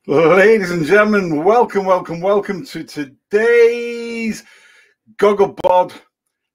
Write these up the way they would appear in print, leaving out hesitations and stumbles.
Ladies and gentlemen, welcome to today's GoggleBOD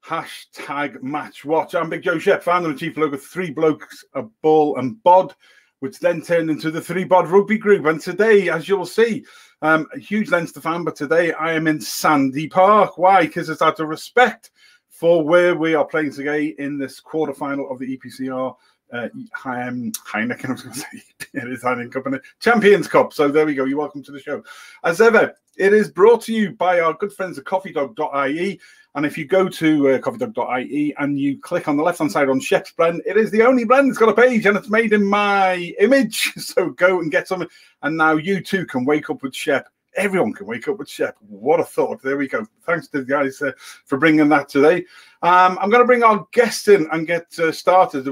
hashtag match watch. I'm Big Joe Shep, founder and chief logo of Three Blokes, a Ball and Bod, which then turned into the ThreeBOD Rugby group. And today, as you'll see, a huge Leinster fan, but today I am in Sandy Park. Why? Because it's out of respect for where we are playing today in this quarterfinal of the EPCR Heineken, I was going to say, it is Heineken Cup and Champions Cup. So there we go. You're welcome to the show. As ever, it is brought to you by our good friends at coffeedog.ie. And if you go to coffeedog.ie and you click on the left-hand side on Shep's blend, it is the only blend that's got a page and it's made in my image. So go and get some. And now you too can wake up with Shep. Everyone can wake up with Shep. What a thought. There we go. Thanks to the guys for bringing that today. I'm going to bring our guests in and get started.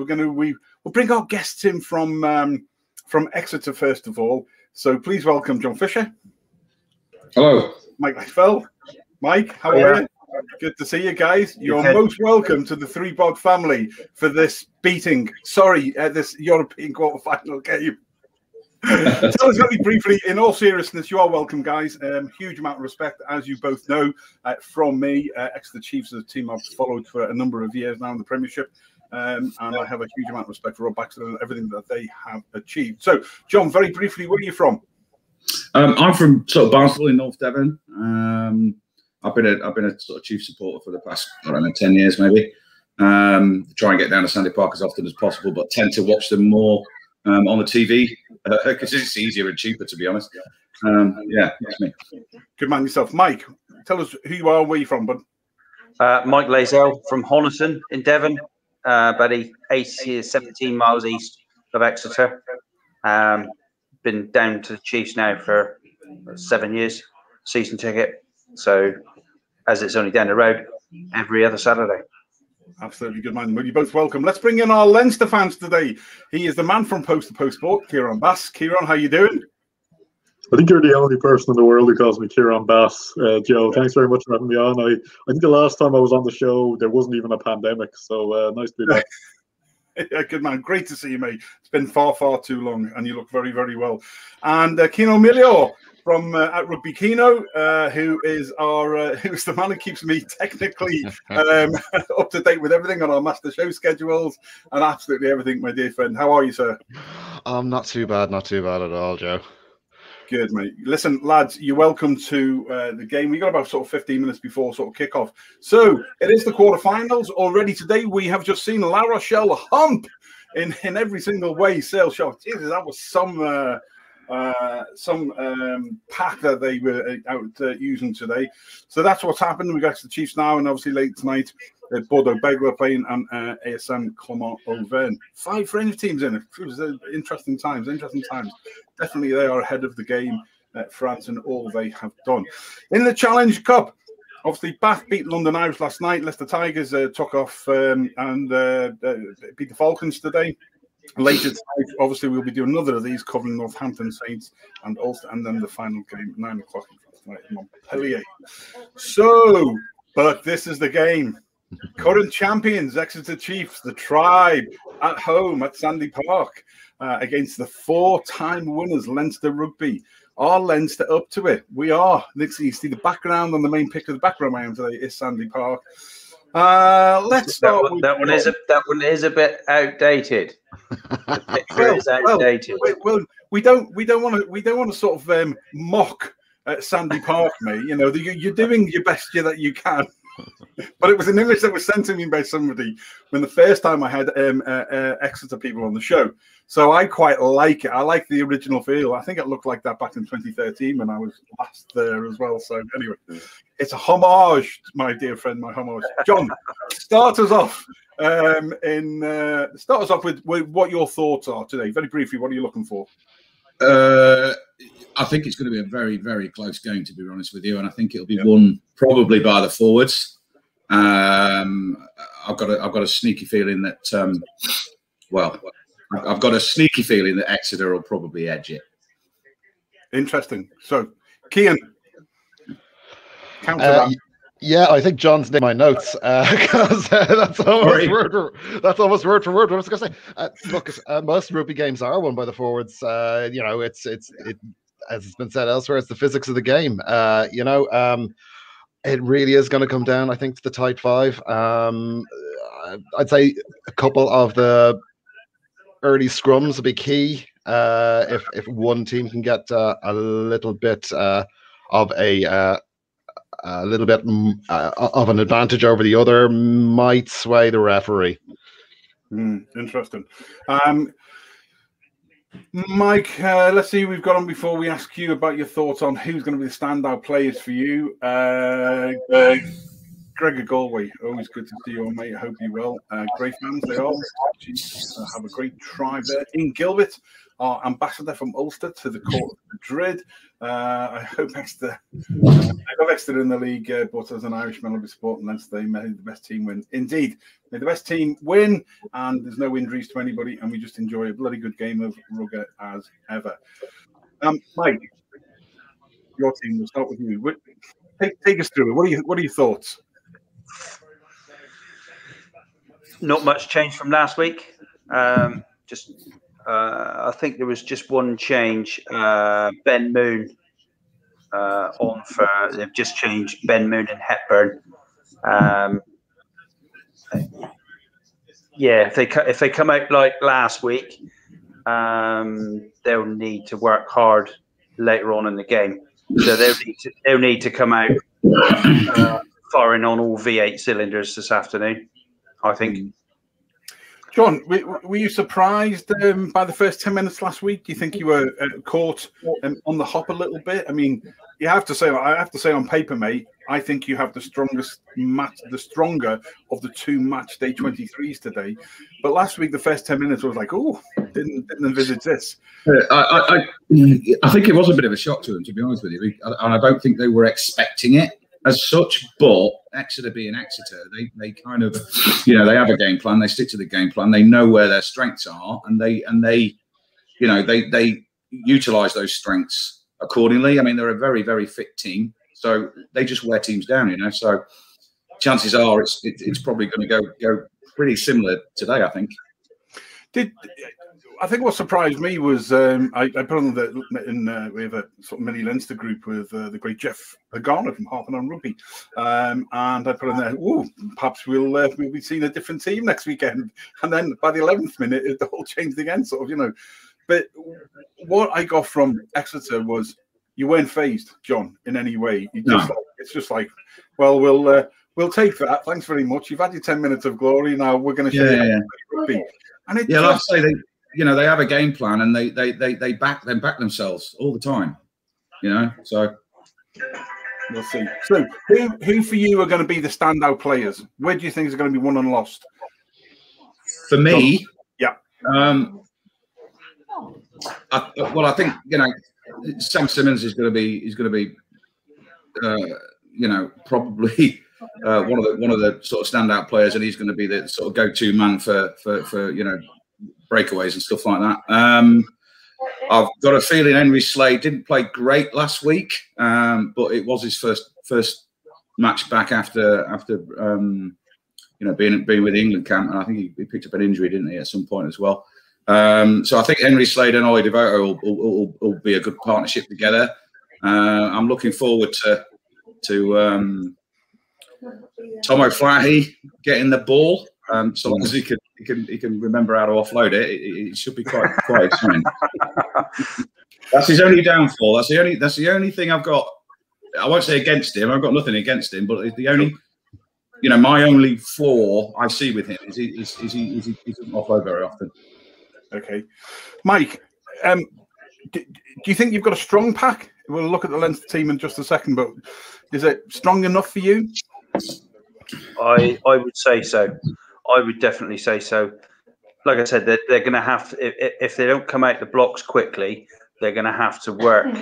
We'll bring our guests in from Exeter, first of all. So please welcome John Fisher. Hello. Mike Fell. Mike, how are you? Good to see you guys. You're most welcome to the ThreeBOD family for this this European quarterfinal game. Tell us very briefly, in all seriousness, you are welcome, guys. Huge amount of respect, as you both know, from me. Exeter Chiefs is a team I've followed for a number of years now in the Premiership. And I have a huge amount of respect for Rob Baxter and everything that they have achieved. So, John, very briefly, where are you from? I'm from sort of Barnsley in North Devon. I've been a sort of Chief supporter for the past, I don't know, 10 years maybe. Try and get down to Sandy Park as often as possible, but tend to watch them more on the TV because it's easier and cheaper, to be honest. Yeah, that's me. Good man yourself. Mike, tell us who you are and where you're from, bud. Mike Lazell from Honiton in Devon, about 17 miles east of Exeter. Been down to the Chiefs now for 7 years, season ticket. So, as it's only down the road, every other Saturday. Absolutely, good man. Well, you're both welcome. Let's bring in our Leinster fans today. He is the man from Post to Post Sport, Kieran Bass. Kieran, how you doing? I think you're the only person in the world who calls me Kieran Bass. Joe, thanks very much for having me on. I think the last time I was on the show, there wasn't even a pandemic, so nice to be back. Yeah, good man. Great to see you, mate. It's been far too long, and you look very, very well. And Kino Milior from at Rugby Kino, who's the man who keeps me technically up to date with everything on our master show schedules and absolutely everything, my dear friend. How are you, sir? Not too bad at all, Joe. Good, mate. Listen, lads, you're welcome to the game. We got about sort of 15 minutes before sort of kickoff. So it is the quarterfinals already today. We have just seen La Rochelle hump in every single way. Sales shot. Jesus, that was some pack that they were out using today. So that's what's happened. We got to the Chiefs now, and obviously late tonight, Bordeaux Begler playing and ASM Clermont Auvergne. 5 French teams in it. It was interesting times. Definitely they are ahead of the game, France, and all they have done. In the Challenge Cup, obviously Bath beat London Irish last night. Leicester Tigers took off and beat the Falcons today. Later tonight, obviously, we'll be doing another of these covering Northampton Saints and then the final game, 9 o'clock in Montpellier. So, but this is the game. Current champions, Exeter Chiefs, the Tribe, at home at Sandy Park against the 4-time winners, Leinster Rugby. Are Leinster up to it? We are. You see the background on the main picture of the background I am today is Sandy Park. Let's start with that one is a bit outdated. The picture is outdated. Well, we don't want to sort of mock Sandy Park, mate. You know, you're doing your best that you can. But it was an image that was sent to me by somebody when the first time I had Exeter people on the show. So I quite like it. I like the original feel. I think it looked like that back in 2013 when I was last there as well. So anyway, it's a homage, my dear friend, my homage. John, start us off with what your thoughts are today. Very briefly, what are you looking for? I think it's going to be a very, very close game, to be honest with you, and I think it'll be won probably by the forwards. I've got a sneaky feeling that I've got a sneaky feeling that Exeter will probably edge it. Interesting. So, Cian, counter that. Yeah, I think John's named my notes because that's almost word for word. What I was going to say. Look, most rugby games are won by the forwards. as it's been said elsewhere, it's the physics of the game. It really is going to come down, I think, to the tight five. I'd say a couple of the early scrums will be key. If one team can get a little bit of an advantage over the other, might sway the referee. Interesting. Mike, let's see who we've got on before we ask you about your thoughts on who's going to be the standout players for you. Greg of Galway, always good to see you on, mate. I hope you're well. Great fans they are. Chiefs have a great tribe there. In Gilbert, our ambassador from Ulster to the court of Madrid. I hope Exeter. I got Exeter in the league, but as an Irishman, I'll be supporting Leinster. May the best team win. Indeed, may the best team win, and there's no injuries to anybody, and we just enjoy a bloody good game of rugby as ever. Mike, your team. We'll start with you. Take us through it. What are your thoughts? Not much change from last week. I think there was just one change. Ben Moon they've just changed Ben Moon and Hepburn. If they come out like last week, they'll need to work hard later on in the game. So they'll need to come out firing on all V8 cylinders this afternoon, I think. John, were you surprised by the first 10 minutes last week? Do you think you were caught on the hop a little bit? I mean, I have to say on paper, mate, I think you have the stronger of the two match day 23s today. But last week, the first 10 minutes, I was like, oh, didn't envisage this. I think it was a bit of a shock to them, to be honest with you. And I don't think they were expecting it as such, but Exeter being Exeter, they kind of, they have a game plan. They stick to the game plan. They know where their strengths are, and they utilize those strengths accordingly. I mean, they're a very, very fit team, so they just wear teams down. So chances are it's probably going to go pretty similar today, I think. I think what surprised me was I put on we have a sort of mini Leinster group with the great Jeff Garner from Half an Hour Rugby, and I put in there, perhaps we'll be seeing a different team next weekend. And then by the 11th minute, it all changed again, sort of, But what I got from Exeter was you weren't phased, John, in any way. It's just like, well, we'll take that. Thanks very much. You've had your 10 minutes of glory. Now we're going to show you rugby. And like I say, they have a game plan, and they back themselves all the time, So we'll see. So, who for you are going to be the standout players? Where do you think is going to be won and lost? For me, yeah. I think Sam Simmons is going to be probably one of the sort of standout players, and he's going to be the sort of go-to man for breakaways and stuff like that. I've got a feeling Henry Slade didn't play great last week, but it was his first match back after being with the England camp, and I think he picked up an injury, didn't he, at some point as well. So I think Henry Slade and Ollie Devoto will be a good partnership together. I'm looking forward to Tom O'Flaherty getting the ball. So long as he can remember how to offload it, it should be quite exciting. That's his only downfall. That's the only thing I've got. I won't say against him. I've got nothing against him, but the only, my only flaw I see with him is he doesn't offload very often. Okay, Mike. Do you think you've got a strong pack? We'll look at the Leinster team in just a second, but is it strong enough for you? I would say so. I would definitely say so. Like I said, they're going to have to, if they don't come out the blocks quickly, they're going to have to work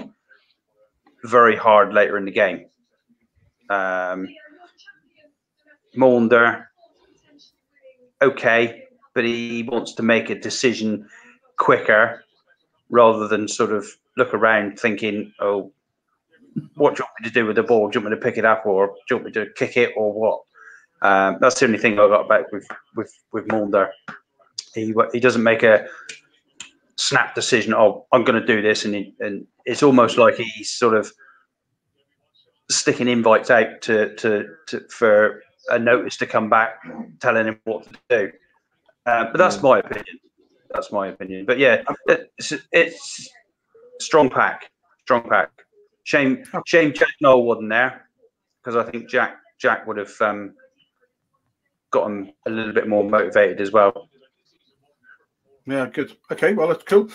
very hard later in the game. Maunder, okay, but he wants to make a decision quicker rather than sort of look around thinking, oh, what do you want me to do with the ball? Do you want me to pick it up, or do you want me to kick it, or what? That's the only thing I got back with Maunder. He doesn't make a snap decision. Oh, I'm going to do this, and it's almost like he's sort of sticking invites out for a notice to come back, telling him what to do. But that's my opinion. That's my opinion. But yeah, it's strong pack. Shame Jack Noel wasn't there, because I think Jack would have got him a little bit more motivated as well. Yeah, good. Okay, well, that's cool.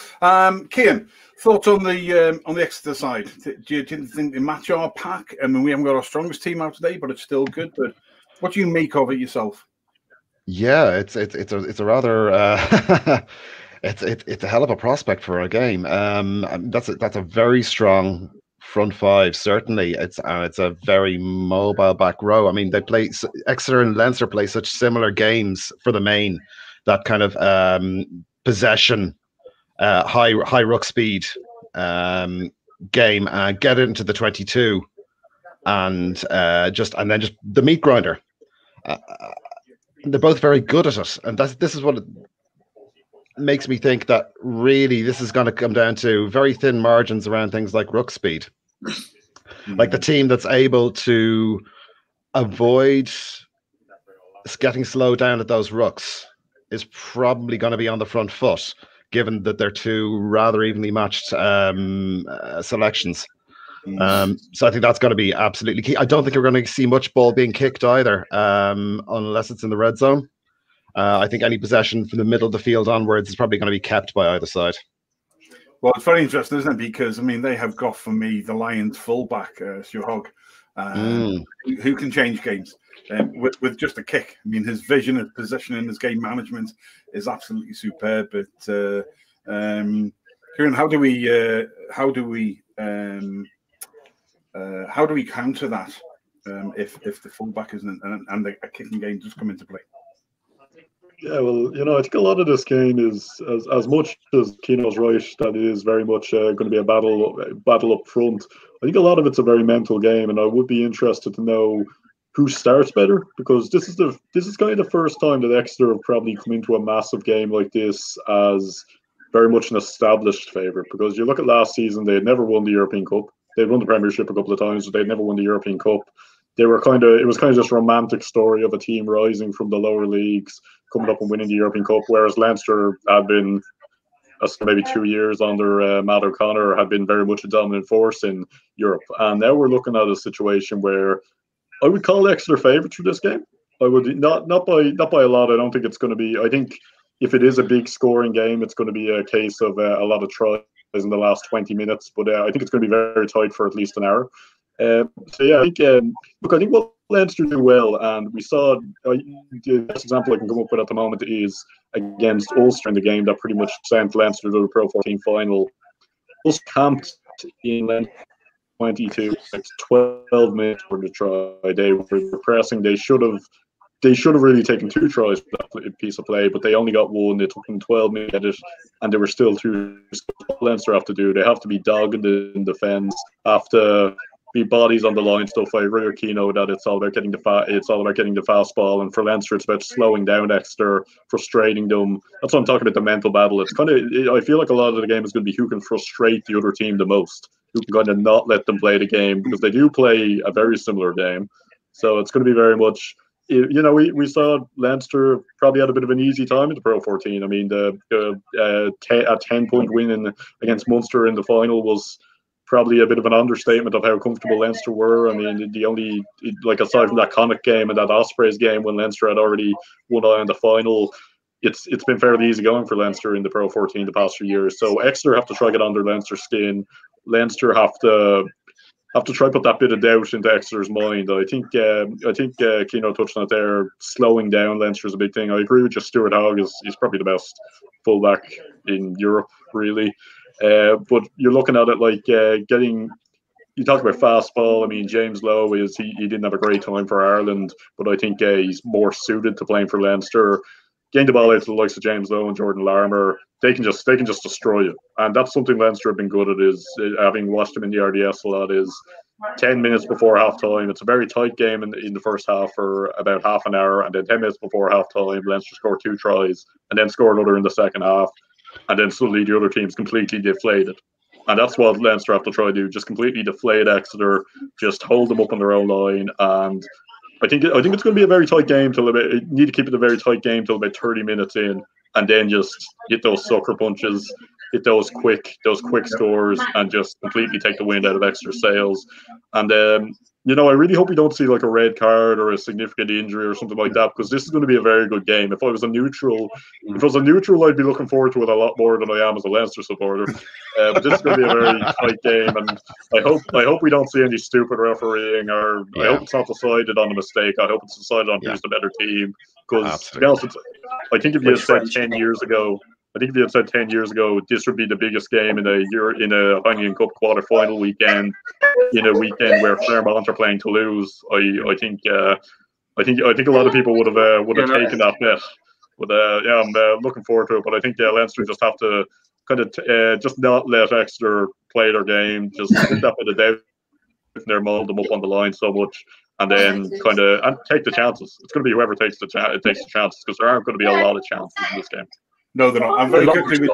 Cian, thoughts on the Exeter side? Do you think they match our pack? I mean, we haven't got our strongest team out today, but it's still good. But what do you make of it yourself? Yeah, it's a rather it's a hell of a prospect for a game. That's a very strong front five. Certainly, it's a very mobile back row. I mean, Exeter and Leinster play such similar games for the main, that kind of possession, high ruck speed game, and get it into the 22, and then just the meat grinder. They're both very good at it, and this is what it makes me think that really this is going to come down to very thin margins around things like ruck speed. Like the team that's able to avoid getting slowed down at those rucks is probably going to be on the front foot, given that they're two rather evenly matched selections. So I think that's going to be absolutely key. I don't think we're going to see much ball being kicked either, unless it's in the red zone. I think any possession from the middle of the field onwards is probably going to be kept by either side. Well, it's very interesting, isn't it? Because, I mean, they have got, for me, the Lions fullback, Stuart Hogg, who can change games with just a kick. I mean, his vision, his positioning, his game management is absolutely superb. But, Kieran, how do we counter that if the fullback isn't and a kicking game does come into play? Yeah, well, I think a lot of this game is, as much as Keno's right, that it is very much going to be a battle up front. I think a lot of it's a very mental game, and I would be interested to know who starts better, because this is kind of the first time that Exeter have probably come into a massive game like this as very much an established favourite. Because you look at last season, they had never won the European Cup. They'd won the Premiership a couple of times, but they'd never won the European Cup. It was kind of this romantic story of a team rising from the lower leagues, coming up and winning the European Cup, whereas Leinster had been, maybe 2 years under Matt O'Connor, had been very much a dominant force in Europe. And now we're looking at a situation where I would call Exeter favourites for this game. I would not by a lot. I don't think it's going to be. I think if it is a big scoring game, it's going to be a case of a lot of tries in the last 20 minutes. But I think it's going to be very tight for at least an hour. So yeah, I think what Leinster do well, and we saw the best example I can come up with at the moment is against Ulster in the game that pretty much sent Leinster to the Pro 14 final. Ulster camped in Leinster 22, 12 minutes for the try. They were pressing. They should have really taken 2 tries for that piece of play, but they only got 1. It took them 12 minutes to get it, and they were still 2. What Leinster have to do, they have to be dogged in defence, have to be bodies on the line stuff. I agree with Keno that it's all about getting the fast ball, and for Leinster it's about slowing down Exeter, frustrating them. That's what I'm talking about, the mental battle. It's kind of, I feel like a lot of the game is going to be who can frustrate the other team the most, who can kind of not let them play the game, because they do play a very similar game. So it's going to be very much, we saw Leinster probably had a bit of an easy time in the Pro 14. I mean, a 10-point win against Munster in the final was probably a bit of an understatement of how comfortable Leinster were. I mean, the only, aside from that Connacht game and that Ospreys game when Leinster had already won out in the final, it's been fairly easy going for Leinster in the Pro 14 the past few years. So Exeter have to try to get under Leinster's skin. Leinster have to try to put that bit of doubt into Exeter's mind. I think Keno touched on it there. Slowing down Leinster is a big thing. I agree with you. Stuart Hogg is probably the best fullback in Europe, really. But you're looking at it like getting. You talk about fastball. I mean, James Lowe he didn't have a great time for Ireland, but I think he's more suited to playing for Leinster. Getting the ball out to the likes of James Lowe and Jordan Larmour, they can just destroy you, and that's something Leinster have been good at. Is having watched them in the RDS a lot, is 10 minutes before half time. It's a very tight game in the first half for about half an hour, and then 10 minutes before half time, Leinster scored 2 tries and then scored another in the second half. and then suddenly the other team's completely deflated. And that's what Leinster have to try to do, just completely deflate Exeter, just hold them up on their own line. And I think it's going to be a very tight game till about, you need to keep it a very tight game till about 30 minutes in, and then just hit those sucker punches, hit those quick scores, and just completely take the wind out of Exeter's sails. And you know, I really hope we don't see like a red card or a significant injury or something like that, because this is going to be a very good game. If I was a neutral, I'd be looking forward to it a lot more than I am as a Leinster supporter. But this is going to be a very tight game, and I hope we don't see any stupid refereeing, or I hope it's not decided on a mistake. I hope it's decided on who's the better team. Because to be honest, I think if you had said 10 years ago, this would be the biggest game in a Heineken Cup quarter-final weekend, in a weekend where Clermont are playing Toulouse. I think a lot of people would have taken that bet. But yeah, I'm looking forward to it. But I think Leinster just have to kind of just not let Exeter play their game, just put that bit of doubt in their mold them up on the line so much, and then kind of take the chances. It's going to be whoever takes the chances, because there aren't going to be a lot of chances in this game. No, they're not. I'm very quickly.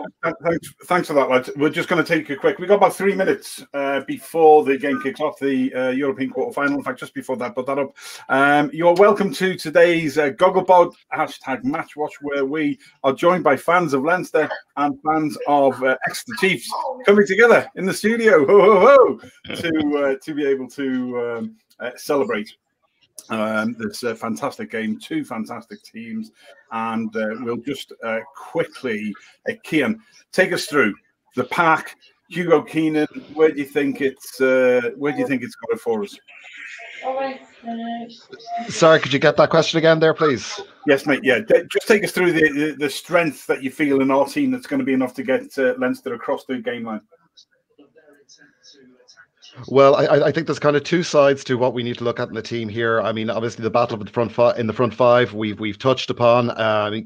Thanks for that, lads. We're just going to take a quick. We've got about 3 minutes before the game kicks off, the European quarter-final. In fact, just before that, put that up. You're welcome to today's GoggleBOD #MatchWatch, where we are joined by fans of Leinster and fans of Exeter Chiefs coming together in the studio, to be able to celebrate this fantastic game, two fantastic teams, and we'll just quickly, Cian, take us through the pack. Hugo Keenan, where do you think it's got it for us? Sorry, could you get that question again there, please? Yes, mate. Yeah, just take us through the strength that you feel in our team that's going to be enough to get Leinster across the game line. Well, I think there's kind of two sides to what we need to look at in the team here. I mean, obviously the battle of the front five we've touched upon.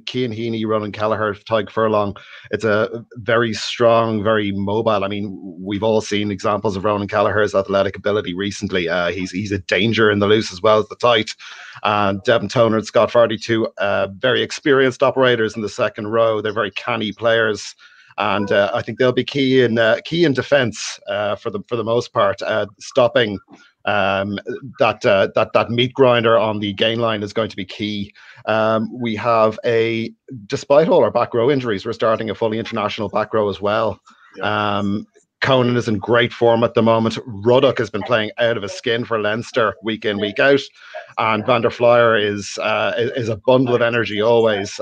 Cian Heaney, Ronan Kelleher, Tyg Furlong. It's a very strong, very mobile. I mean, we've all seen examples of Ronan Kelleher's athletic ability recently. He's a danger in the loose as well as the tight. And Devin Toner and Scott Fardy, two very experienced operators in the second row. They're very canny players. And I think they'll be key in defence for the most part. Stopping that meat grinder on the gain line is going to be key. We have despite all our back row injuries, we're starting a fully international back row as well. Conan is in great form at the moment. Ruddock has been playing out of his skin for Leinster week in, week out, and Van der Flyer is a bundle of energy always.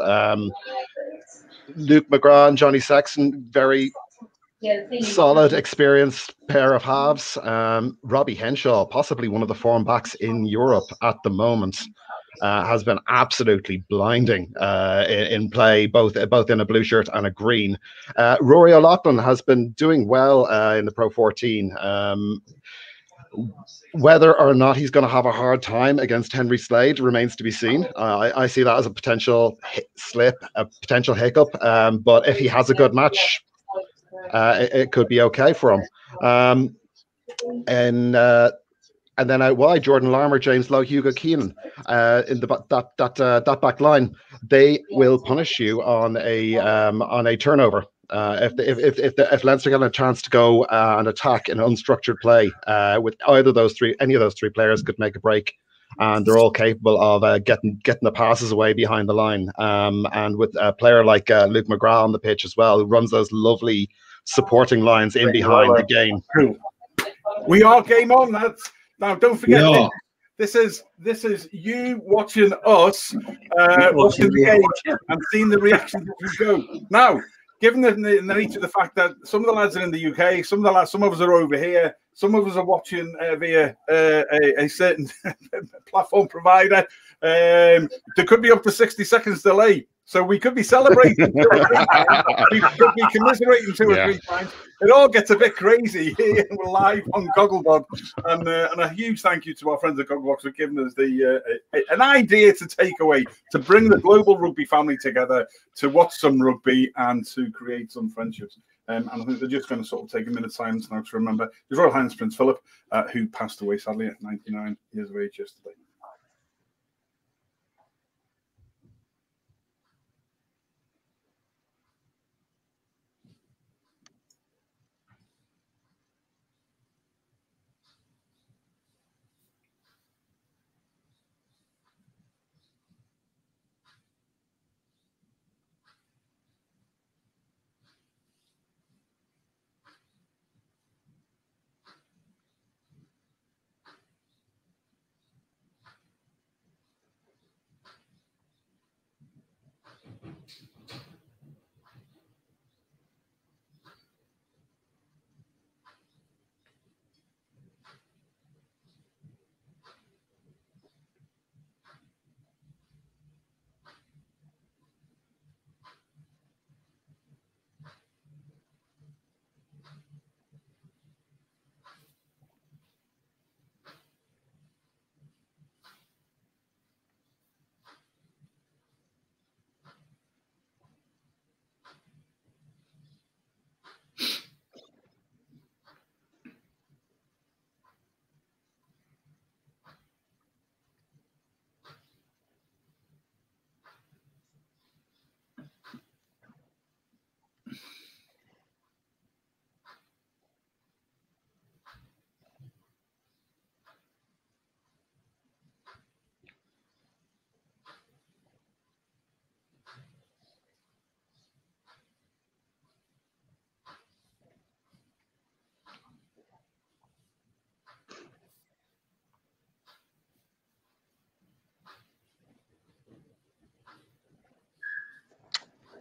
Luke McGrath and Johnny Sexton, very solid, experienced pair of halves. Robbie Henshaw, possibly one of the form backs in Europe at the moment, has been absolutely blinding in play, both in a blue shirt and a green. Rory O'Loughlin has been doing well in the Pro 14. Whether or not he's going to have a hard time against Henry Slade remains to be seen. I see that as a potential slip, a potential hiccup. But if he has a good match, it could be okay for him. And then out wide, Jordan Larmour, James Lowe, Hugo Keenan in that back line. They will punish you on a turnover. If Leinster get a chance to go and attack an unstructured play with any of those three players could make a break, and they're all capable of getting the passes away behind the line. And with a player like Luke McGrath on the pitch as well, who runs those lovely supporting lines in behind the game. We are game on, lads. Now, don't forget, this is you watching us watching the game and seeing the reactions as we go. Now, given the nature of the fact that some of the lads are in the UK, some of us are over here, some of us are watching via a certain platform provider, there could be up to 60 seconds delay. So we could be celebrating 2 or 3 times. We could be commiserating 2 or 3 times. It all gets a bit crazy here. We're live on GoggleBOD. And a huge thank you to our friends at GoggleBOD for giving us an idea to take away, to bring the global rugby family together, to watch some rugby and to create some friendships. And I think they're just going to sort of take a minute's silence now to remember His Royal Highness Prince Philip, who passed away sadly at 99 years of age yesterday.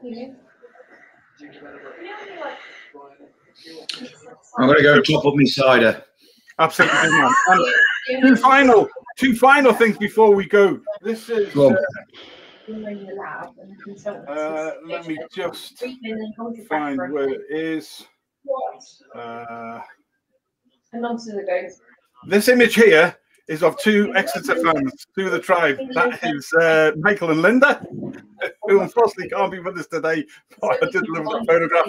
I'm going to go top up my cider. Absolutely good, man. And two final things before we go. This is. Let me just find where it is. This image here is of two Exeter fans, two of the tribe. That is Michael and Linda, who unfortunately can't be with us today, but I did love that photograph.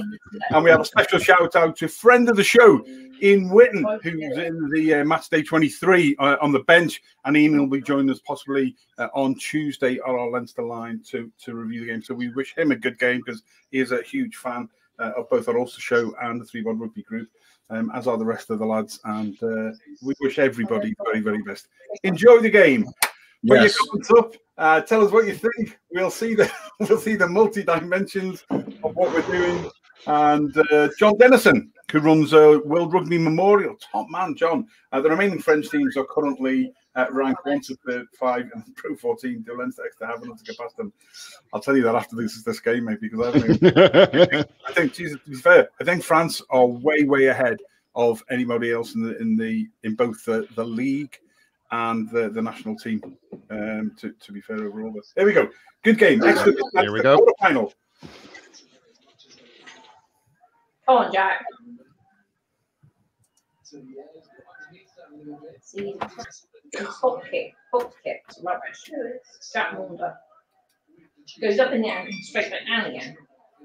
And we have a special shout out to friend of the show, Ian Witten, who's in the match day 23 on the bench, and Ian will be joining us possibly on Tuesday on our Leinster line to review the game. So we wish him a good game because he is a huge fan of both our Ulster show and the ThreeBOD Rugby group, as are the rest of the lads. And we wish everybody the very, very best. Enjoy the game. Put your comments up. Tell us what you think. We'll see the multi dimensions of what we're doing. And John Dennison, who runs World Rugby Memorial, top man, John. The remaining French teams are currently ranked 1 to 5 in the Pro 14. Do Leinster Exeter have enough to get past them? I'll tell you that after this game, maybe, because I haven't even, I think, to be fair, I think France are way ahead of anybody else in both the league and the national team. To be fair overall, but there we go. Good game. Excellent. Here we go. Final. Come on, Jack. Hook kick, rubbish. Jack Mulder goes up in the air and comes straight back down again.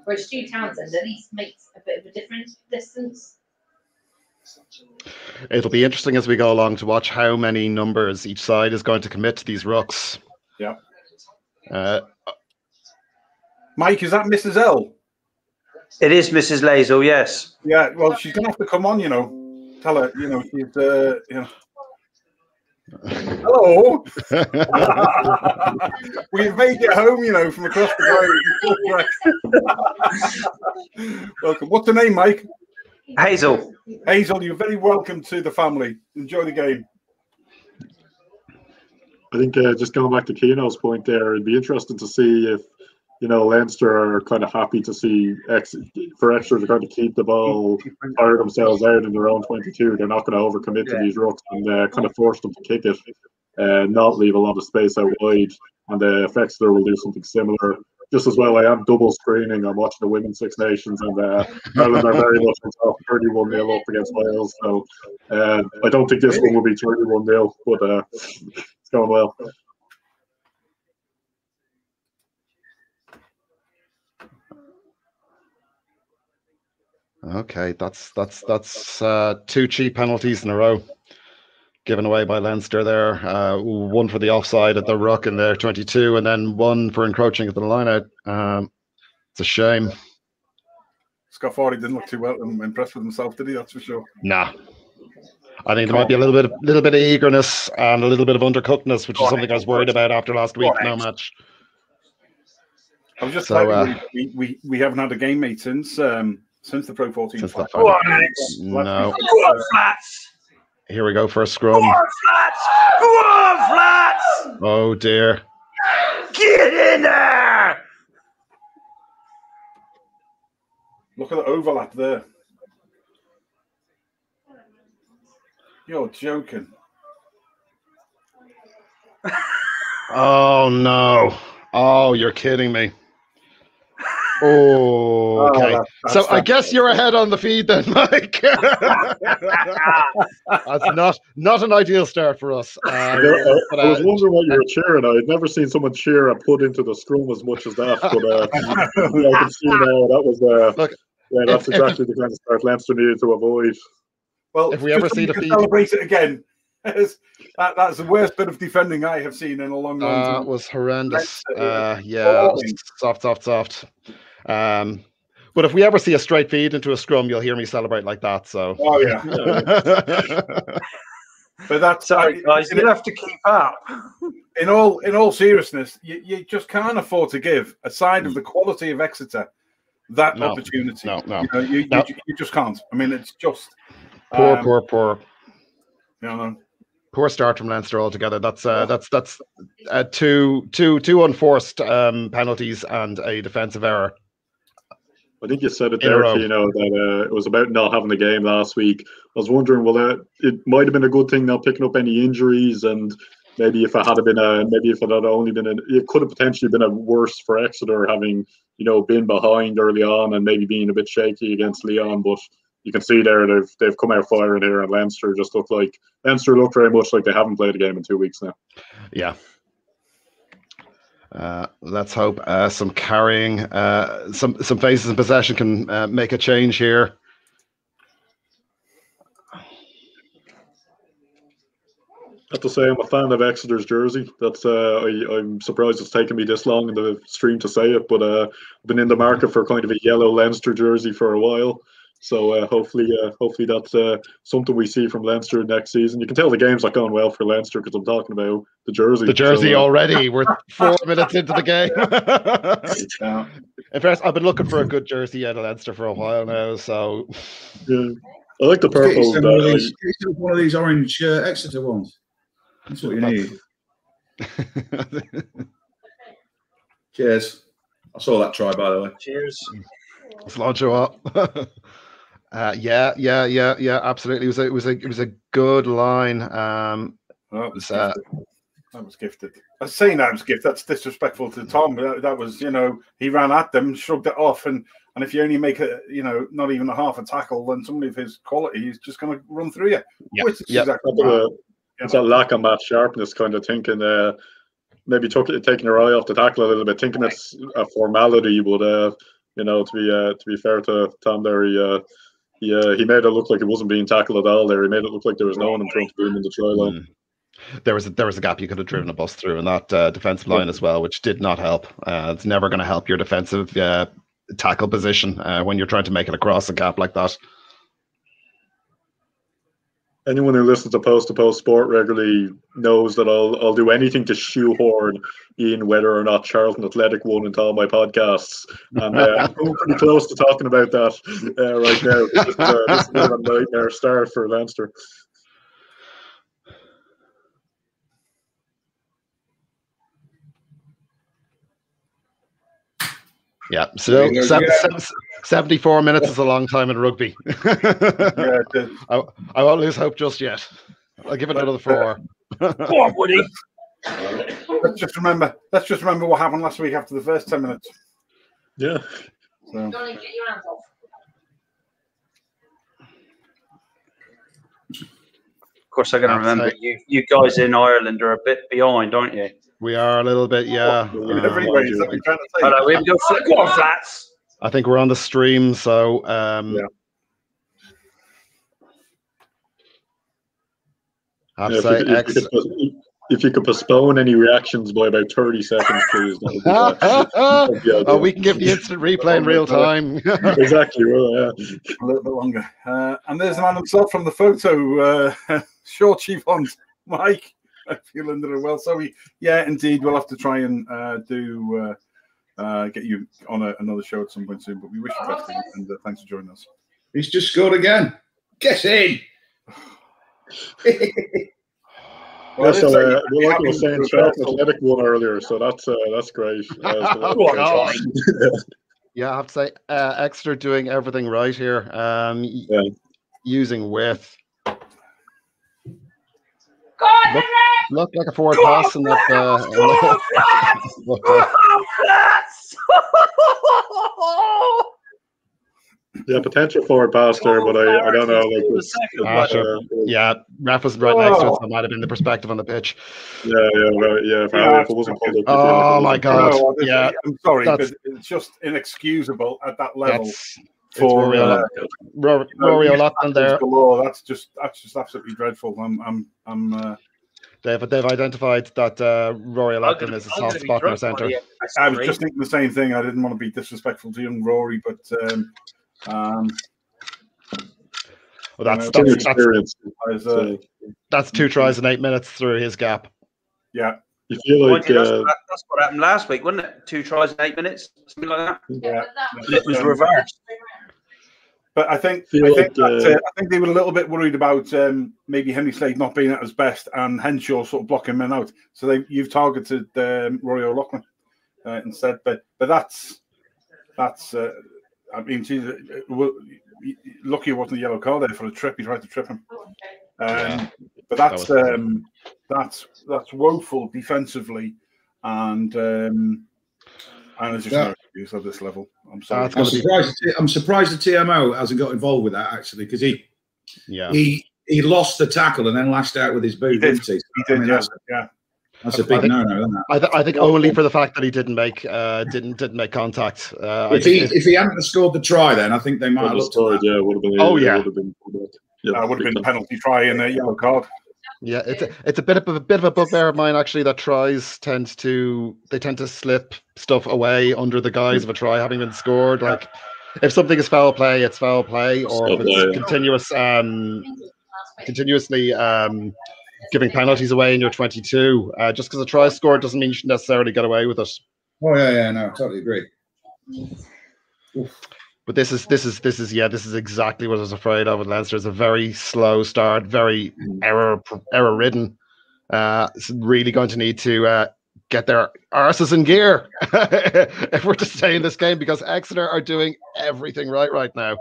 Whereas Stu Townsend at least makes a bit of a different distance. It'll be interesting as we go along to watch how many numbers each side is going to commit to these rucks. Yeah. Mike, is that Mrs. L? It is Mrs. Lazel, yes. Yeah, well, she's going to have to come on, Tell her, she's, Hello. We've made it home, from across the road. Welcome. What's the name, Mike? Hazel. Hazel, you're very welcome to the family. Enjoy the game. I think just going back to Keno's point there, it'd be interesting to see if, Leinster are kind of happy to see Exeter to kind of keep the ball, tire themselves out in their own 22. They're not going to overcommit to these rucks and kind of force them to kick it and not leave a lot of space out wide. And Exeter will do something similar. Just as well, I am double screening. I'm watching the Women's Six Nations, and Ireland are very much on top, 31-0 up against Wales. So I don't think this one will be 31-0, but it's going well. Okay, that's 2 cheap penalties in a row given away by Leinster there. One for the offside at the ruck in their 22, and then one for encroaching at the line out. It's a shame. Scott Farley didn't look too well impressed with himself, did he? That's for sure. Nah. I think there might be a little bit of eagerness and a little bit of undercookedness, which is something I was worried about after last week. No match. I was just saying we haven't had a game mate since the Pro 14. Since that no. Flats. Here we go for a scrum. Go on, Flats! Oh dear. Get in there! Look at the overlap there. You're joking. Oh no. Oh, you're kidding me. Oh, okay. So I guess you're ahead on the feed then, Mike. That's not an ideal start for us. I was wondering what you were cheering. I had never seen someone cheer and put into the scrum as much as that. But I can see now that was that's exactly the kind of start Leinster needed to avoid. Well, if we ever see the feed, celebrate it again. That's the worst bit of defending I have seen in a long time. It was horrendous. Yeah, soft. But if we ever see a straight feed into a scrum, you'll hear me celebrate like that. So. Oh yeah. But that's sorry, guys. You have to keep up. In all seriousness, you just can't afford to give, aside of the quality of Exeter, that opportunity. No. You just can't. I mean, it's just poor. Poor start from Leinster altogether. That's two unforced penalties and a defensive error. I think you said it In a there, row. Keno, that it was about not having the game last week. I was wondering, well, it might have been a good thing not picking up any injuries, and maybe if it had been it could have potentially been a worse for Exeter having, been behind early on and maybe being a bit shaky against Leon. But you can see there they've come out firing here, and Leinster look very much like they haven't played a game in 2 weeks now. Yeah. Let's hope some carrying, some faces in possession can make a change here. I have to say, I'm a fan of Exeter's jersey. That's I'm surprised it's taken me this long in the stream to say it, but I've been in the market for kind of a yellow Leinster jersey for a while. So hopefully that's something we see from Leinster next season. You can tell the game's not going well for Leinster because I'm talking about the jersey. The jersey already. We're 4 minutes into the game. In fact, I've been looking for a good jersey out of Leinster for a while now. So yeah, I like the purple. One of these orange Exeter ones. That's what you need. Cheers. I saw that try, by the way. Cheers. Let's launch you up. Yeah, absolutely. It was a good line. That was gifted. I was saying that was gifted. That's disrespectful to Tom. That was, he ran at them, shrugged it off, and if you only make it, not even a half a tackle, then somebody of his quality is just going to run through you. It's a lack of match sharpness, kind of thinking. Maybe taking your eye off the tackle a little bit, thinking it's a formality, but to be fair to Tom there, he made it look like it wasn't being tackled at all. There, he made it look like there was no one in front of him in the try line. There was a gap you could have driven a bus through in that defensive line as well, which did not help. It's never going to help your defensive tackle position when you're trying to make it across a gap like that. Anyone who listens to Post Sport regularly knows that I'll do anything to shoehorn in whether or not Charlton Athletic won into all my podcasts. And I'm pretty close to talking about that right now. This is a bit of a nightmare start for Leinster. Yeah, so 74 minutes is a long time in rugby. I won't lose hope just yet. I'll give it another 4. Go on, Woody. Let's just remember what happened last week after the first 10 minutes. Yeah. Don't get your hands off. Of course, I'm going to remember you guys in Ireland are a bit behind, aren't you? We are a little bit, yeah. Hello, we go on, Flats. I think we're on the stream, so I have to say, if you could postpone any reactions by about 30 seconds, please. We can give the instant replay in real time. Exactly. Well, yeah. A little bit longer. And there's the man himself from the photo, short chief hunt, Mike. I feel under well. So indeed, we'll have to try and get you on another show at some point soon. But we wish you best, and thanks for joining us. He's just scored again. Get in. Like I was saying, Charlton Athletic won earlier, so that's great. Yeah, I have to say, Exeter doing everything right here. Using width. Look like a forward pass in that. Potential forward pass there, but I don't know. Ref was right next to it, so it might have been the perspective on the pitch. If it wasn't pulled up. Oh my God! I'm sorry, but it's just inexcusable at that level. For Rory O'Loughlin there. That's just absolutely dreadful. They've identified that Rory O'Loughlin is a soft spot in our centre. I was just thinking the same thing. I didn't want to be disrespectful to young Rory, but that's 2 tries in 8 minutes through his gap. Yeah. You feel like that's what happened last week, wasn't it? 2 tries in 8 minutes, something like that. Yeah, it was reversed. But I think they were a little bit worried about maybe Henry Slade not being at his best and Henshaw sort of blocking men out. So you've targeted Rory O'Loughlin instead. But that's I mean, lucky it wasn't a yellow card there for a trip. He tried to trip him. But that's woeful defensively, and there's just no excuse at this level. I'm sorry. I'm surprised the TMO hasn't got involved with that actually, because he lost the tackle and then lashed out with his boot. He did. That's a big no-no, isn't it? I think only for the fact that he didn't make contact. If he hadn't scored the try, then I think they might have looked at that. Yeah, would have been. Oh yeah, would have been a penalty try and a yellow card. Yeah, it's a bit of a bugbear of mine actually, that tries tend to slip stuff away under the guise of a try having been scored. Like if something is foul play, it's foul play, or if it's continuously giving penalties away in your 22. Just because a try scored doesn't mean you should necessarily get away with it. Oh yeah, no, totally agree. But this is exactly what I was afraid of with Leinster. It's a very slow start, very error ridden. It's really going to need to get their arses in gear if we're to stay in this game, because Exeter are doing everything right now.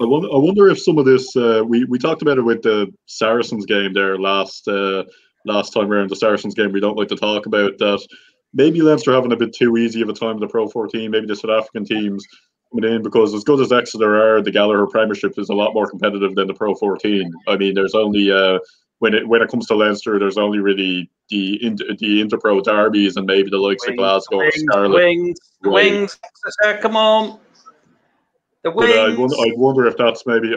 I wonder if some of this we talked about it with the Saracens game there last time around. The Saracens game we don't like to talk about, that maybe Leinster having a bit too easy of a time in the Pro 14. Maybe the South African teams coming in, because as good as Exeter are, the Gallagher Premiership is a lot more competitive than the Pro 14. I mean, there's only when it comes to Leinster, there's only really the Interpro derbies and maybe the likes of Glasgow or Scarlet. Wings, come on. The wings. I'd wonder if that's maybe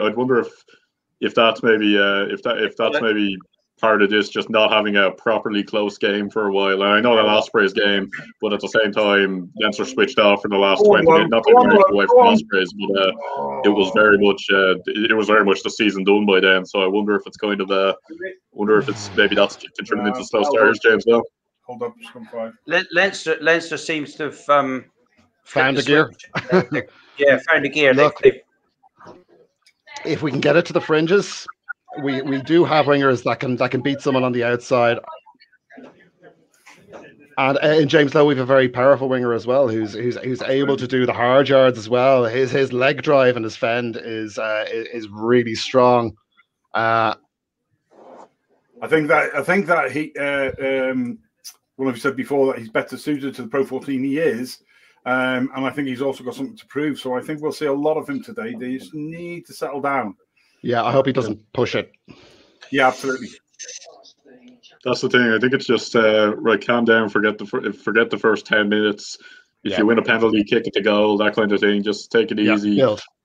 part of this, just not having a properly close game for a while. And I know that Ospreys game, but at the same time, Leinster switched off in the last 20 minutes. Not that away from Ospreys, but it was very much the season done by then. So I wonder if it's maybe that's contributing to slow starters, James. Now, hold up, scrum 5. Leinster seems to have found a gear. Yeah, found a gear. Look, if we can get it to the fringes, we do have wingers that can beat someone on the outside. And in James Lowe, we have a very powerful winger as well, who's able to do the hard yards as well. His leg drive and his fend is really strong. I think that he well, I've said before that he's better suited to the Pro 14. He is. And I think he's also got something to prove. So I think we'll see a lot of him today. They just need to settle down. Yeah, I hope he doesn't push it. Yeah, absolutely. That's the thing. I think it's just right. Calm down. Forget the first 10 minutes. If you win a penalty, kick it to goal, that kind of thing. Just take it easy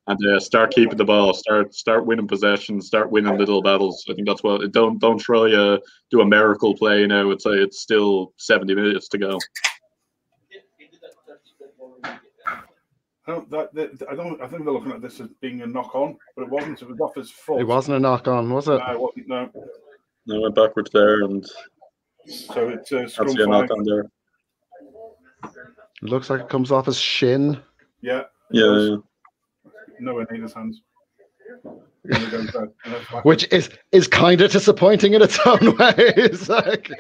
and start keeping the ball. Start winning possession. Start winning little battles. I think that's what. Don't try do a miracle play now. It's still 70 minutes to go. I think they're looking at this as being a knock-on, but it wasn't. It was off his foot. It wasn't a knock-on, was it? No, it wasn't. No. No, went backwards there, and so it's scrum 5. Knock-on there. Looks like it comes off his shin. Yeah. Yeah. Nowhere near his hands. Which is kind of disappointing in its own way. It's like, it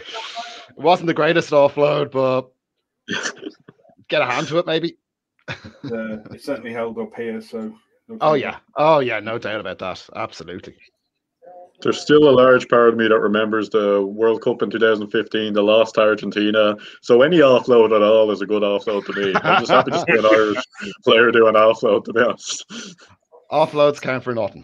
wasn't the greatest offload, but get a hand to it, maybe. It certainly held up here. So. Oh yeah, no doubt about that. Absolutely. There's still a large part of me that remembers the World Cup in 2015, the loss to Argentina. So any offload at all is a good offload to me. I'm just happy to see an Irish player do an offload, to be honest. Offloads count for nothing.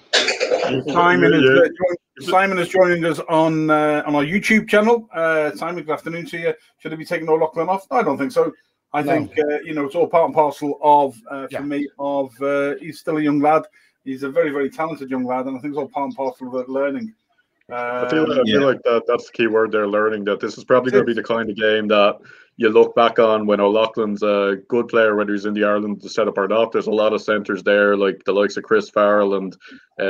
Simon is joining us on our YouTube channel. Simon, good afternoon to you. Should he be taking O'Loughlin off? No, I don't think so. I think it's all part and parcel of for me of he's still a young lad. He's a very, very talented young lad, and I think it's all part and parcel of learning. I feel like that's the key word there, learning. That this is probably going to be the kind of game that you look back on when O'Loughlin's a good player, whether he's in the Ireland setup or not. There's a lot of centres there, like the likes of Chris Farrell and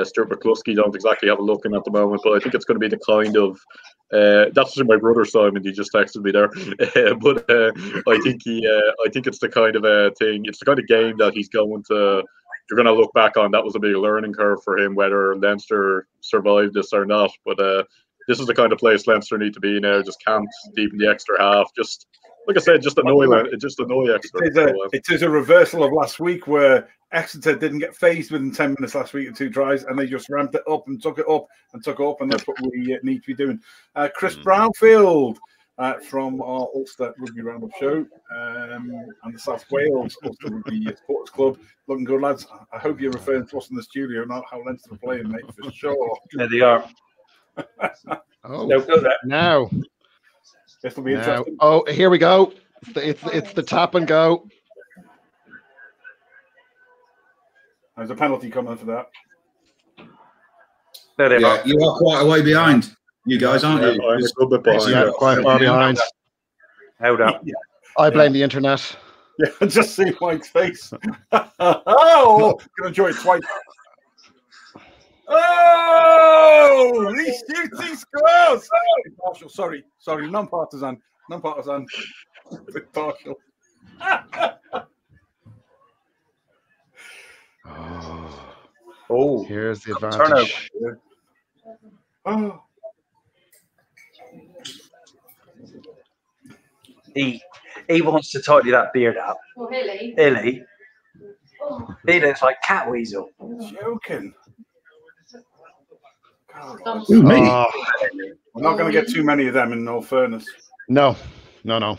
Stuart McCluskey don't exactly have a look in at the moment, but I think it's going to be the kind of that's my brother Simon. He just texted me there, but I think it's the kind of thing. It's the kind of game that he's going to. You're going to look back on. That was a big learning curve for him, whether Leinster survived this or not. But this is the kind of place Leinster need to be now. Just camped deep in the extra half. Just Like I said, just annoy Exeter. It is a reversal of last week where Exeter didn't get phased within 10 minutes last week with 2 tries, and they just ramped it up and took it up and took it up, and that's what we need to be doing. Chris Brownfield from our Ulster Rugby Roundup show and the South Wales Ulster Rugby Supporters Club. Looking good, lads. I hope you're referring to us in the studio, not how Leinster are playing, mate, for sure. There they are. Oh, They'll go there. now. This will be interesting. Oh, here we go. It's the tap and go. There's a penalty coming for that. There they are. You are quite a way behind, you guys, aren't you? I'm a little bit behind. Yeah, quite far behind. Hold up. Yeah. I blame the internet. Yeah, just see Mike's face. Oh, gonna enjoy it twice. Oh, he shoots, he scores. Partial, sorry, non-partisan, bit partial. Oh, here's the advantage. Oh. He wants to tidy that beard up. Oh, Hilly. Illy. Oh. He looks like Cat Weasel. Joking. Ooh, me. We're not going to get too many of them, in all fairness. No. Come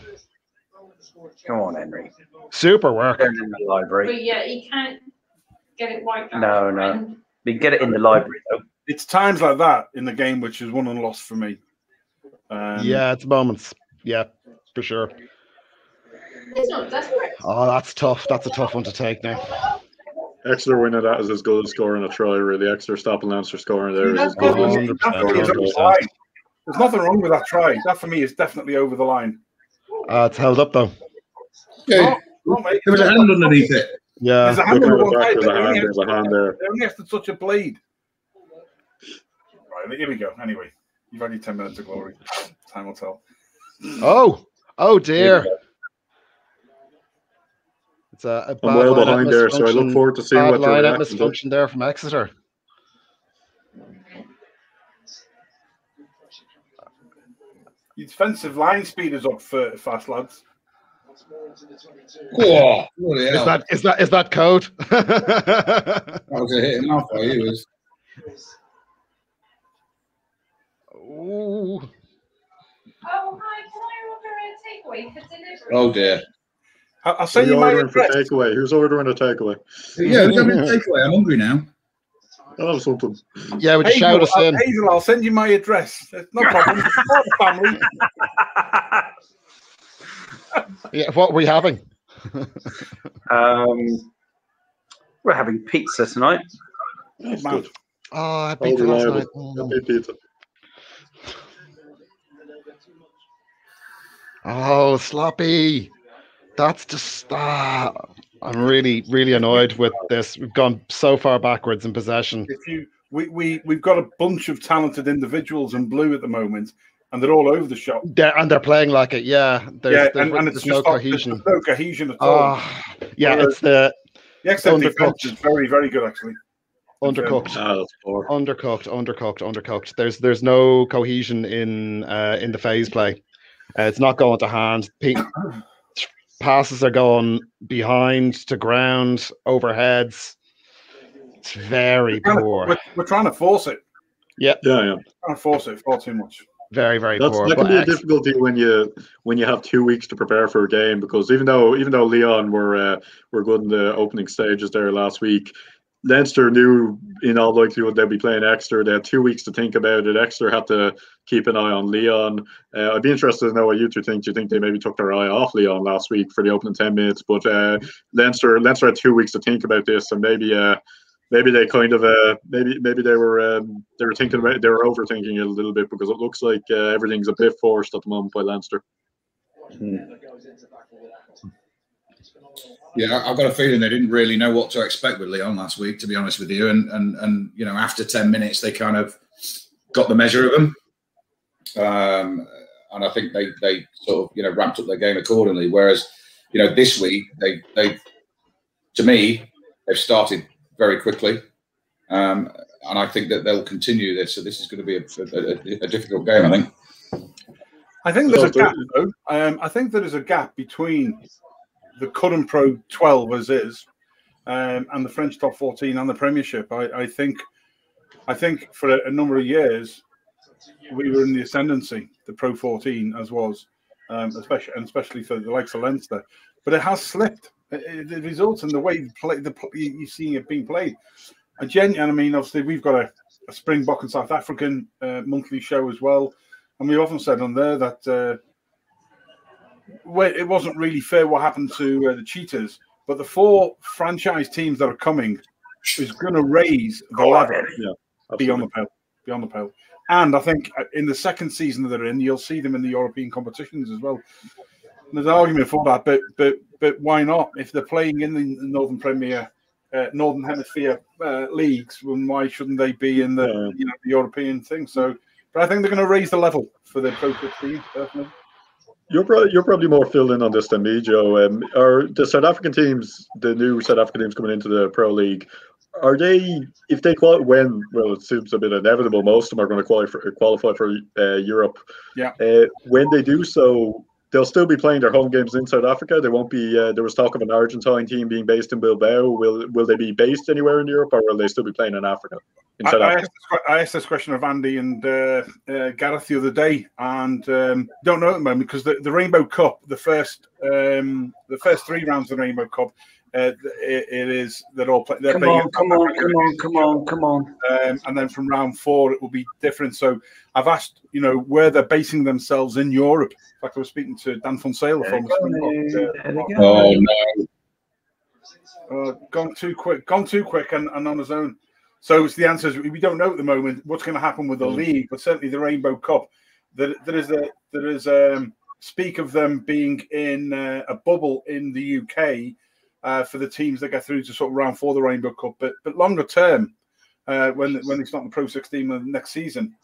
on, Henry. Super work. Turn in the library. But yeah, you can't get it wiped out. No. We can get it in the library, though. It's times like that in the game which is won and lost for me. Yeah, it's moments. Yeah, for sure. It's not desperate. Oh, that's tough. That's a tough one to take now. Exeter winning that is as good as scoring a try, really. Exeter stopping Leinster scoring there is as good as 100%. There's nothing wrong with that try. That for me is definitely over the line. It's held up though. Yeah, mate. there was a hand underneath it. Yeah. There's a hand on the one side. There's a hand there. They only have to touch a blade. Right, here we go. Anyway, you've only 10 minutes of glory. Time will tell. Oh dear. It's a bad I'm well line behind there, so I look forward to seeing what your reaction is. Misfunction there from Exeter. Your defensive line speed is up for fast lads. Whoa, is that code? That was a hit enough for you. Ooh. Oh, hi, can I order a takeaway for delivery? Oh dear. I'll send you my address. Takeaway. Who's ordering a takeaway? Yeah, who's having a takeaway? I'm hungry now. I'll have something. Yeah, would you shout us in? Hazel, I'll send you my address. No problem. It's family. Yeah, what are we having? We're having pizza tonight. That's good. Oh, I beat last night. Pizza. Oh, sloppy. That's just I'm really annoyed with this. We've gone so far backwards in possession. We've got a bunch of talented individuals in blue at the moment, and they're all over the shop. They're playing like it, yeah. There's it's no cohesion. There's no cohesion at all. Yeah, it's the Exeter defense is very, very good actually. Undercooked. There's no cohesion in the phase play. It's not going to hand. Passes are going behind to ground, overheads. It's very poor. We're trying to force it. Yeah. Trying to force it far too much. Very poor. That can be a difficulty when you have 2 weeks to prepare for a game, because even though Leon were good in the opening stages there last week, Leinster knew in all likelihood they'd be playing Exeter. They had 2 weeks to think about it. Exeter had to keep an eye on Leon. I'd be interested to know what you two think. Do you think they maybe took their eye off Leon last week for the opening 10 minutes? But Leinster had 2 weeks to think about this, and maybe they kind of maybe they were thinking about, they were overthinking it a little bit, because it looks like everything's a bit forced at the moment by Leinster. Yeah, I've got a feeling they didn't really know what to expect with Leon last week, to be honest with you. And you know, after 10 minutes, they kind of got the measure of them. And I think they sort of, ramped up their game accordingly. Whereas, this week, they to me, they've started very quickly. And I think that they'll continue this. So this is going to be a difficult game, I think. I think there's a gap, though. I think there is a gap between the current Pro 12 as is and the French top 14 and the Premiership. I think for a number of years we were in the ascendancy, the Pro 14 as was, especially for the likes of Leinster. But it has slipped. The results and the way you're seeing it being played. I mean, obviously we've got a Springbok and South African monthly show as well, and we've often said on there that it wasn't really fair what happened to the Cheetahs, but the 4 franchise teams that are coming is going to raise the level beyond the pale. And I think in the second season that they're in, you'll see them in the European competitions as well. And there's an argument for that, but why not? If they're playing in the Northern Premier, Northern Hemisphere leagues, then why shouldn't they be in the the European thing? So, but I think they're going to raise the level for the Pro 15. Definitely. You're probably more filled in on this than me, Joe. Are the South African teams, the new South African teams coming into the Pro League, are they, if they it seems a bit inevitable, most of them are going to qualify for Europe. Yeah. When they do so, they'll still be playing their home games in South Africa. They won't be. There was talk of an Argentine team being based in Bilbao. Will they be based anywhere in Europe, or will they still be playing in Africa? I asked this question of Andy and Gareth the other day, and don't know at the moment because the Rainbow Cup, the first 3 rounds of the Rainbow Cup, they're all playing. Come on. And then from round 4, it will be different. So I've asked, where they're basing themselves in Europe. In fact, I was speaking to Dan Fonseca from gone too quick, and on his own. So the answer is we don't know at the moment what's going to happen with the league, but certainly the Rainbow Cup. There is speak of them being in a bubble in the UK for the teams that get through to sort of round 4 of the Rainbow Cup. But longer term, when they start the Pro 16 next season,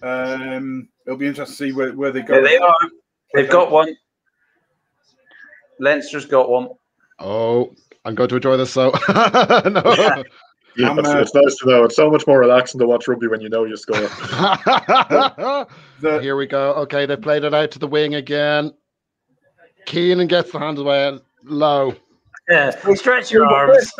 it'll be interesting to see where they go. Yeah, they are. They've got one. Leinster's got one. Oh, I'm going to enjoy this. So no. Yeah, it's nice to know. It's so much more relaxing to watch rugby when you know you score. Here we go. Okay, they played it out to the wing again. Keenan gets the hand away low. Yeah, stretch your arms.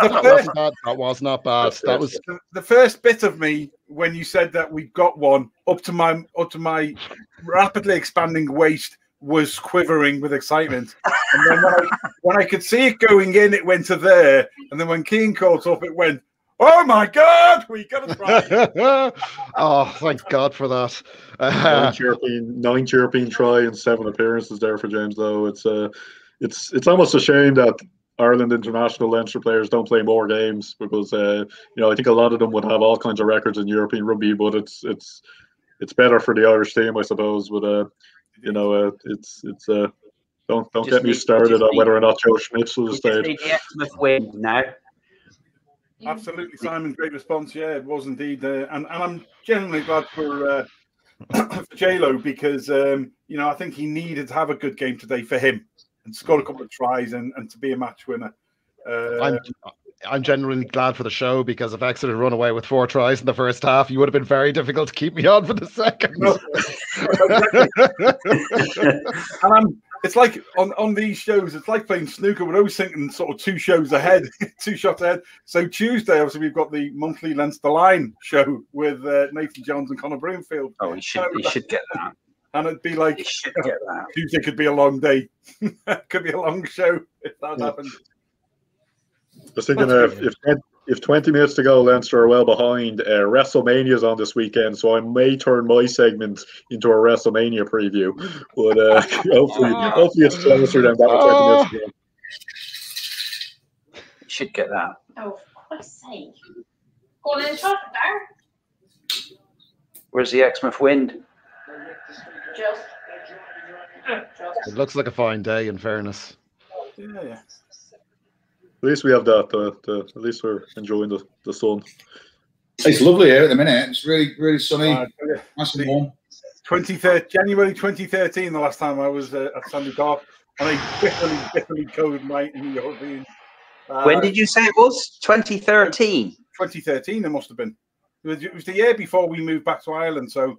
That was not bad. That was the first bit of me when you said that we got one up to my rapidly expanding waist was quivering with excitement, and then when I could see it going in, it went to there, and then when Keane caught up, it went, "Oh my God, we got to try!" Oh, thank God for that. Ninth European try and 7 appearances there for James. Though it's almost a shame that Ireland international Leinster players don't play more games because I think a lot of them would have all kinds of records in European rugby, but it's better for the Irish team, I suppose. But don't get me started on whether or not Joe Schmidt will stay. Win now. Absolutely, Simon. Great response. Yeah, it was indeed, and I'm genuinely glad for J-Lo because I think he needed to have a good game today for him and score a couple of tries and to be a match winner. I'm genuinely glad for the show because if Exeter run away with 4 tries in the first half, you would have been very difficult to keep me on for the second. And it's like on these shows, it's like playing snooker. We're always thinking sort of 2 shows ahead, 2 shots ahead. So Tuesday, obviously, we've got the monthly Leinster Line show with Nathan Johns and Conor Broomfield. Oh, he should get that. And it'd be like Tuesday could be a long day. Could be a long show if that happens. I was thinking if 20 minutes to go, Leinster are well behind. WrestleMania's on this weekend, so I may turn my segment into a WrestleMania preview. But hopefully it's closer than that. 20 minutes ago. You should get that. Oh, for Christ's sake! Go on in shot there. Where's the Exmouth wind? Just. It looks like a fine day, in fairness. Yeah. At least we have that. At least we're enjoying the sun. It's lovely here at the minute. It's really, really sunny. Nice and warm. January 2013, the last time I was at Sandy Park on a bitterly cold night in the European. When did you say it was? 2013. 2013, it must have been. It was the year before we moved back to Ireland. So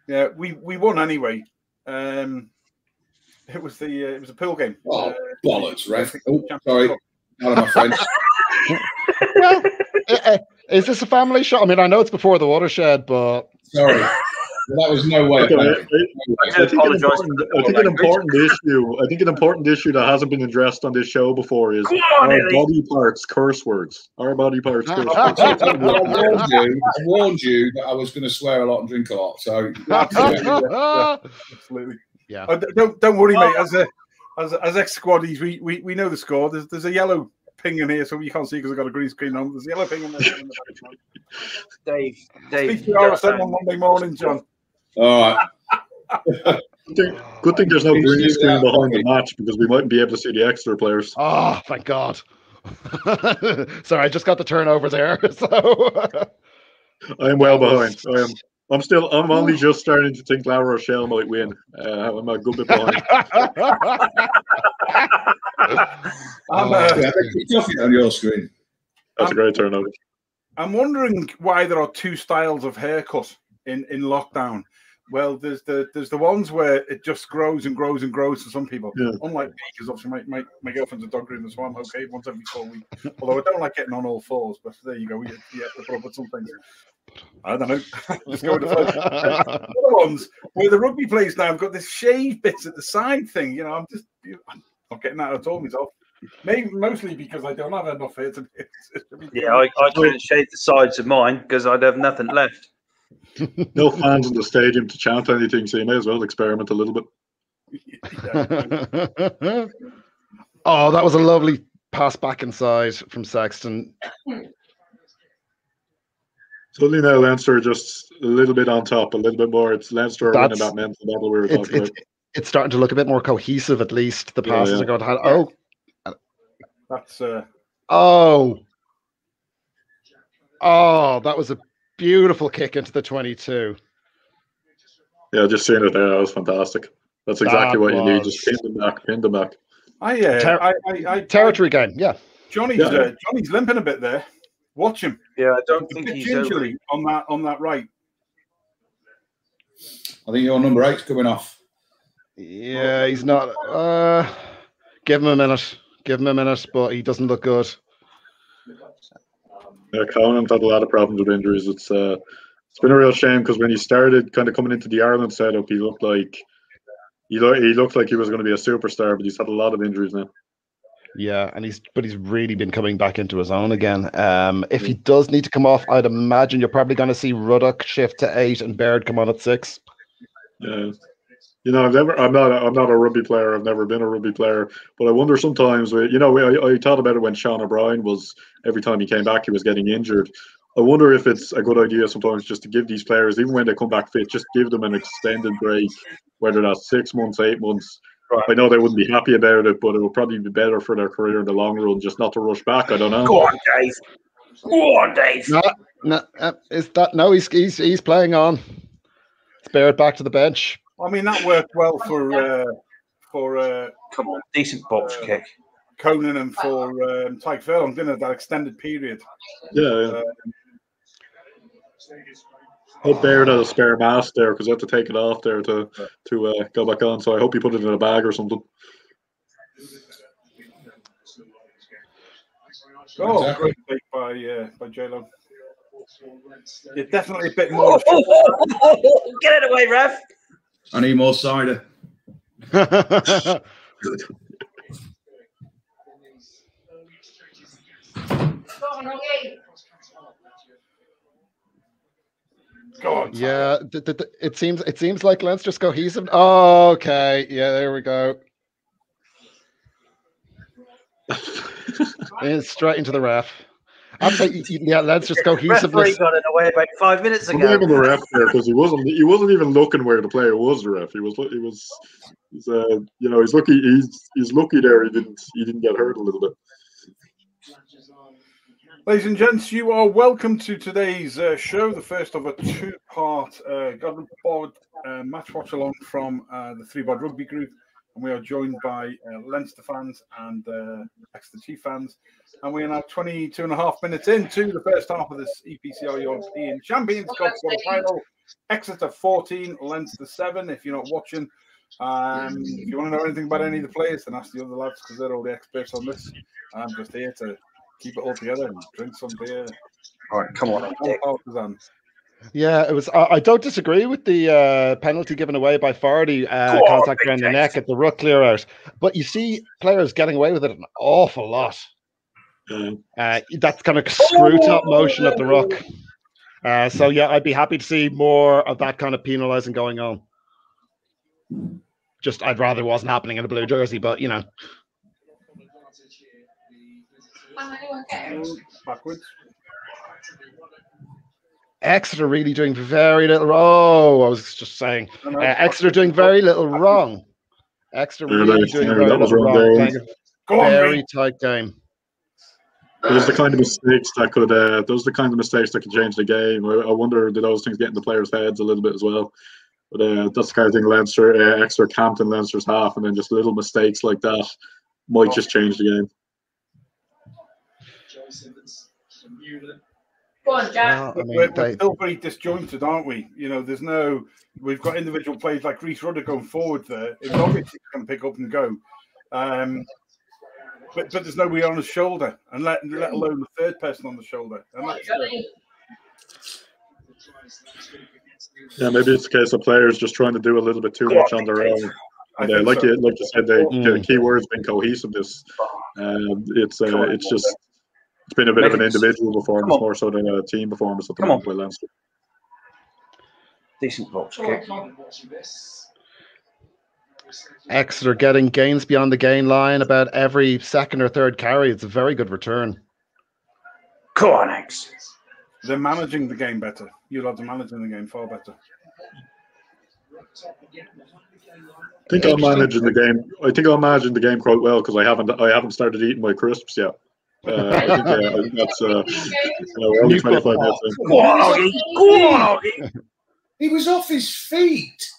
Yeah, we won anyway. It was a pool game. Oh, bollocks, ref. Oh, Championship sorry. Cup. Out of my French. Well, is this a family show? I mean, I know it's before the watershed, but Sorry. Well, that was no way. Okay, I do apologise. I think an important issue that hasn't been addressed on this show before is Come on, our Ellie. body parts curse words. Our body parts curse I words. warned you that I was going to swear a lot and drink a lot. So Absolutely. yeah. Don't worry, mate. As ex-squaddies, we know the score. There's a yellow ping in here, so you can't see because I've got a green screen on. There's a yellow ping in there. Dave. Speak to RSM on Monday morning, John. all right. Good thing there's no green screen behind the match because we mightn't be able to see the Exeter players. Oh, thank God. Sorry, I just got the turnover there. So I am well behind. I'm only just starting to think La Rochelle might win. I'm a good bit behind. On your screen. That's a great turnover. I'm wondering why there are two styles of haircut in lockdown. Well, there's the ones where it just grows and grows and grows for some people. Yeah. Unlike me, because obviously my girlfriend's a dog groomer, so I'm okay once every 4 weeks. Although I don't like getting on all fours, but there you go. You have to put up with some things. I don't know. Just go with the flow. The other ones where the rugby players now have got this shave bits at the side thing. You know, I'm not getting that at all myself. Maybe mostly because I don't have enough hair to be. Yeah, I couldn't shave the sides of mine because I'd have nothing left. No fans in the stadium to chant anything, so you may as well experiment a little bit. Oh, that was a lovely pass back inside from Sexton. Suddenly now Leinster are just a little bit on top, a little bit more. It's Leinster are winning that mental battle we were talking about. It's starting to look a bit more cohesive, at least. The passes are going to have. That's Oh, that was a beautiful kick into the 22. Yeah, just seeing it there, that was fantastic. That's exactly what you need. Just pin them back. Territory game, yeah. Johnny's limping a bit there. Watch him. Yeah, I don't think he's gingerly on that right. I think your number 8's coming off. Yeah, he's not. Give him a minute, but he doesn't look good. Yeah, Conan's had a lot of problems with injuries. It's been a real shame because when he started kind of coming into the Ireland setup, he looked like he was going to be a superstar, but he's had a lot of injuries now. Yeah, and he's really been coming back into his own again. If he does need to come off, I'd imagine you're probably going to see Ruddock shift to 8 and Baird come on at 6. Yeah. You know, I'm not a rugby player. I've never been a rugby player, but I wonder sometimes. I thought about it when Sean O'Brien was. Every time he came back, he was getting injured. I wonder if it's a good idea sometimes just to give these players, even when they come back fit, just give them an extended break, whether that's 6 months, 8 months. Right. I know they wouldn't be happy about it, but it would probably be better for their career in the long run, just not to rush back. I don't know. Go on, Dave. Go on, Dave. No, he's playing on. Spare it back to the bench. I mean, that worked well for come on, decent box kick. Conan and for Tyke Furlong, didn't it? That extended period. Yeah. Hope Baird had a spare mask there because I had to take it off there to go back on. So I hope he put it in a bag or something. Oh, great take by J-Lo. Yeah, definitely a bit more. Get it away, ref. I need more cider. God. Yeah, it seems like Leinster's cohesive. Oh, okay, yeah, there we go. And straight into the ref. I'd say, yeah, Leinster's cohesiveness. Referee got it away about 5 minutes ago. I'm blaming the ref there because he wasn't even looking where the player was. The ref, he's lucky. He's lucky there. He didn't get hurt a little bit. Ladies and gents, you are welcome to today's show, the first of a two-part GoggleBOD match watch along from the ThreeBOD Rugby group, and we are joined by Leinster fans and Exeter Chiefs fans, and we are now 22 and a half minutes into the first half of this EPCR European Champions Cup final Exeter 14, Leinster 7. If you're not watching, if you want to know anything about any of the players, then ask the other lads because they're all the experts on this. I'm just here to keep it all together and drink some beer. All right, come on, Dick. Yeah, it was. I don't disagree with the penalty given away by Fardy, contact around the neck at the ruck clear out. But you see players getting away with it an awful lot. That's kind of screw top motion at the ruck. So yeah, I'd be happy to see more of that kind of penalising going on. Just I'd rather it wasn't happening in a blue jersey, but you know. Backwards. Exeter really doing very little. Oh, I was just saying, Exeter doing very little wrong. Exeter really doing very little wrong. Playing a very tight game. Those are the kind of mistakes that could. Those are the kind of mistakes that could change the game. I wonder, do those things get in the players' heads a little bit as well? But that's the kind of thing Leinster, Exeter camped in Leinster's half, and then just little mistakes like that might just change the game. Go on, Jack. Well, I mean, we're still very disjointed, aren't we? You know, we've got individual players like Reece Rudder going forward there. It's obvious he can pick up and go. But there's nobody on his shoulder, and let alone the third person on the shoulder. And yeah, maybe it's a case of players just trying to do a little bit too much on their own. And, like you said, the key word has been cohesiveness. It's been a bit of an individual performance more so than a team performance at the moment with Leinster. Decent box kick. Exeter getting gains beyond the gain line about every second or third carry. It's a very good return. Come on, X. They're managing the game better. You lads are managing the game far better. I think I'm managing the game. I think I'm managing the game quite well because I haven't started eating my crisps yet. I think that's we're only 25 minutes in. Go on, Oggy. Go on, Oggy. He was off his feet.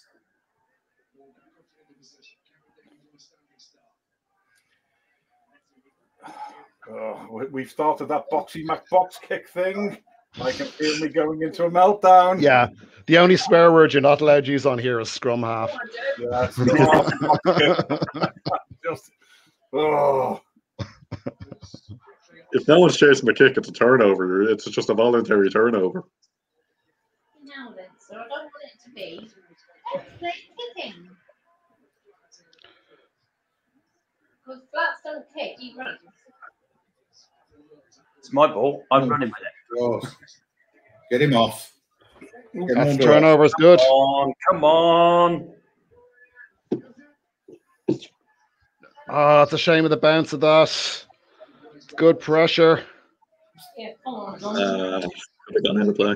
Oh, we've started that boxy box kick thing. I can feel me going into a meltdown. Yeah, the only swear word you're not allowed to use on here is scrum half. Yeah, just If no one's chasing the kick, it's a turnover. It's just a voluntary turnover. Now then, so I don't want it to be. Let's play kicking. Because flats don't kick, you run. It's my ball. I'm running with it. Oh, get him off. That's turnover's good. Come on. Oh, it's a shame of the bounce of that. Good pressure. Yeah, come on. Gone into play.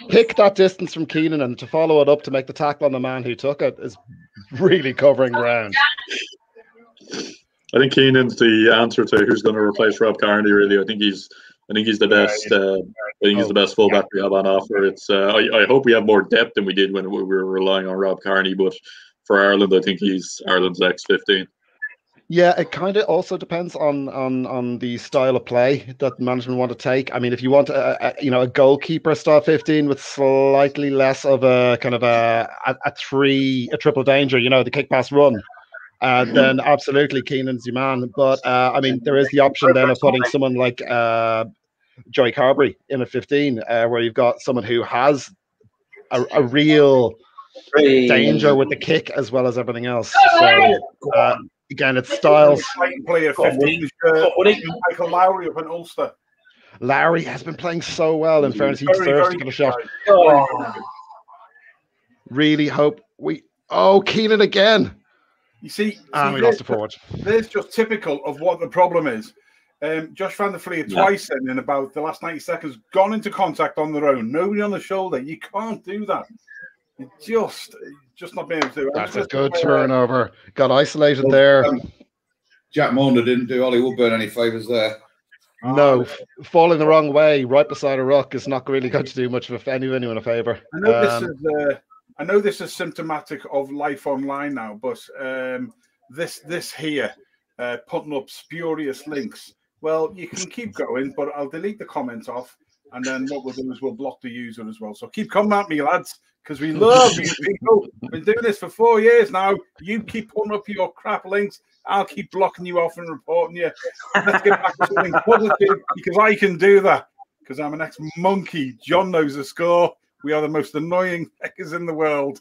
Pick that distance from Keenan, and to follow it up to make the tackle on the man who took it is really covering ground. I think Keenan's the answer to who's going to replace Rob Carney. Really, I think he's the best. I think he's the best fullback we have on offer. It's. I hope we have more depth than we did when we were relying on Rob Carney. But for Ireland, I think he's Ireland's X15. Yeah, it kind of also depends on the style of play that management want to take. I mean, if you want a goalkeeper style 15 with slightly less of a kind of a triple danger, the kick pass run. Then absolutely Keenan's your man. But I mean, there is the option then of putting someone like Joey Carberry in a 15, where you've got someone who has a real danger with the kick as well as everything else. So again, it's styles. Player 15, Michael Lowry up in Ulster. Lowry has been playing so well. In fairness, he deserves to get a shot. Really hope we. Oh, Keenan again. You see, we lost the forward. This is just typical of what the problem is. Josh van der Vliet twice in about the last 90 seconds, gone into contact on their own. Nobody on the shoulder. You can't do that. You just not being able to do it. That's a good turnover. Got isolated there. Jack Maunder didn't do Ollie Woodburn any favours there. No, falling the wrong way right beside a rock is not really going to do much of anyone a favour. I know this is symptomatic of life online now, but this here, putting up spurious links. Well, you can keep going, but I'll delete the comments off, And then what we'll do is we'll block the user as well. So keep coming at me, lads, because we love you people. We've been doing this for 4 years now. You keep putting up your crap links. I'll keep blocking you off and reporting you. Let's get back to something positive, because I can do that. Because I'm an ex-monkey. John knows the score. We are the most annoying heckers in the world.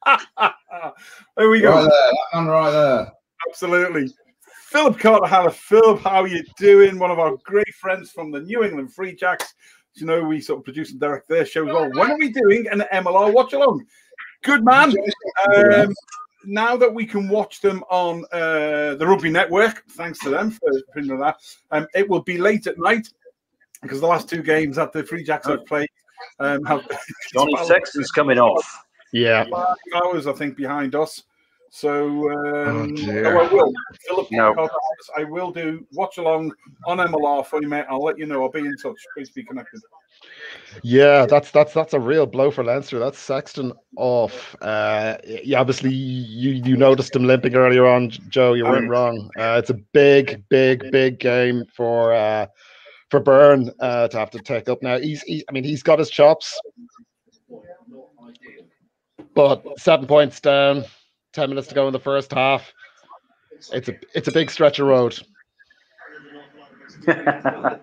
There we go. Right there, that man right there. Absolutely. Philip Carter-Haller. Philip, how are you doing? One of our great friends from the New England Free Jacks. You know, we sort of produce and direct their show as well. When are we doing an MLR watch along? Good man. Now that we can watch them on the Rugby Network, thanks to them for putting that, it will be late at night, because the last 2 games that the Free Jacks have played have Johnny Sexton's coming off. Yeah. 5 hours, I think, behind us. So, Oh, I will. Philip, No. I will do watch along on MLR for you, mate. I'll let you know. I'll be in touch. Please be connected. Yeah, that's a real blow for Leinster. That's Sexton off. Yeah, obviously you noticed him limping earlier on, Joe. You weren't wrong. It's a big game for Byrne to have to take up now. He's got his chops, but 7 points down, 10 minutes to go in the first half. It's a big stretch of road. I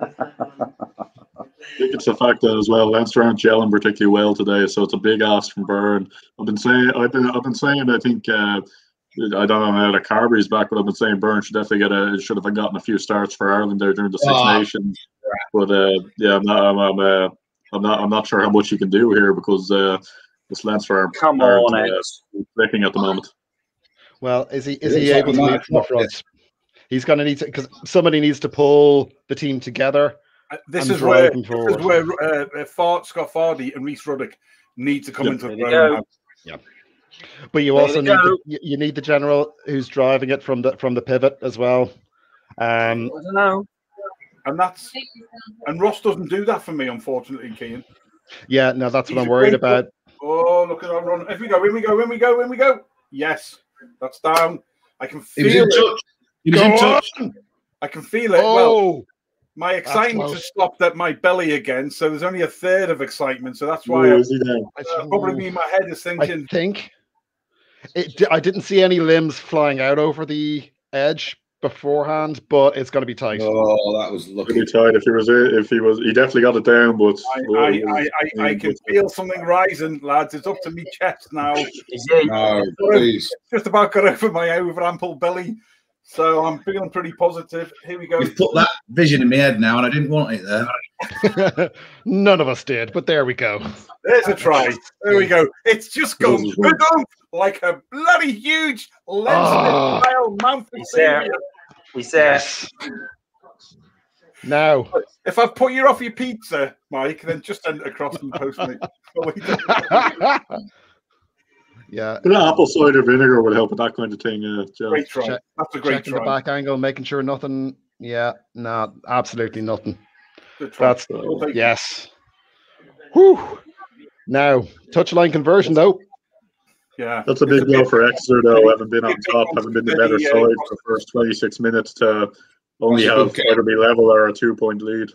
think it's the fact that as well, Leinster aren't gelling particularly well today, so it's a big ask from Byrne. I've been saying. I think I don't know now that Carberry's back, but I've been saying Byrne should definitely should have gotten a few starts for Ireland there during the Six Nations. But yeah, I'm not sure how much you can do here, because this Leinster are clicking at the moment. Well, is he able to lead from the front? He's going to need to, because somebody needs to pull the team together. This is where Scott Fardy and Rhys Ruddock need to come into the game. Yeah, but you also need the general who's driving it from the pivot as well. I don't know. And Ross doesn't do that for me, unfortunately, Keane. Yeah, no, that's what I'm worried about. Oh, look at that run! In we go. Yes, that's down. I can feel it. He was in touch. I can feel it. Well, my excitement has stopped at my belly again, so there's only a third of excitement. So that's why probably my head is thinking. I think I didn't see any limbs flying out over the edge beforehand, but it's going to be tight. Oh, that was lucky. Tight. He definitely got it down, but I can feel something rising, lads. It's up to me chest now. No, please. Just about got over my over-ample belly. So I'm feeling pretty positive. Here we go. You've put that vision in my head now, and I didn't want it there. None of us did, but there we go. There's a try. There we go. It's just gone like a bloody huge Leinster-style mouth. He's there. Now, if I put you off your pizza, Mike, then just send it across and post me. Yeah, apple cider vinegar would help with that kind of thing. Joe. Great try. That's a great try. The back angle, making sure nothing. Yeah, no, absolutely nothing. Good try. That's yes. Whew. Now, touchline conversion though. Yeah, that's a big deal for Exeter though. Haven't been on top, haven't been the better side for the first 26 minutes to only have either be level or a 2-point lead.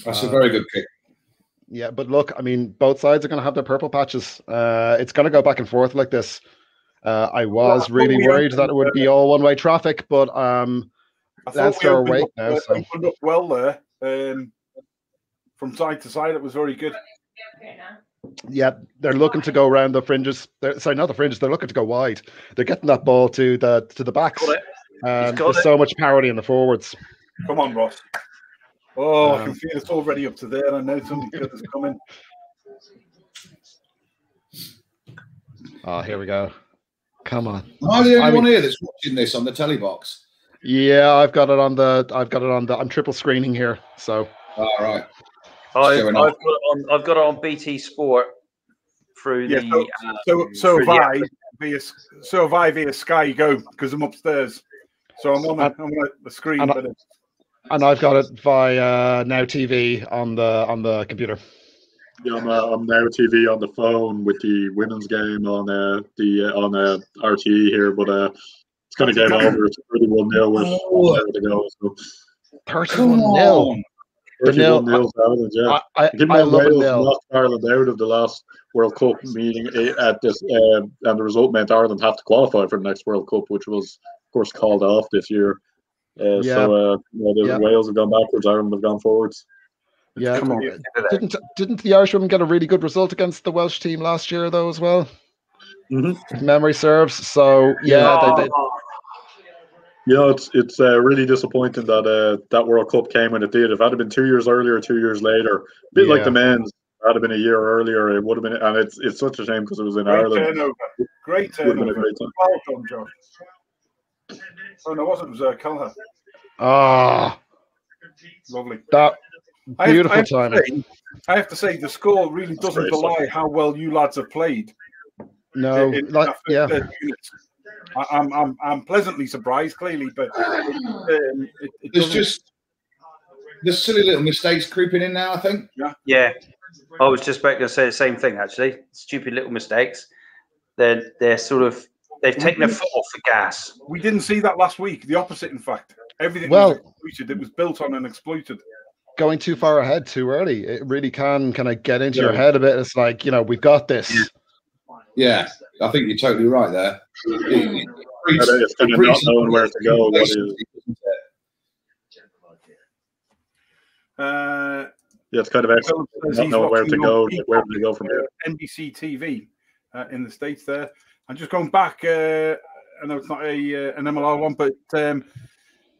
That's a very good kick. Yeah, but look, I mean, both sides are going to have their purple patches. It's going to go back and forth like this. I was really worried that it would be all one-way traffic, but Leinster are awake now. So. Opened up well there. From side to side, it was very good. Yeah, they're looking to go around the fringes. Sorry, not the fringes. They're looking to go wide. They're getting that ball to the backs. There's so much parity in the forwards. Come on, Ross. Oh, I can feel it's already up to there. I know something good is coming. Oh, here we go. Come on. Am I the only one here that's watching this on the telly box? Yeah, I've got it on the. I'm triple screening here. So. All right. I've got it on BT Sport through the. So have I via Sky Go because I'm upstairs. So I'm on the screen. And I've got it via Now TV on the computer. Yeah, I'm Now TV on the phone with the women's game on RTE here, but it's going to get over. It's 31-0 with to go. So. 31-0. 31 nil to Ireland, yeah. I love Wales a nil. knocked Ireland out of the last World Cup meeting at this, and the result meant Ireland have to qualify for the next World Cup, which was, of course, called off this year. Wales have gone backwards, Ireland have gone forwards. Yeah, Come on. Didn't the Irishwomen get a really good result against the Welsh team last year, though, as well? Mm-hmm. If memory serves. So it's really disappointing that that World Cup came when it did. If it had been 2 years earlier, 2 years later, a bit like the men's, if it had been a year earlier, it would have been. And it's such a shame because it was in Ireland. Great turnover. Well done, Josh. Oh no, it wasn't. It was Kelleher. Ah, lovely. That beautiful timing. I have to say, the score really doesn't belie how well you lads have played. No, I'm pleasantly surprised, clearly, but there's silly little mistakes creeping in now, I think. Yeah. I was just about to say the same thing, actually. Stupid little mistakes. They've taken their foot off the gas. We didn't see that last week. The opposite, in fact. Everything was exploited. It was built on and exploited. Going too far ahead too early, it really can kind of get into your head a bit. It's like, we've got this. Yeah, I think you're totally right there. It's kind of not knowing where to go. It's kind of excellent. Not knowing where to go from here. NBC TV in the States there. I'm just going back. I know it's not an MLR one, but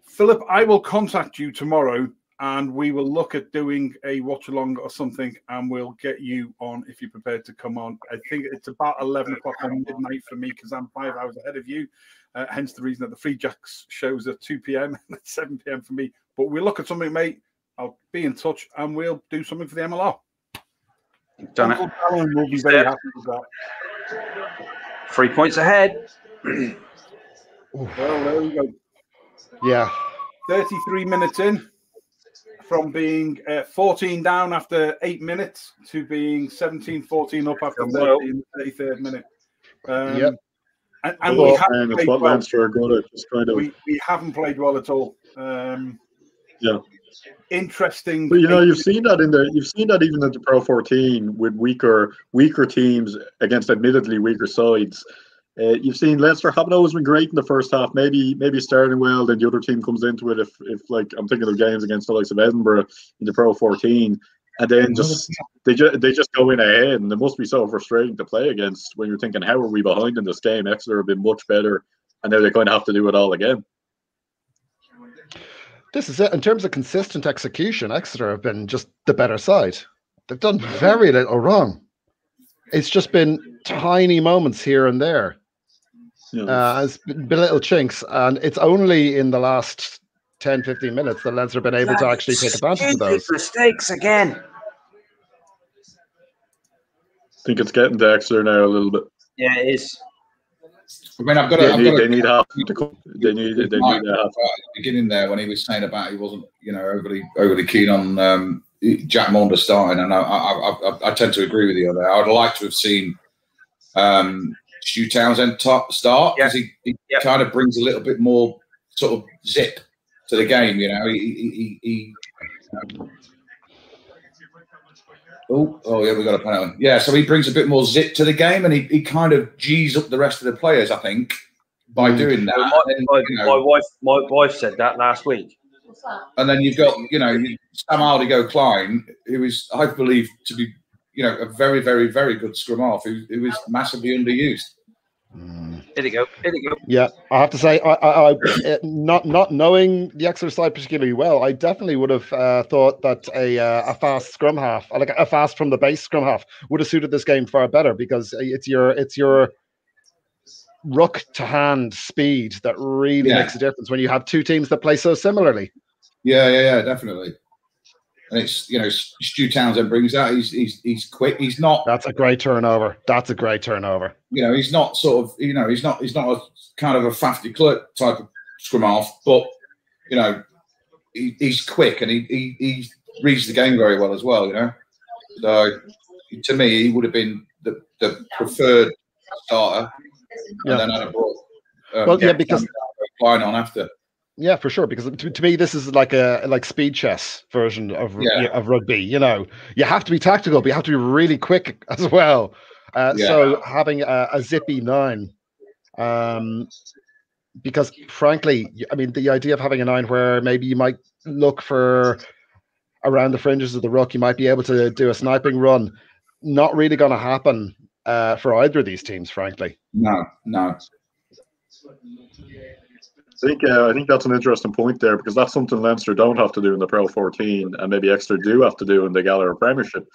Philip, I will contact you tomorrow and we will look at doing a watch along or something, and we'll get you on if you're prepared to come on. I think it's about 11 o'clock on midnight for me because I'm 5 hours ahead of you. Hence the reason that the Free Jacks shows at 2 p.m. and at 7 p.m. for me. But we'll look at something, mate. I'll be in touch and we'll do something for the MLR. Done Uncle Alan will be very happy with that. 3 points ahead. Well, there we go. Yeah. 33 minutes in. From being 14 down after 8 minutes to being 17-14 up after 30 in the 33rd minute. And we haven't played well. Leinster are good at just kind of. We haven't played well at all. Interesting. But you've seen that even in the Pro 14 with weaker teams against admittedly weaker sides. You've seen Leinster haven't always been great in the first half. Maybe starting well, then the other team comes into it. If like I'm thinking of games against the likes of Edinburgh in the Pro 14, and then they just go in ahead, and it must be so frustrating to play against when you're thinking, how are we behind in this game? Exeter have been much better, and now they're going to have to do it all again. This is it. In terms of consistent execution, Exeter have been just the better side. They've done very little wrong. It's just been tiny moments here and there. It's been little chinks, and it's only in the last 10, 15 minutes that Leinster have been able to actually take advantage of those. Mistakes again. I think it's getting to Exeter now a little bit. Yeah, it is. I mean, they need help to come. They need help. At the beginning there, when he was saying about he wasn't, overly keen on Jack Maunder starting, and I tend to agree with you on that. I would like to have seen Stu Townsend start because he kind of brings a little bit more sort of zip to the game. Oh yeah, we got a penalty. Yeah, so he brings a bit more zip to the game, and he kind of G's up the rest of the players, I think, by doing that. My wife said that last week. And then you've got Sam Aldigo-Klein, who is I believe to be a very, very, very good scrum half who is massively underused. Here you go. Yeah, I have to say, I not knowing the Exeter side particularly well, I definitely would have thought that a fast scrum half, like a fast from the base scrum half, would have suited this game far better because it's your ruck to hand speed that really makes a difference when you have two teams that play so similarly. Yeah, definitely. And it's Stu Townsend brings that. He's quick. He's not. That's a great turnover. He's not sort of. He's not a kind of a Fafty Clerk type of scrum half, but he's quick and he reads the game very well as well. So to me, he would have been the preferred starter, and then I'd have brought. Because Klein on after. Yeah, for sure. Because to me, this is like a speed chess version of rugby. You know, you have to be tactical, but you have to be really quick as well. So having a zippy 9, because frankly, I mean, the idea of having a 9 where maybe you might look for around the fringes of the ruck, you might be able to do a sniping run. Not really going to happen for either of these teams, frankly. No. I think that's an interesting point there, because that's something Leinster don't have to do in the Pro 14, and maybe Exeter do have to do in the Gallagher Premiership,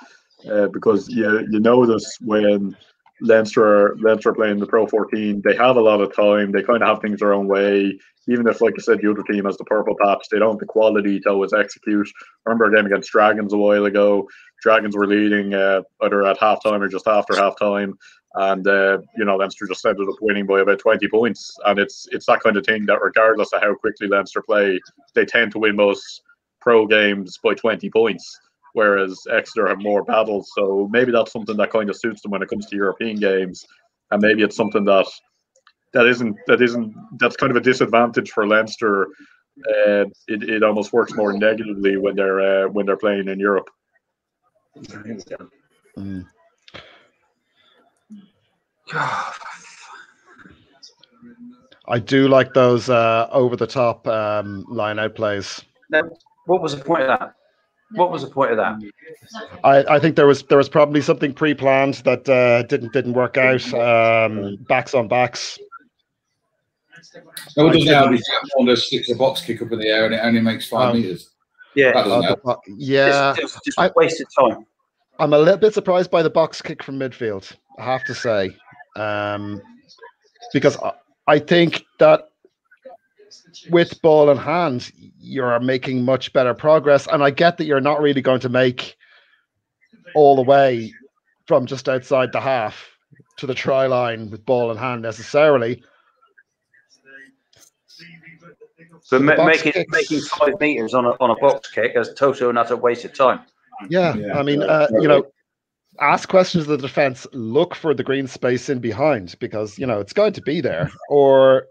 because you notice when Leinster are playing the Pro 14, they have a lot of time. They kind of have things their own way. Even if, like I said, the other team has the purple patch, they don't have the quality to always execute. I remember a game against Dragons a while ago. Dragons were leading either at halftime or just after halftime. And Leinster just ended up winning by about 20 points. And it's that kind of thing that, regardless of how quickly Leinster play, they tend to win most pro games by 20 points, whereas Exeter have more battles. So maybe that's something that kind of suits them when it comes to European games, and maybe it's something that's kind of a disadvantage for Leinster. It almost works more negatively when they're playing in Europe. Mm. I do like those over the top line out plays. No, what was the point of that? What was the point of that? I think there was probably something pre-planned that didn't work out. Backs on backs. No, it doesn't help if Jack sticks a box kick up in the air and it only makes 5 meters. Yeah, that doesn't help. Just wasted time. I'm a little bit surprised by the box kick from midfield, I have to say, because I think that with ball in hand, you're making much better progress. And I get that you're not really going to make all the way from just outside the half to the try line with ball in hand necessarily. But making 5 meters on a box kick is total and utter waste of time. Yeah. I mean, ask questions of the defense, look for the green space in behind, because, it's going to be there. Or,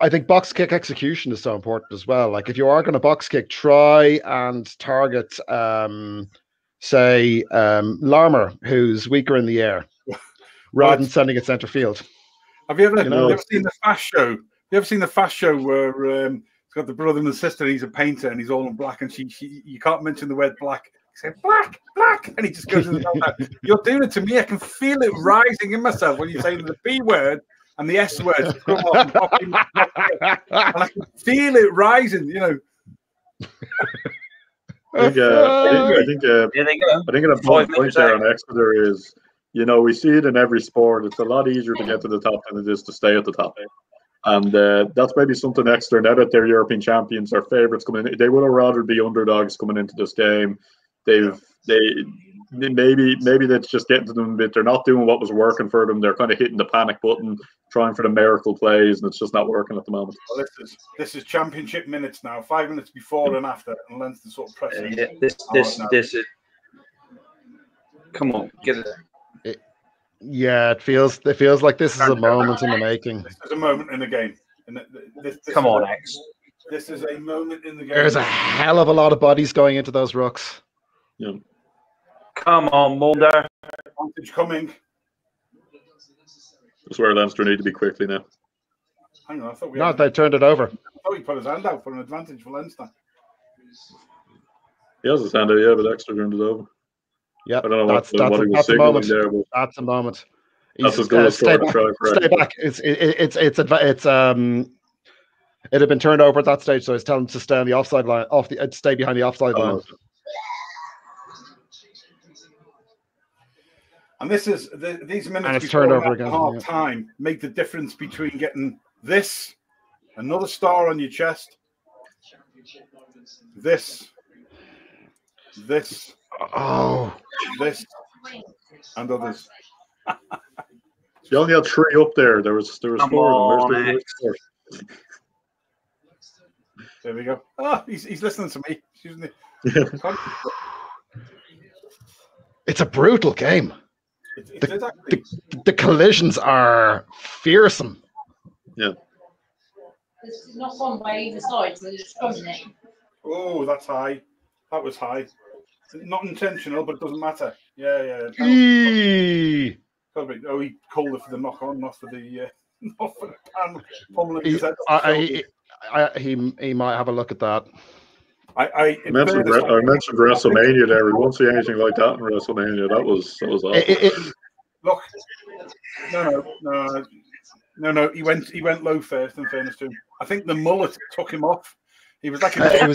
I think box kick execution is so important as well. Like, if you are going to box kick, try and target, say, Larmer, who's weaker in the air, rather than sending it center field. Have you ever seen the Fast Show? You ever seen the Fast Show where it's got the brother and the sister, and he's a painter, and he's all in black, and you can't mention the word black. He said, black, and he just goes in the back. You're doing it to me. I can feel it rising in myself when you're saying the B word and the S word. And I can feel it rising, I think an important point there on Exeter is, we see it in every sport. It's a lot easier to get to the top than it is to stay at the top. And that's maybe something Exeter, now that they're European champions, their favourites coming in, they would have rather be underdogs coming into this game. Maybe that's just getting to them a bit. They're not doing what was working for them. They're kind of hitting the panic button, trying for the miracle plays, and it's just not working at the moment. Well, this is championship minutes now, 5 minutes before and after, and Leinster sort of pressing. This is. Come on, get it. Yeah, it feels like this is a moment in the making. This is a moment in the game. Come on, X. This is a moment in the game. There's a hell of a lot of bodies going into those rucks. Yeah. Come on, Mulder. Advantage coming. That's where Leinster need to be quickly now. Hang on, I thought they turned it over. I thought he put his hand out for an advantage for Leinster. He has his hand out, yeah, but Exeter turned it over. Yeah, I don't know that's what he was signaling there. But that's a moment. That's as good as stay back. It had been turned over at that stage, so he's telling him to stay on the offside line, stay behind the offside line. And this is these minutes and it's before turned over again. Half time make the difference between getting this, another star on your chest, this, and others. You only had 3 up there. There was 4 of them. There we go. Oh, he's listening to me. It's a brutal game. The collisions are fearsome. Yeah. It's not one by either side, so they're just coming in. Oh, that's high. That was high. Not intentional, but it doesn't matter. Yeah. Eee. Oh, he called it for the knock on, not for the not for the pan pummeling his head. He might have a look at that. I mentioned WrestleMania there. We won't see anything like that in WrestleMania. That was awful. Look, no. He went low first. In fairness to him, I think the mullet took him off. He was like I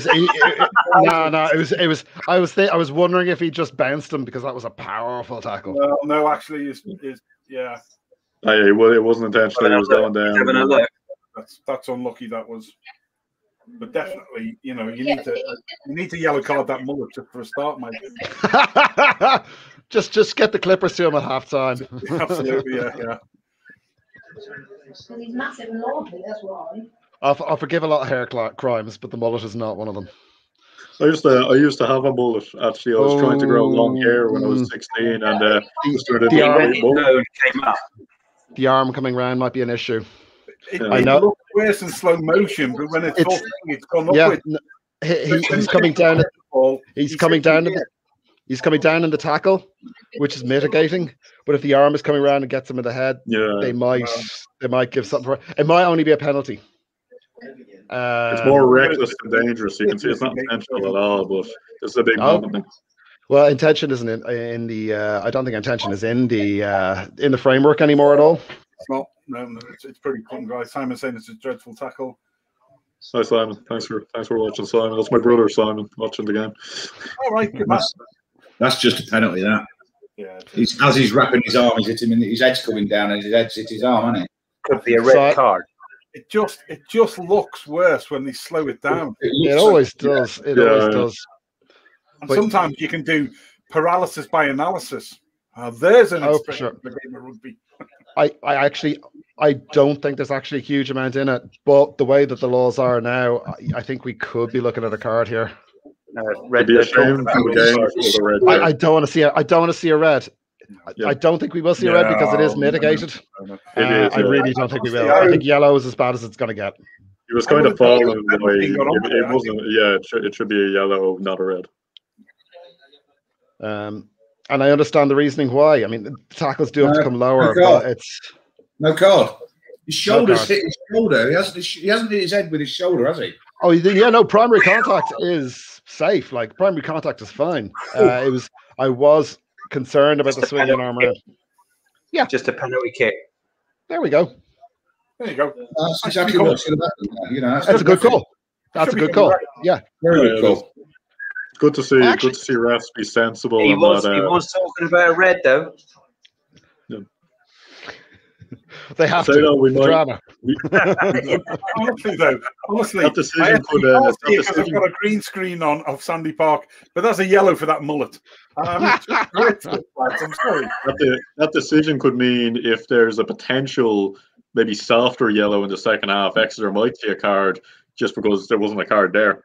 was wondering if he just bounced him because that was a powerful tackle. No, actually, yeah. It wasn't intentional. He was going down. That's unlucky. That was. But definitely, you need to yellow card that mullet just for a start, mate. just get the Clippers to him at halftime. Absolutely, yeah. He's massive and lovely, that's why. I'll forgive a lot of hair crimes, but the mullet is not one of them. I used to have a mullet. Actually, I was trying to grow long hair when I was 16, and the arm coming round might be an issue. I know. It looks worse in slow motion, but when it's gone upwards. He's coming down. He's coming down. He's coming down in the tackle, which is mitigating. But if the arm is coming around and gets him in the head, they might give something for it. It might only be a penalty. It's more reckless than dangerous. You can see it's not intentional at all, but it's a big moment. Well, intention isn't in the. I don't think intention is in the framework anymore at all. It's not. No, it's pretty cut and dry. Simon's saying it's a dreadful tackle. Hi, Simon. Thanks for watching, Simon. That's my brother, Simon, watching the game. All right, good man. That's just a penalty, that. Yeah. As he's wrapping his arm, he's hitting him, his head's coming down, and his head's hit his arm, hasn't it? Could be a red card. It just looks worse when they slow it down. It always does. It always does. And sometimes you can do paralysis by analysis. There's an expression for the game of rugby. I don't think there's actually a huge amount in it, but the way that the laws are now, I think we could be looking at a card here. Red. I don't want to see I don't want to see a red. I don't think we will see a red because it is mitigated. I really don't think we will. I think yellow is as bad as it's going to get. He was kind of falling the way it wasn't. Yeah, it should be a yellow, not a red. And I understand the reasoning why. I mean, the tackles do have to come lower, but it's no card. His shoulder's hit his shoulder. He hasn't hit his head with his shoulder, has he? Oh, yeah, no. Primary contact is safe. Like primary contact is fine. I was concerned about the swinging arm around. Yeah, just a penalty kick. There we go. There you go. That's exactly what should have happened. That's a good call. That's a good call. Yeah, very good call. Good to see. Good to see refs be sensible. He was talking about a red though. Yeah. They have to. Drama. Honestly, that decision because I've got a green screen on of Sandy Park, but that's a yellow for that mullet. I'm sorry. That decision could mean if there's a potential maybe softer yellow in the second half, Exeter might see a card just because there wasn't a card there.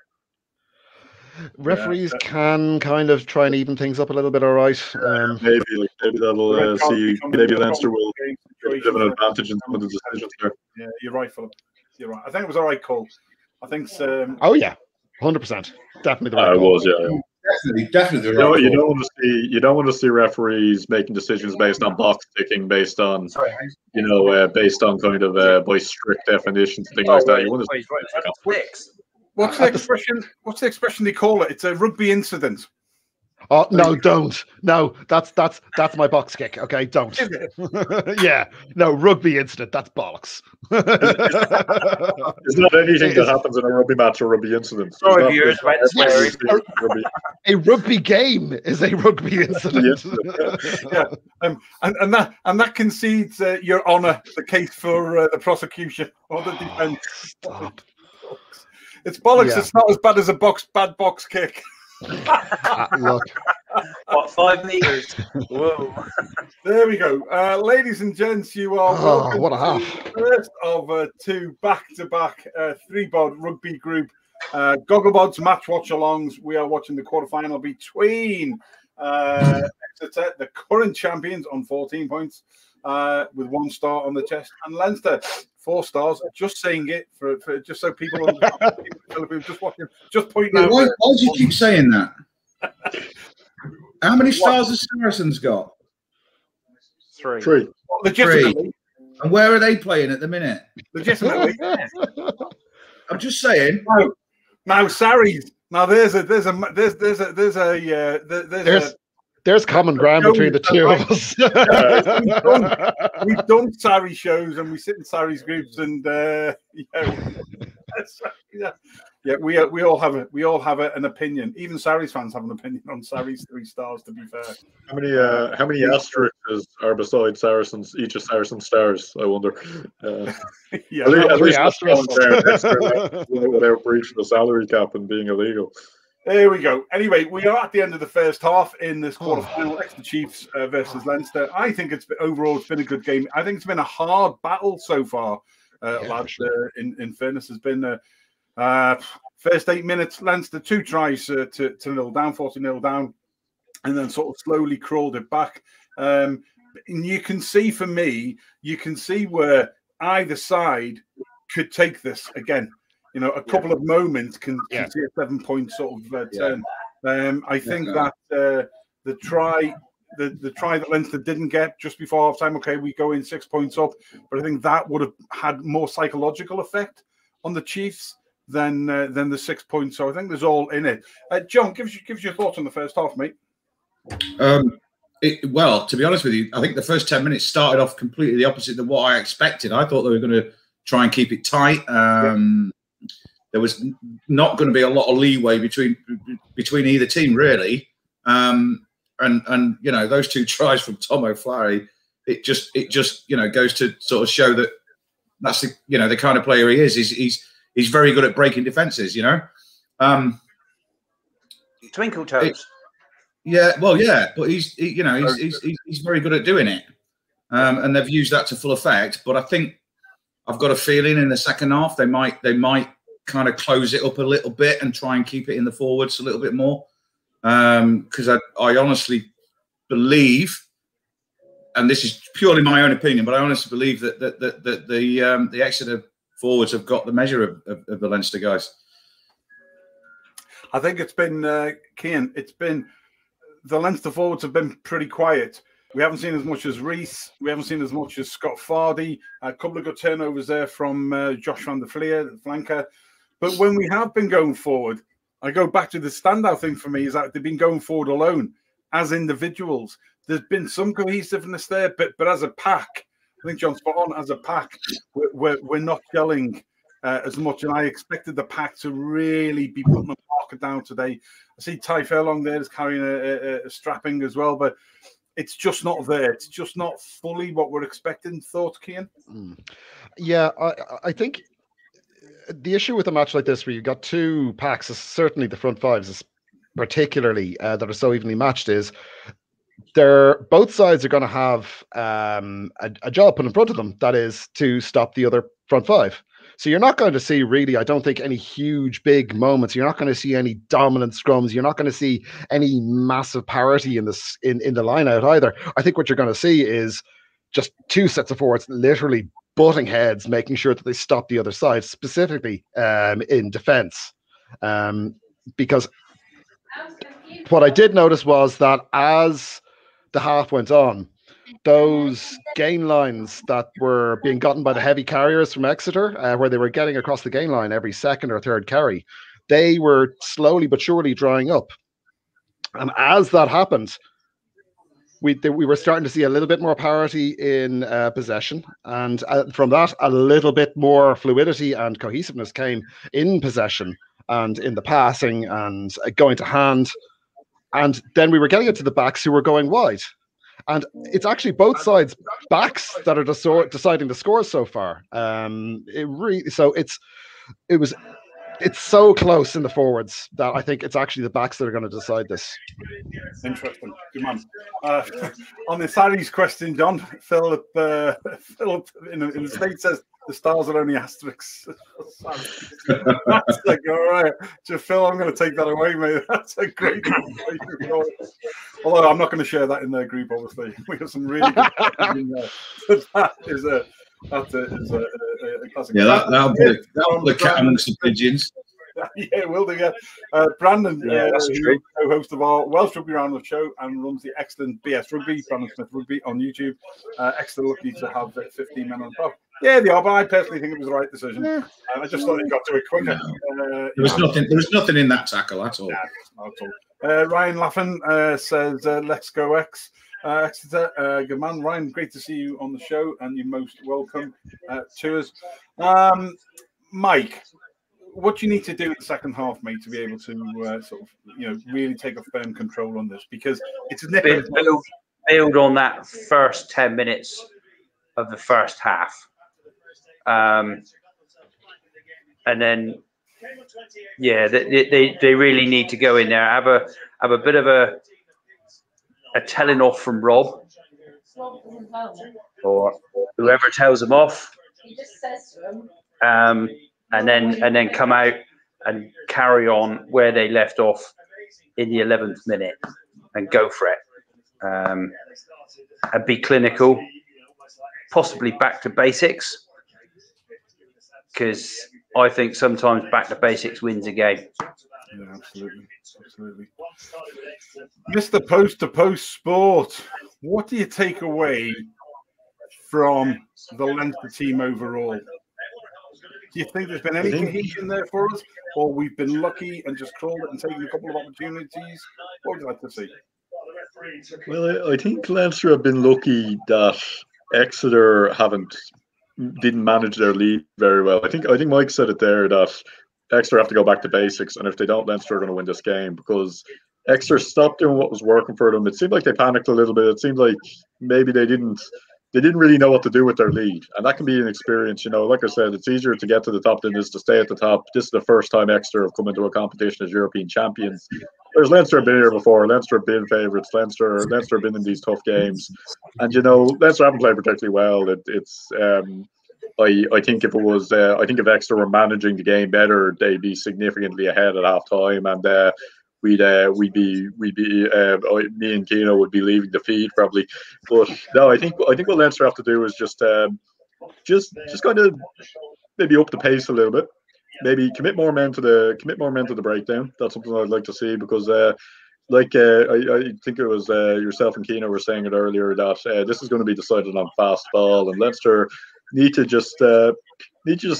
Referees can kind of try and even things up a little bit, all right. Maybe that'll see. Maybe Leinster will give an advantage in some of the decisions there. Yeah, you're right, Philip. You're right. I think it was a right call. I think. Oh yeah, 100%. Definitely the right call. It was, yeah. Definitely the right call. You don't want to see referees making decisions based on box ticking, based on based on kind of by strict definitions, things like that. You want to. What's the expression they call it? It's a rugby incident. Oh no, don't. No, that's my box kick. Okay, don't. Yeah, no, rugby incident. That's bollocks. It's not anything that happens in a rugby match or rugby incident. A rugby game is a rugby incident. Yeah, and that concedes your honour the case for the prosecution or the defence. Stop. It's bollocks. Yeah. It's not as bad as a bad box kick. Look. What, 5 meters? Whoa. There we go. Ladies and gents, you are welcome what a half. to the first of 2 back-to-back 3BOD Rugby Group GoggleBOD's match watch-alongs. We are watching the quarterfinal between Exeter, the current champions, on 14 points, with 1 star on the chest, and Leinster 4 stars. Just saying it for just so people understand. Just watching, just pointing out. Why do you keep saying that? How many stars has Saracens got? 3. Well, legitimately. And where are they playing at the minute? Legitimately. I'm just saying. Now, Sarries. Now, there's common ground between the two of us. we've done Sarri shows and we sit in Sarri's groups, and we all have an opinion. Even Sarri's fans have an opinion on Sarri's 3 stars. To be fair, how many asterisks are beside Saracens? Each of Saracen stars, I wonder. At least asterisks without breaching the salary cap and being illegal. There we go. Anyway, we are at the end of the first half in this quarterfinal. Exeter Chiefs versus Leinster. I think overall it's been a good game. I think it's been a hard battle so far, lads. Sure. In fairness, has been first 8 minutes, Leinster 2 tries to 0 down, 40-0 down, and then sort of slowly crawled it back. And you can see, for me, where either side could take this again. You know, a couple of moments can see a 7-point sort of turn. I think that the try that Leinster didn't get just before halftime, okay, we go in 6 points up, but I think that would have had more psychological effect on the Chiefs than the 6 points. So I think there's all in it. John, give us your thoughts on the first half, mate. Well, to be honest with you, I think the first 10 minutes started off completely the opposite of what I expected. I thought they were going to try and keep it tight. There was not going to be a lot of leeway between either team, really. And you know, those 2 tries from Tom O'Flaherty, it just goes to sort of show that that's the kind of player he is. He's very good at breaking defenses, you know. Twinkle toes. But he's very good at doing it. And they've used that to full effect. But I think I've got a feeling in the second half they might kind of close it up a little bit and try and keep it in the forwards a little bit more. Because I honestly believe, and this is purely my own opinion, but I honestly believe that the Exeter forwards have got the measure of the Leinster guys. I think it's been Cian. It's been the Leinster forwards have been pretty quiet. We haven't seen as much as Rees. We haven't seen as much as Scott Fardy. A couple of good turnovers there from Josh van der Fleer, the flanker. But when we have been going forward, I go back to the standout thing for me is that they've been going forward alone as individuals. There's been some cohesiveness there, but as a pack, I think John's spot on. As a pack, we're not gelling as much, and I expected the pack to really be putting the marker down today. I see Ty Furlong there is carrying a strapping as well, but it's just not there. It's just not fully what we're expecting. Thoughts, Cian? Yeah, I think the issue with a match like this, where you've got 2 packs, certainly the front fives, particularly that are so evenly matched, is both sides are going to have a job put in front of them, that is to stop the other front 5. So you're not going to see, really, I don't think, any huge big moments. You're not going to see any dominant scrums. You're not going to see any massive parity in the line out either. I think what you're going to see is just 2 sets of forwards literally butting heads, making sure that they stop the other side, specifically in defense. Because what I did notice was that as the half went on, those gain lines that were being gotten by the heavy carriers from Exeter, where they were getting across the gain line every second or third carry, they were slowly but surely drying up. And as that happened, we were starting to see a little bit more parity in possession, and from that, a little bit more fluidity and cohesiveness came in possession and in the passing and going to hand. And then we were getting it to the backs who were going wide. And it's actually both sides' backs that are deciding the scores so far. It's so close in the forwards that I think it's actually the backs that are going to decide this. Interesting. Good man. On the Sarries question, John, Philip in the States says The stars are only asterisks. That's like, all right. Just Phil, I'm going to take that away, mate. That's a great although I'm not going to share that in their group, obviously. We have some really good in there. But that is a classic. Yeah, that'll be the cat amongst the pigeons. Yeah, will do. Yeah, Brandon, that's true. Co-host of our Welsh Rugby Roundup show and runs the excellent BS Rugby, Brandon Smith Rugby on YouTube. Extra lucky to have 15 men on top. Yeah, they are, but I personally think it was the right decision. I just thought he got to it quicker. No. There was nothing in that tackle at all. Not at all. Ryan Laffin says, "Let's go X." Exeter, good man, Ryan. Great to see you on the show, and you're most welcome to us. Mike, what do you need to do in the second half, mate, to be able to sort of, really take a firm control on this? Because it's a build on that first 10 minutes of the first half, and then they really need to go in there, have a bit of a telling off from Rob or whoever tells them off. He just says to him. And then come out and carry on where they left off in the 11th minute and go for it, and be clinical, possibly back to basics, because I think sometimes back to basics wins a game. Yeah, absolutely. Mr. Post to Post Sport, what do you take away from the Leinster team overall? Do you think there's been any cohesion there for us, or we've been lucky and just crawled it and taken a couple of opportunities? What would you like to see? Well, I think Leinster have been lucky that Exeter didn't manage their lead very well. I think Mike said it there, that Exeter have to go back to basics, and if they don't, Leinster are going to win this game, because Exeter stopped doing what was working for them. It seemed like they panicked a little bit. It seemed like maybe they didn't really know what to do with their lead, and that can be an experience. Like I said, it's easier to get to the top than it is to stay at the top. This is the first time Exeter have come into a competition as European champions. Whereas Leinster have been here before. Leinster have been favourites. Leinster have been in these tough games, and Leinster haven't played particularly well. I think if it was, I think if Exeter were managing the game better, they'd be significantly ahead at half time, and me and Keno would be leaving the feed probably. But no, I think what Leinster have to do is just kind of maybe up the pace a little bit. Maybe commit more men to the breakdown. That's something I'd like to see, because I think it was yourself and Keno were saying it earlier, that this is going to be decided on fast ball, and Leinster need to just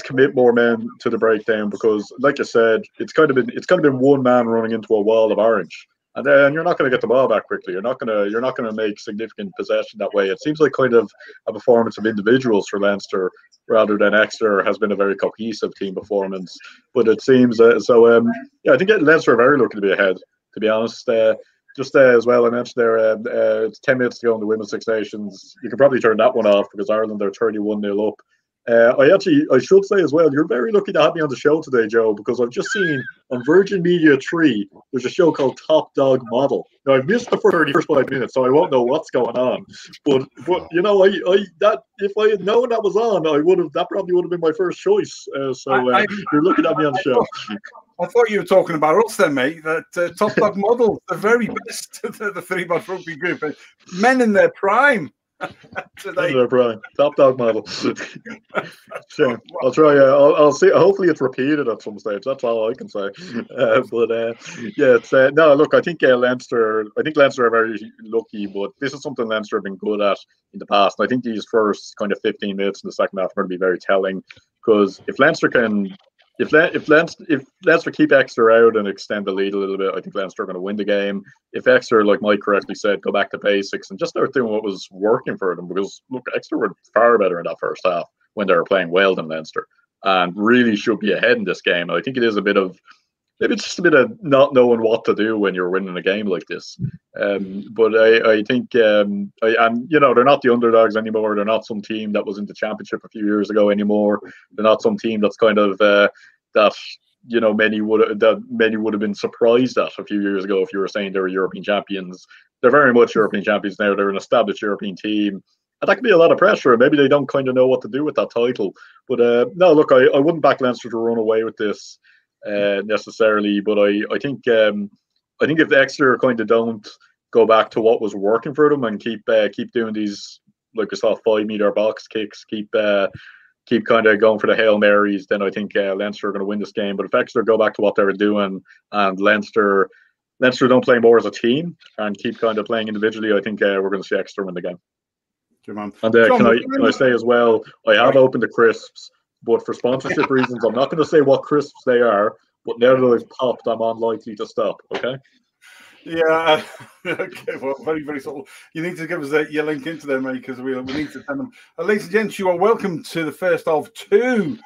commit more men to the breakdown, because, like I said, it's kind of been one man running into a wall of orange, and then you're not going to get the ball back quickly. You're not going to make significant possession that way. It seems like kind of a performance of individuals for Leinster rather than Exeter has been a very cohesive team performance. But it seems I think Leinster are very lucky to be ahead, to be honest. As well, I mentioned there, it's 10 minutes to go in the Women's Six Nations. You can probably turn that one off, because Ireland are 31-0 up. I should say as well, you're very lucky to have me on the show today, Joe, because I've just seen on Virgin Media 3, there's a show called Top Dog Model. Now, I've missed the first 5 minutes, so I won't know what's going on. But if I had known that was on, that probably would have been my first choice. You're looking at me on the show. I thought you were talking about us then, mate. That Top Dog Model, the very best, the ThreeBOD Rugby group, men in their prime. Top Dog Model. So I'll try. I'll see. Hopefully, it's repeated at some stage. That's all I can say. No. Look, I think Leinster. I think Leinster are very lucky, but this is something Leinster have been good at in the past. I think these first kind of 15 minutes in the second half are going to be very telling, because if Leinster can. If Leinster keep Exeter out and extend the lead a little bit, I think Leinster are going to win the game. If Exeter, like Mike correctly said, go back to basics and just start doing what was working for them, because look, Exeter were far better in that first half when they were playing well than Leinster, and really should be ahead in this game. I think it is maybe it's just a bit of not knowing what to do when you're winning a game like this. But I think, they're not the underdogs anymore. They're not some team that was in the championship a few years ago anymore. They're not some team that's kind of many would have been surprised at a few years ago if you were saying they were European champions. They're very much European champions now. They're an established European team. that can be a lot of pressure. Maybe they don't kind of know what to do with that title. But no, look, I wouldn't back Leinster to run away with this necessarily. But I think if the Exeter kind of don't go back to what was working for them and keep doing these, like I saw, 5-meter box kicks, keep kind of going for the Hail Marys, then I think Leinster are going to win this game. But if Exeter go back to what they were doing and Leinster don't play more as a team and keep kind of playing individually, I think we're going to see Exeter win the game. Good man. And can I say as well, I have opened the crisps, but for sponsorship reasons, I'm not going to say what crisps they are, but now that I've popped, I'm unlikely to stop, okay? Yeah, okay, well, very, very subtle. You need to give us your link into them, mate, because we need to send them. Ladies and gents, you are welcome to the first of two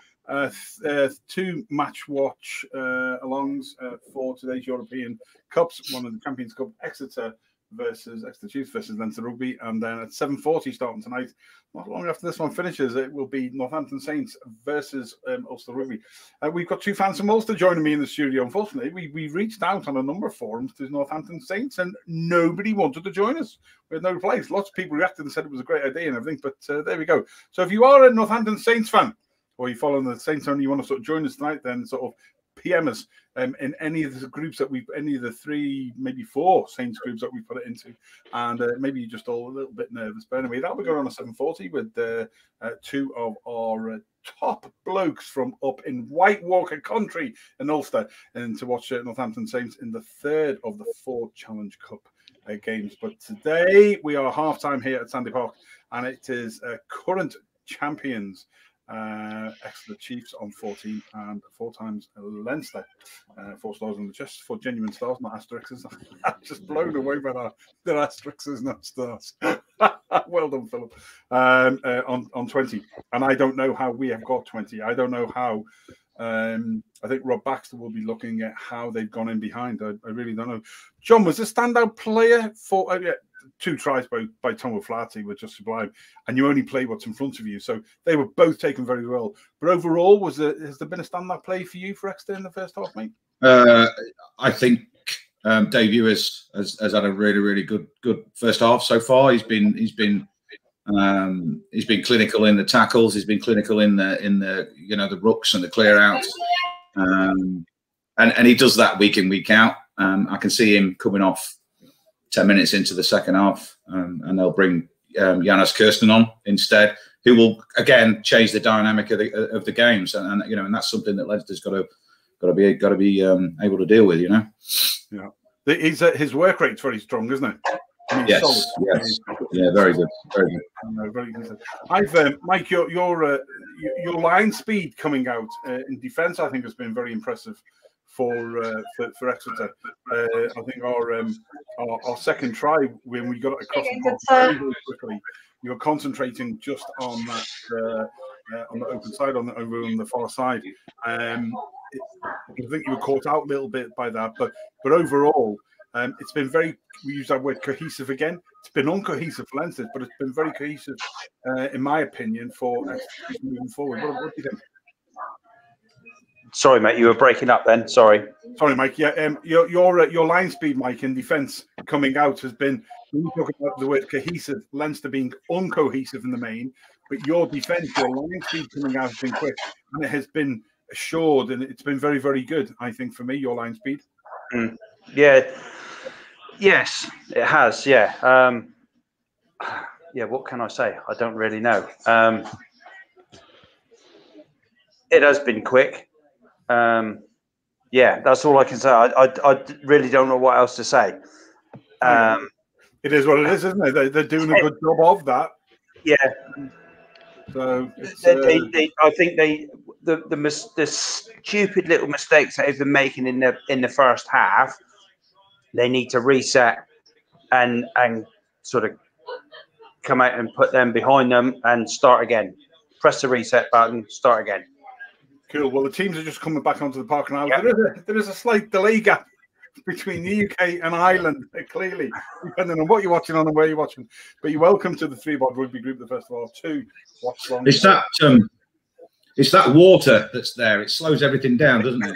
match watch alongs for today's European Cups. One of the Champions Cup, Exeter Chiefs versus Leinster Rugby, and then at 7:40 starting tonight, not long after this one finishes, it will be Northampton Saints versus Ulster Rugby. We've got two fans from Ulster joining me in the studio. Unfortunately, we reached out on a number of forums to Northampton Saints, and nobody wanted to join us. We had no replies. Lots of people reacted and said it was a great idea and everything, but there we go. So if you are a Northampton Saints fan, or you follow the Saints and you want to sort of join us tonight, then sort of PM us in any of the groups that any of the 3, maybe 4 Saints groups that we put it into, and maybe you're just all a little bit nervous. But anyway, that'll be going on at 7:40 with 2 of our top blokes from up in White Walker Country in Ulster, and to watch Northampton Saints in the 3rd of the 4 Challenge Cup games. But today we are half-time here at Sandy Park, and it is current champions Exeter Chiefs on 14 and 4 times Leinster. 4 stars on the chest, 4 genuine stars, not asterisks. I'm just blown away by that. They're asterisks, not stars. Well done, Philip. On 20. And I don't know how we have got 20. I don't know how. I think Rob Baxter will be looking at how they've gone in behind. I really don't know. John, was a standout player for 2 tries by Tom O'Flaherty were just sublime, and you only play what's in front of you. So they were both taken very well. But overall, has there been a standout play for you for Exeter in the first half, mate? I think Dave Ewers has had a really, really good first half so far. He's been clinical in the tackles. He's been clinical in the the rucks and the clear outs, and he does that week in, week out. I can see him coming off 10 minutes into the second half, and they'll bring Janis Kirsten on instead, who will again change the dynamic of the games, and that's something that Leinster's got to be able to deal with. Yeah, his work rate's very strong, isn't it? I mean, yes, solid. yes, yeah, very good, very good. No, very good. I've Mike, your line speed coming out in defence, I think, has been very impressive for Exeter. I think our second try, when we got it across the very quickly, you were concentrating just on that on the open side, over on the far side. I think you were caught out a little bit by that, but overall, it's been very. We use that word cohesive again. It's been uncohesive for Leinster, but it's been very cohesive, in my opinion, for Exeter moving forward. What do you think? Sorry, mate, you were breaking up then. Sorry, Mike. Yeah, your line speed, Mike, in defence coming out has been. When you talk about the word cohesive, Leinster being uncohesive in the main, but your defence, your line speed coming out has been quick, and it has been assured, and it's been very, very good. I think for me, your line speed. Yeah. Yes, it has. Yeah. Yeah. What can I say? I don't really know. It has been quick. Yeah, that's all I can say. I really don't know what else to say. It is what it is, isn't it? They're doing a good job of that. Yeah. So it's, I think the stupid little mistakes that they've been making in the first half, they need to reset and sort of come out and put them behind them and start again. Press the reset button, start again. Cool. Well, the teams are just coming back onto the park now. Yep. There is a slight delay gap between the UK and Ireland, clearly, depending on what you're watching on and where you're watching. But you're welcome to the ThreeBOD Rugby group, the first of all, 2 watch long. It's that water that's there. It slows everything down, doesn't it?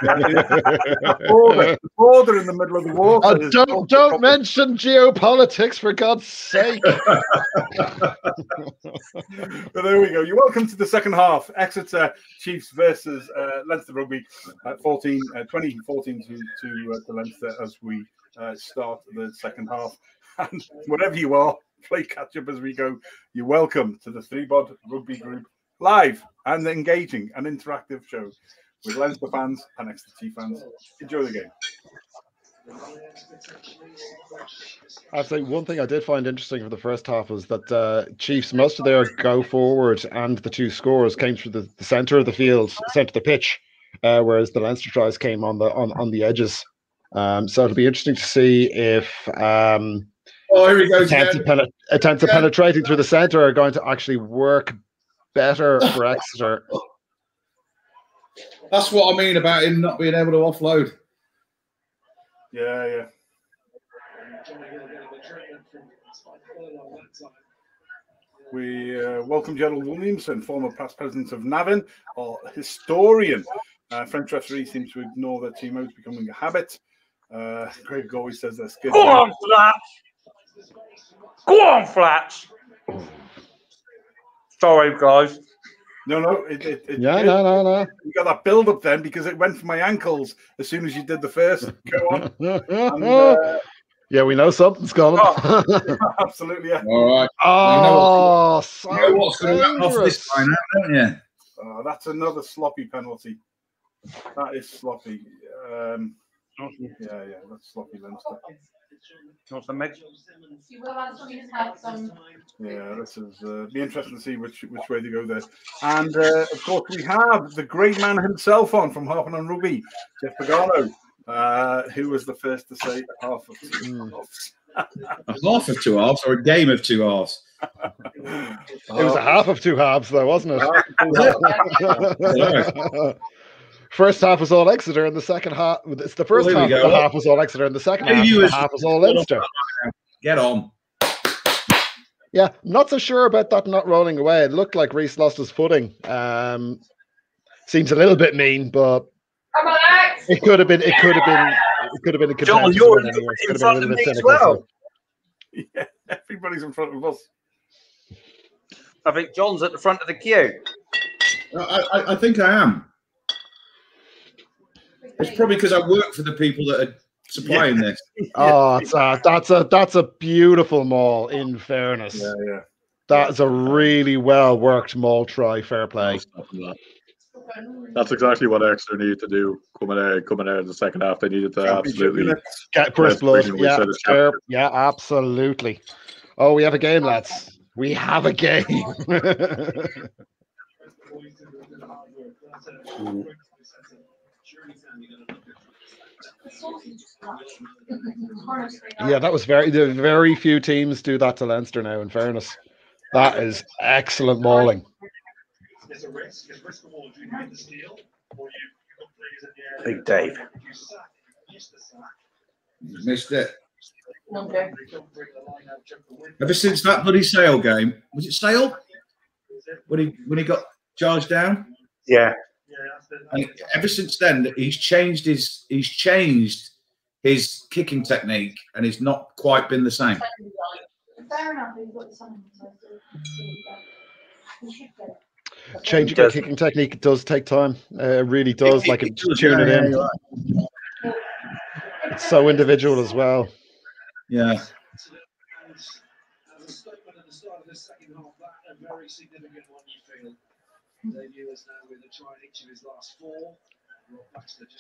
The border in the middle of the water. Don't mention geopolitics, for God's sake. But there we go. You're welcome to the second half. Exeter Chiefs versus Leinster Rugby at 2014 to Leinster as we start the second half. And wherever you are, play catch up as we go. You're welcome to the ThreeBOD Rugby Group live and engaging and interactive show with Leinster fans and Exeter Chiefs fans. Enjoy the game. I'd say one thing I did find interesting for the first half was that Chiefs, most of their go forward and the two scores came through the centre of the field, centre of the pitch, whereas the Leinster tries came on the edges. So it'll be interesting to see if here he goes attempts of penetrating through the centre are going to actually work better for Exeter. That's what I mean about him not being able to offload. Yeah. We welcome Gerald Williamson, former past president of Navan, or historian. French referee seems to ignore that team out becoming a habit. Craic always says that's good. Go on, Flats! Go on, Flats! Sorry, guys. No. No. You got that build up then because it went for my ankles as soon as you did the first. Go on. And, yeah, we know something's coming. Absolutely, yeah. All right. Oh, you know what's going to happen off this by now, don't you? That's another sloppy penalty. That is sloppy. Yeah, that's sloppy Leinster. What's the mix? Yeah, this is be interesting to see which way they go there. And of course, we have the great man himself on from Harping on Rugby, Jeff Pagano, who was the first to say half of two halves. A half of two halves or a game of two halves? It was a half of two halves, though, wasn't it? First half was all Exeter, and the second half. It's the first half. The half was all Exeter, and the second half was all Leinster. Get on. Yeah, not so sure about that not rolling away. It looked like Reece lost his footing. Seems a little bit mean, but it could have been. It could have been a John, you're in front of me as well. Yeah, everybody's in front of us. I think John's at the front of the queue. I think I am. It's probably because I work for the people that are supplying this. Oh, that's a beautiful maul. In fairness, yeah. That's a really well worked maul try. Fair play. That's exactly what Exeter needed to do coming out in the second half. They needed to absolutely get first blood. Yeah, absolutely. Oh, we have a game, lads. We have a game. Yeah, that was very few teams do that to Leinster now, in fairness. That is excellent mauling. Big Dave. Missed it. Ever since that bloody Sale game, was it Sale? When he got charged down? Yeah. And ever since then, he's changed his kicking technique, and it's not quite been the same. Changing your kicking technique does take time. It really does. Tune it in. It's so individual as well. Yeah.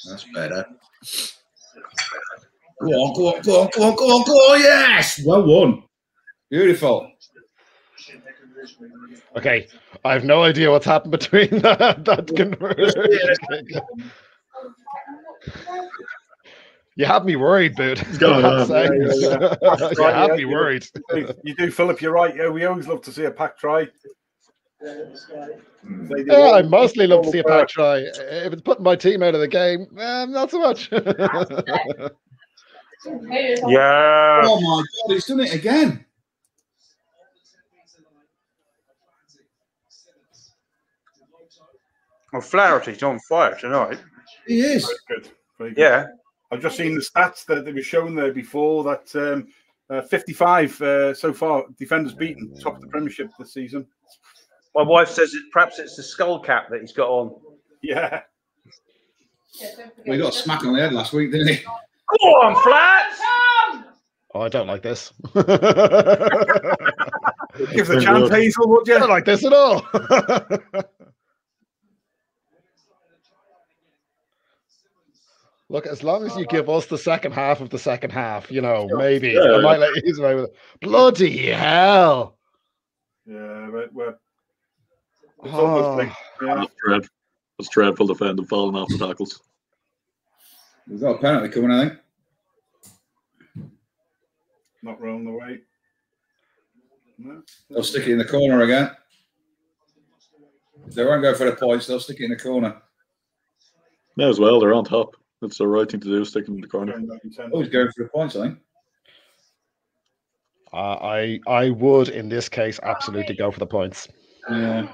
That's better. Go on, yes! Well won. Beautiful. Okay, I have no idea what's happened between that conversion. You have me worried, dude. You have me worried. You do, Philip. You're right. Yeah, we always love to see a pack try. Yeah, I mostly love to see a pack try. If it's putting my team out of the game, not so much. Yeah. Oh my God, he's done it again. Well, Flaherty's on fire tonight. He is. Very good. Very good. Yeah. I've just seen the stats that they were showing there before that 55 so far. Defenders beaten, top of the Premiership this season. My wife says perhaps it's the skull cap that he's got on. Yeah. We got a smack on the head last week, didn't he? Go on, Flats! Oh, I don't like this. Give the chance, Hazel, would you? I don't like this at all. Look, as long as you give us the second half of the second half, you know, maybe I might let you away with it. Bloody hell! Yeah, it's almost like it's dreadful defending falling off the tackles. We've got a penalty coming, I think. Not rolling away. No. They'll stick it in the corner again. They won't go for the points. They'll stick it in the corner. May as well. They're on top. It's the right thing to do. Stick it in the corner. Always going for the points, I think. I would, in this case, absolutely go for the points. Yeah.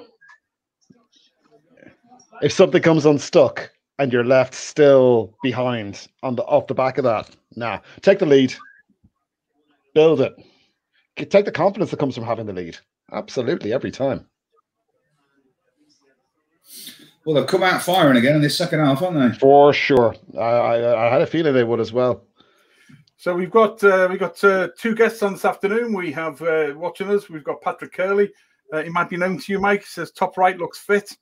If something comes unstuck and you're left still behind off the back of that, nah, take the lead, build it, take the confidence that comes from having the lead. Absolutely, every time. Well, they've come out firing again in this second half, haven't they? For sure. I had a feeling they would as well. So we've got two guests on this afternoon. We have watching us. We've got Patrick Curley. He might be known to you, Mike. He says top right looks fit.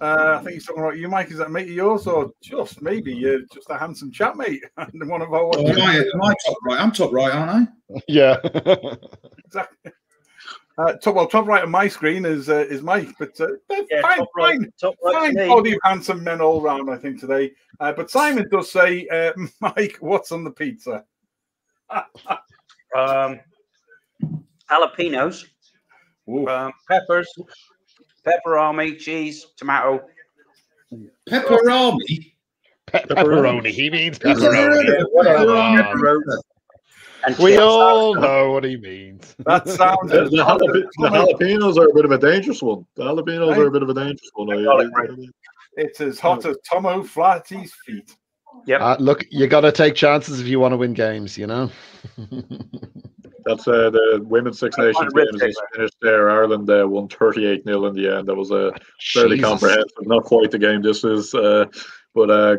I think he's talking about you, Mike. Is that a mate of yours, or just maybe you're just a handsome chap, mate? And one of our am I top right? I'm top right, aren't I? Yeah. Exactly. Top right on my screen is Mike, but fine body of handsome men all round, I think, today. But Simon does say, Mike, what's on the pizza? Jalapenos, peppers, pepperoni, cheese, tomato. Pepperoni? Pepperoni. He means pepperoni. We all know what he means. That sounds. The jalapenos are a bit of a dangerous one. The jalapenos are a bit of a dangerous one. It's as hot as Tomo Flaherty's feet. Yeah. Look, you got to take chances if you want to win games, you know. That's the Women's Six Nations games just finished there. Ireland won 38-0 in the end. That was a fairly comprehensive, not quite the game this is, but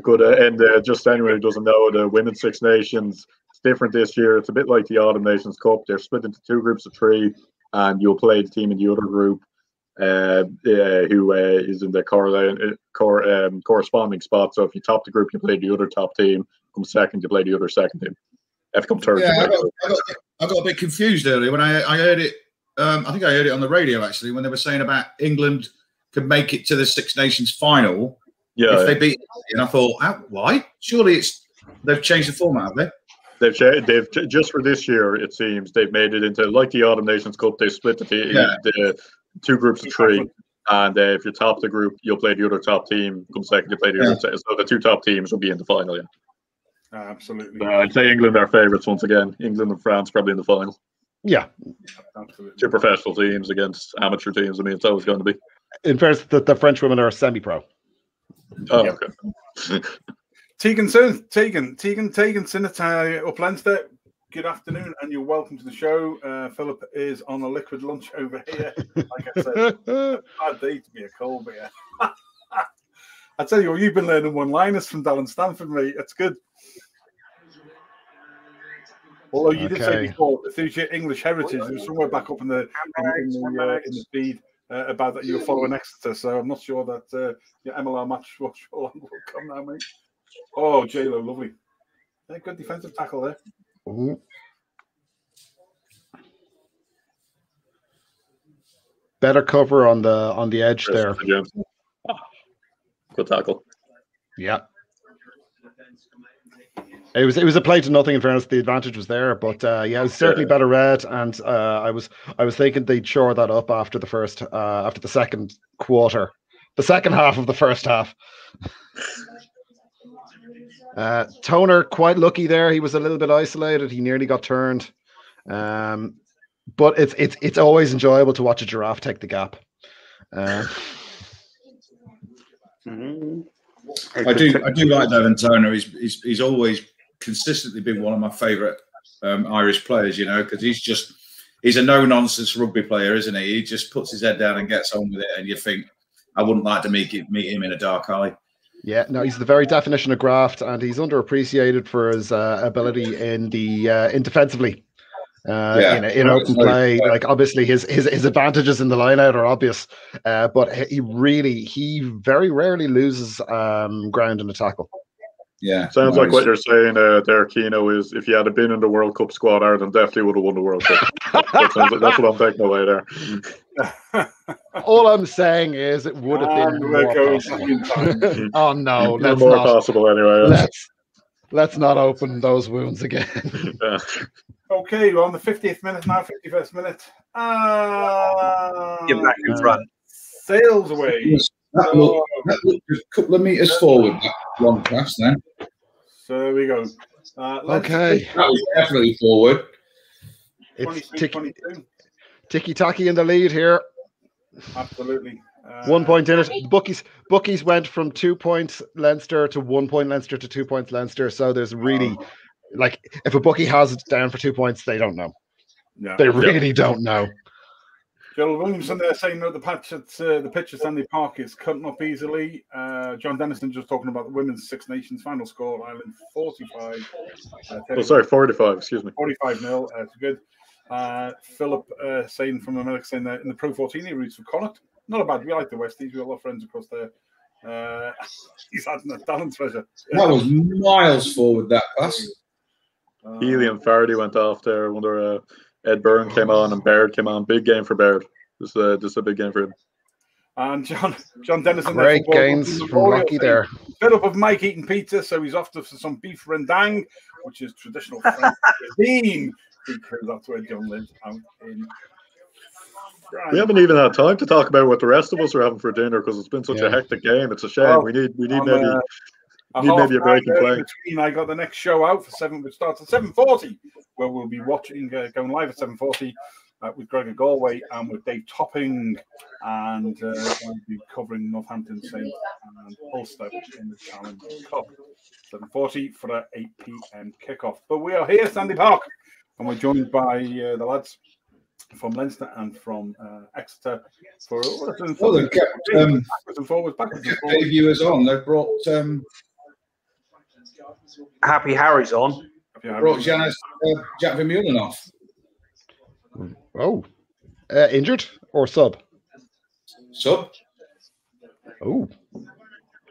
good end. Just anyone who doesn't know, the Women's Six Nations, it's different this year. It's a bit like the Autumn Nations Cup. They're split into two groups of three, and you'll play the team in the other group who is in the corresponding spot. So if you top the group, you play the other top team. Come second, you play the other second team. If you come third, yeah, I got a bit confused earlier when I heard it. I think I heard it on the radio actually when they were saying about England could make it to the Six Nations final if they beat. And I thought, why? Surely they've changed the format, have they? They've just for this year, it seems they've made it into like the Autumn Nations Cup. They split the two groups of three, and if you top the group, you'll play the other top team. Come second, you play the other. So the two top teams will be in the final. Yeah, absolutely. I'd say England are favourites once again. England and France probably in the final. Yeah, absolutely. Two professional teams against amateur teams. I mean, it's always going to be. In fairness, the French women are semi-pro. Oh, okay. Tegan Sinata up Leinster. Good afternoon, and you're welcome to the show. Philip is on a liquid lunch over here. Like I said, bad day to be a cold beer. I tell you what, you've been learning one-liners from Dallin Stanford, mate. That's good. Although you did say before, through your English heritage, there was somewhere back up in the feed about that you were following Exeter. So I'm not sure that your MLR match will come now, mate. Oh, J-Lo, lovely. Yeah, good defensive tackle there. Mm-hmm. Better cover on the edge there. Good tackle. Yeah. It was a play to nothing. In fairness, the advantage was there, but it was certainly better read. And I was thinking they'd shore that up after the second quarter, the second half of the first half. Toner quite lucky there. He was a little bit isolated. He nearly got turned. But it's always enjoyable to watch a giraffe take the gap. I do like Devin Toner. He's always consistently been one of my favourite Irish players, you know, because he's a no-nonsense rugby player, isn't he? He just puts his head down and gets on with it, and you think, I wouldn't like to meet him in a dark alley. Yeah, no, he's the very definition of graft, and he's underappreciated for his ability in defensively. In open play, like obviously his advantages in the line out are obvious, but he very rarely loses ground in a tackle. Yeah, sounds like what you're saying there, Keno, is if you had been in the World Cup squad, Ireland definitely would have won the World Cup. That's what I'm taking away there. All I'm saying is it would have been more possible. Oh no, let's more not. Possible anyway. Let's not open those wounds again. Yeah. Okay, we're on the 50th minute now, 51st minute. Get back in front. Sails away. That looked a couple of metres forward, that long pass then. So there we go. Okay. That was definitely forward. It's ticky-tacky in the lead here. Absolutely. 1 point in it. Bookies went from 2 points Leinster to 1 point Leinster to 2 points Leinster. So there's really, like, if a bookie has it down for 2 points, they don't know. Yeah. They really don't know. Joel Williamson there saying that the pitch at Stanley Park is cutting up easily. John Dennison just talking about the Women's Six Nations final score. Ireland 45. 45, excuse me. 45-0. It's good. Philip saying from America saying that in the Pro 14 he roots for Connacht. Not a bad. We like the Westies. We've got a lot of friends across there. He's had a talent treasure. That was miles forward, that pass. Healy and Faraday went off there. I wonder Ed Byrne came on and Baird came on. Big game for Baird. This is a big game for him. And John Dennison. Great gains from Rocky there. Fed up of Mike eating pizza, so he's off to some beef rendang, which is traditional French cuisine, because that's where John lives out in France. We haven't even had time to talk about what the rest of us are having for dinner because it's been such a hectic game. It's a shame. Well, we need maybe a break in play. I got the next show out for 7, which starts at 7:40, where we'll be watching going live at 7:40 with Greg Galway and with Dave Topping, and we'll be covering Northampton Saints and Ulster in the Challenge Cup. 7:40 for an 8 p.m. kickoff. But we are here, Stanley Park, and we're joined by the lads from Leinster and from Exeter for backwards and forwards. Viewers on. They've brought Happy Harry's on. Brought Jack Vermeulen off. Oh, injured or sub? Sub. Oh,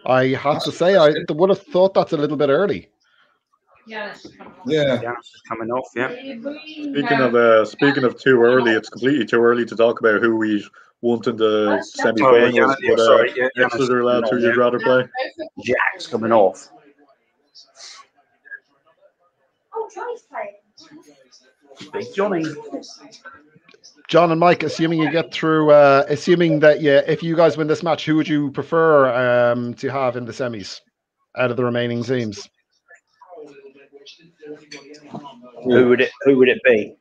I have to say I would have thought that's a little bit early. Yeah. It's coming off. Yeah. Speaking of too early, it's completely too early to talk about who we want in the semi-finals. Exeter lads, who you'd rather play? Jack's coming off. Oh, Johnny's playing. Big Johnny. John and Mike, assuming you get through, assuming that if you guys win this match, who would you prefer to have in the semis out of the remaining teams? Who would it be?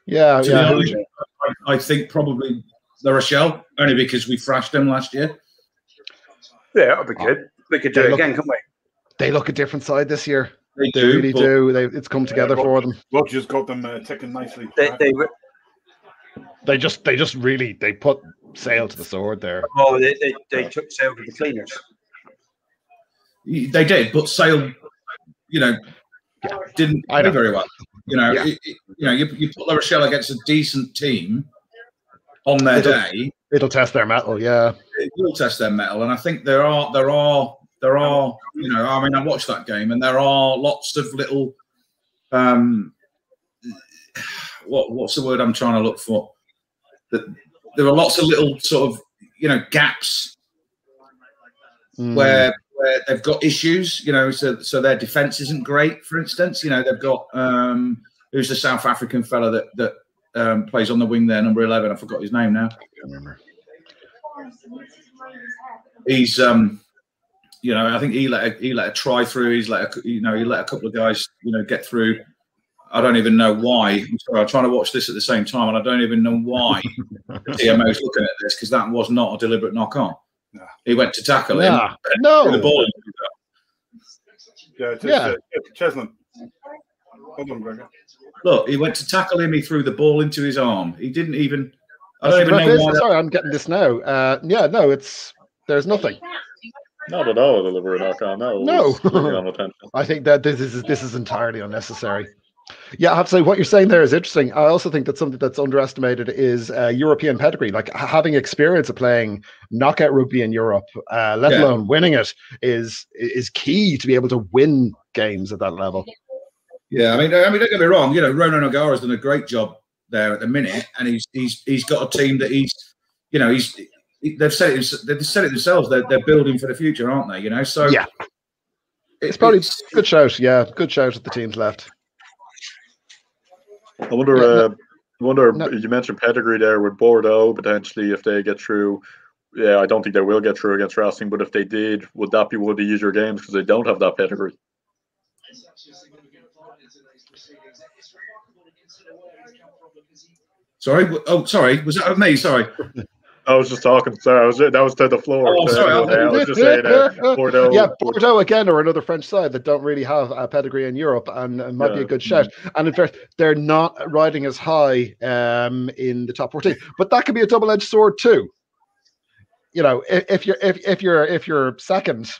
Yeah. I think probably the Rochelle, only because we thrashed them last year. Yeah, that'd be good. We could do it again, couldn't we? They look a different side this year. They really do. It's come together for them. Roger's got them ticking nicely. They just really put sail to the sword there. Oh, they took sail to the cleaners. They did, but sail, didn't play very well. You put La Rochelle against a decent team on their day. It'll test their mettle, yeah. It will test their mettle, and I think there are. I watched that game, and there are lots of little. What's the word I'm trying to look for? There are lots of little sort of gaps where they've got issues. So their defense isn't great. For instance, they've got who's the South African fella that plays on the wing there, number 11. I forgot his name now. I can't remember. He's I think he let a try through. He let a couple of guys get through. I don't even know why. I'm trying to watch this at the same time, and I don't even know why the TMO's looking at this, because that was not a deliberate knock on. No. He went to tackle him. No. The ball. Cheslin. Hold on, Gregor. Look, he went to tackle him. He threw the ball into his arm. He didn't even. I don't even know why. Sorry, I'm getting this now. Yeah, no, there's nothing. Not at all a deliberate knock-on. No. On attention. I think that this is entirely unnecessary. Yeah, I have to say what you're saying there is interesting. I also think that something that's underestimated is European pedigree. Like having experience of playing knockout rugby in Europe, let alone winning it, is key to be able to win games at that level. Yeah, I mean, don't get me wrong. You know, Ronan O'Gara's done a great job there at the minute, and he's got a team that they've said it themselves. They're building for the future, aren't they? You know, so yeah, it's probably good shout. Yeah, good shout at the teams left. I wonder. You mentioned pedigree there with Bordeaux potentially if they get through. Yeah, I don't think they will get through against Racing, but if they did, would that be one of the easier games because they don't have that pedigree? Sorry. Oh, sorry. Was that of me? Sorry. I was just talking. Sorry, that was to the floor. Oh, sorry. I was just saying Bordeaux. Yeah, Bordeaux again are another French side that don't really have a pedigree in Europe, and it might be a good shout. And in fact, they're not riding as high in the top 14, but that could be a double-edged sword too. You know, if you're second,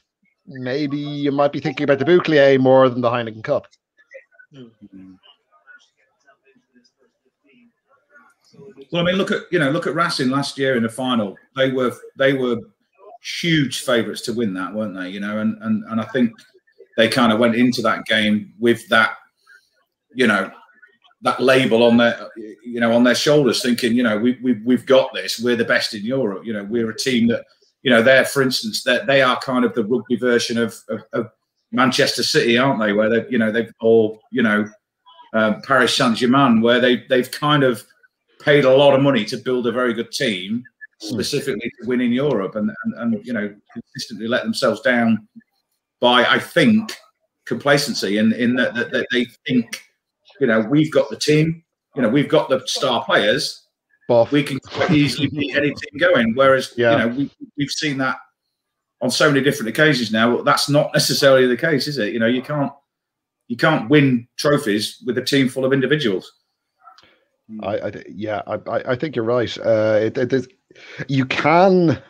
maybe you might be thinking about the Bouclier more than the Heineken Cup. Well, I mean, look at Racing last year in the final. They were huge favourites to win that, weren't they? You know, and I think they kind of went into that game with that, you know, that label on their shoulders, thinking, you know, we've got this. We're the best in Europe. You know, we're a team that, you know, they're, for instance, that they are kind of the rugby version of Manchester City, aren't they? Where they've all, you know, Paris Saint-Germain, where they've kind of paid a lot of money to build a very good team, specifically to win in Europe, and you know, consistently let themselves down by, I think, complacency in that they think, you know, we've got the team, you know, we've got the star players, we can quite easily beat any team going. Whereas, you know, we've seen that on so many different occasions now. That's not necessarily the case, is it? You know, you can't win trophies with a team full of individuals. I think you're right. You can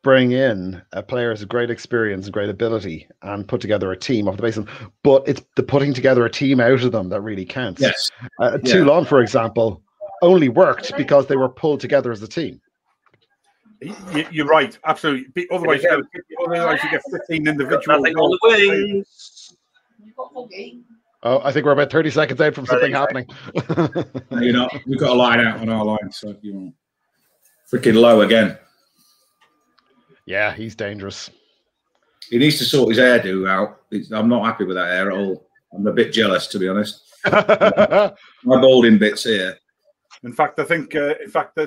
bring in players of great experience and great ability and put together a team off the basis, but it's the putting together a team out of them that really counts. Yes. Toulon, for example, only worked because they were pulled together as a team. You're right, absolutely. Otherwise, you get 15 individuals. Nothing on the wings. Oh, I think we're about 30 seconds out from something happening. No, you're not. We've got a line out on our line, so you're freaking low again. Yeah, he's dangerous. He needs to sort his hairdo out. I'm not happy with that hair at all. I'm a bit jealous, to be honest. My balding bits here. In fact, I think,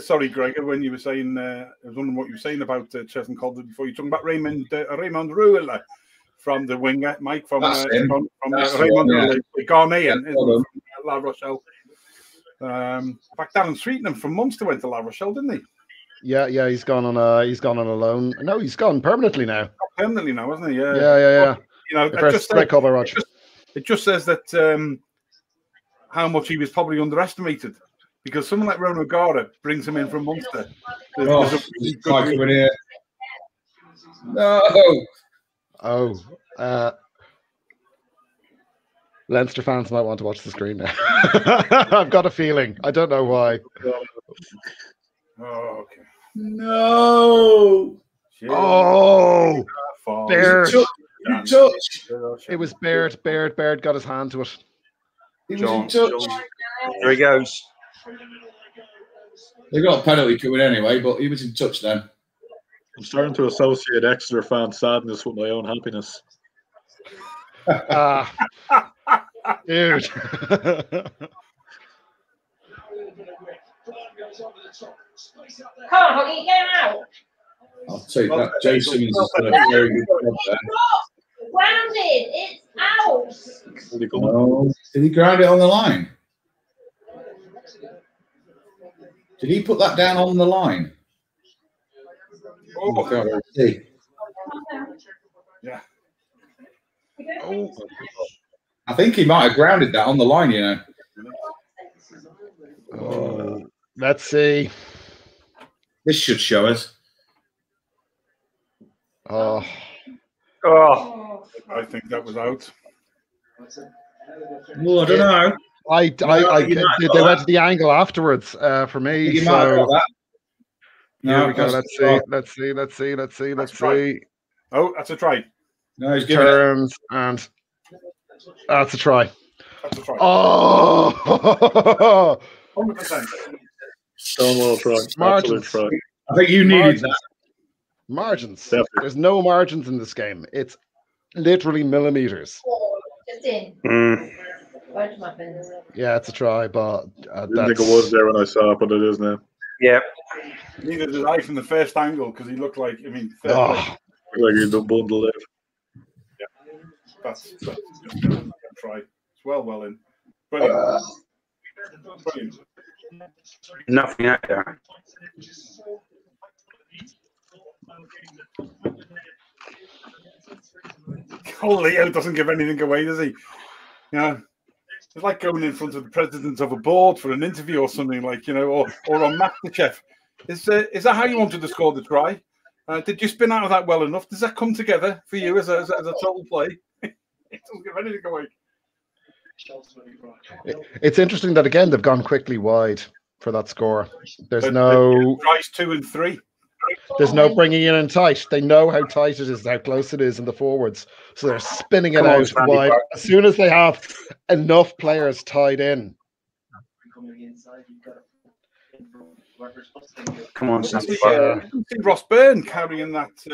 sorry, Gregor, when you were saying, I was wondering what you were saying about Chesney Calder before. You talking about Raymond Ruel from the winger, Mike, from Raymond Ruel, Ghanaian, from La Rochelle. In fact, Darren Sweetenham from Munster went to La Rochelle, didn't he? Yeah, he's gone on a loan. No, he's gone permanently now. Permanently now, isn't he? Yeah. Yeah. You know, it just says that how much he was probably underestimated, because someone like Ronan O'Gara brings him in from Munster. No. Leinster fans might want to watch the screen now. I've got a feeling. I don't know why. Oh, okay. No. Oh, Baird. It was Baird. Baird got his hand to it. He was in touch. There he goes. They got a penalty coming anyway, but he was in touch then. I'm starting to associate Exeter fan sadness with my own happiness. Dude. Come on, Hoggy, get him out. I'll take that. Jason has done a very good job there. Grounded, it's out. Oh, did he ground it on the line? Did he put that down on the line? Oh, God, I see. Yeah. Oh. I think he might have grounded that on the line, you know. Oh, let's see. This should show us. Oh, I think that was out. Well, I don't know. they went to the angle afterwards for me. You might have got that. Here we go. Let's see. Oh, that's a try. No, he's giving Terms and that's a try. That's a try. Oh, 100%. Stonewall try. Margins. Absolute try. I think you needed that. Margins. Definitely. There's no margins in this game. It's literally millimeters. Just in. Both muffins. Yeah, it's a try, but I didn't think it was there when I saw it, but it is now. Yeah. Neither did I from the first angle because he looked like, Like he's a bundle there. That's a try. It's well in. Brilliant. Brilliant. Nothing out there. Oh, Leo doesn't give anything away, does he? Yeah. It's like going in front of the president of a board for an interview or something, like, you know, or on MasterChef. Is that how you wanted to score the try? Did you spin out of that well enough? Does that come together for you as a total play? It doesn't give anything away. It's interesting that again they've gone quickly wide for that score. There's But no tries 2 and 3. there's no bringing in tight. They know how tight it is, how close it is in the forwards, so they're spinning it out wide. As soon as they have enough players tied in. Come on, I see Ross Byrne carrying that. He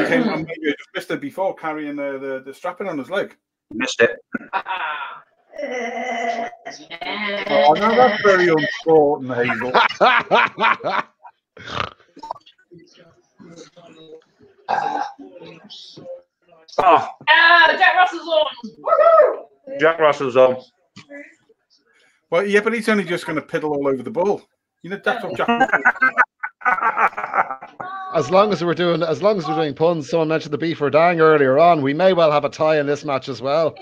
came, maybe I just missed it before, carrying the strapping on his leg. Missed it. Oh, no, that's very unfortunate, Hazel. Jack Russell's on. Woohoo! Jack Russell's on. Well, yeah, but he's only just going to piddle all over the ball. You know, that's what Jack. As long as we're doing puns, someone mentioned the beef or dang earlier on. We may well have a tie in this match as well.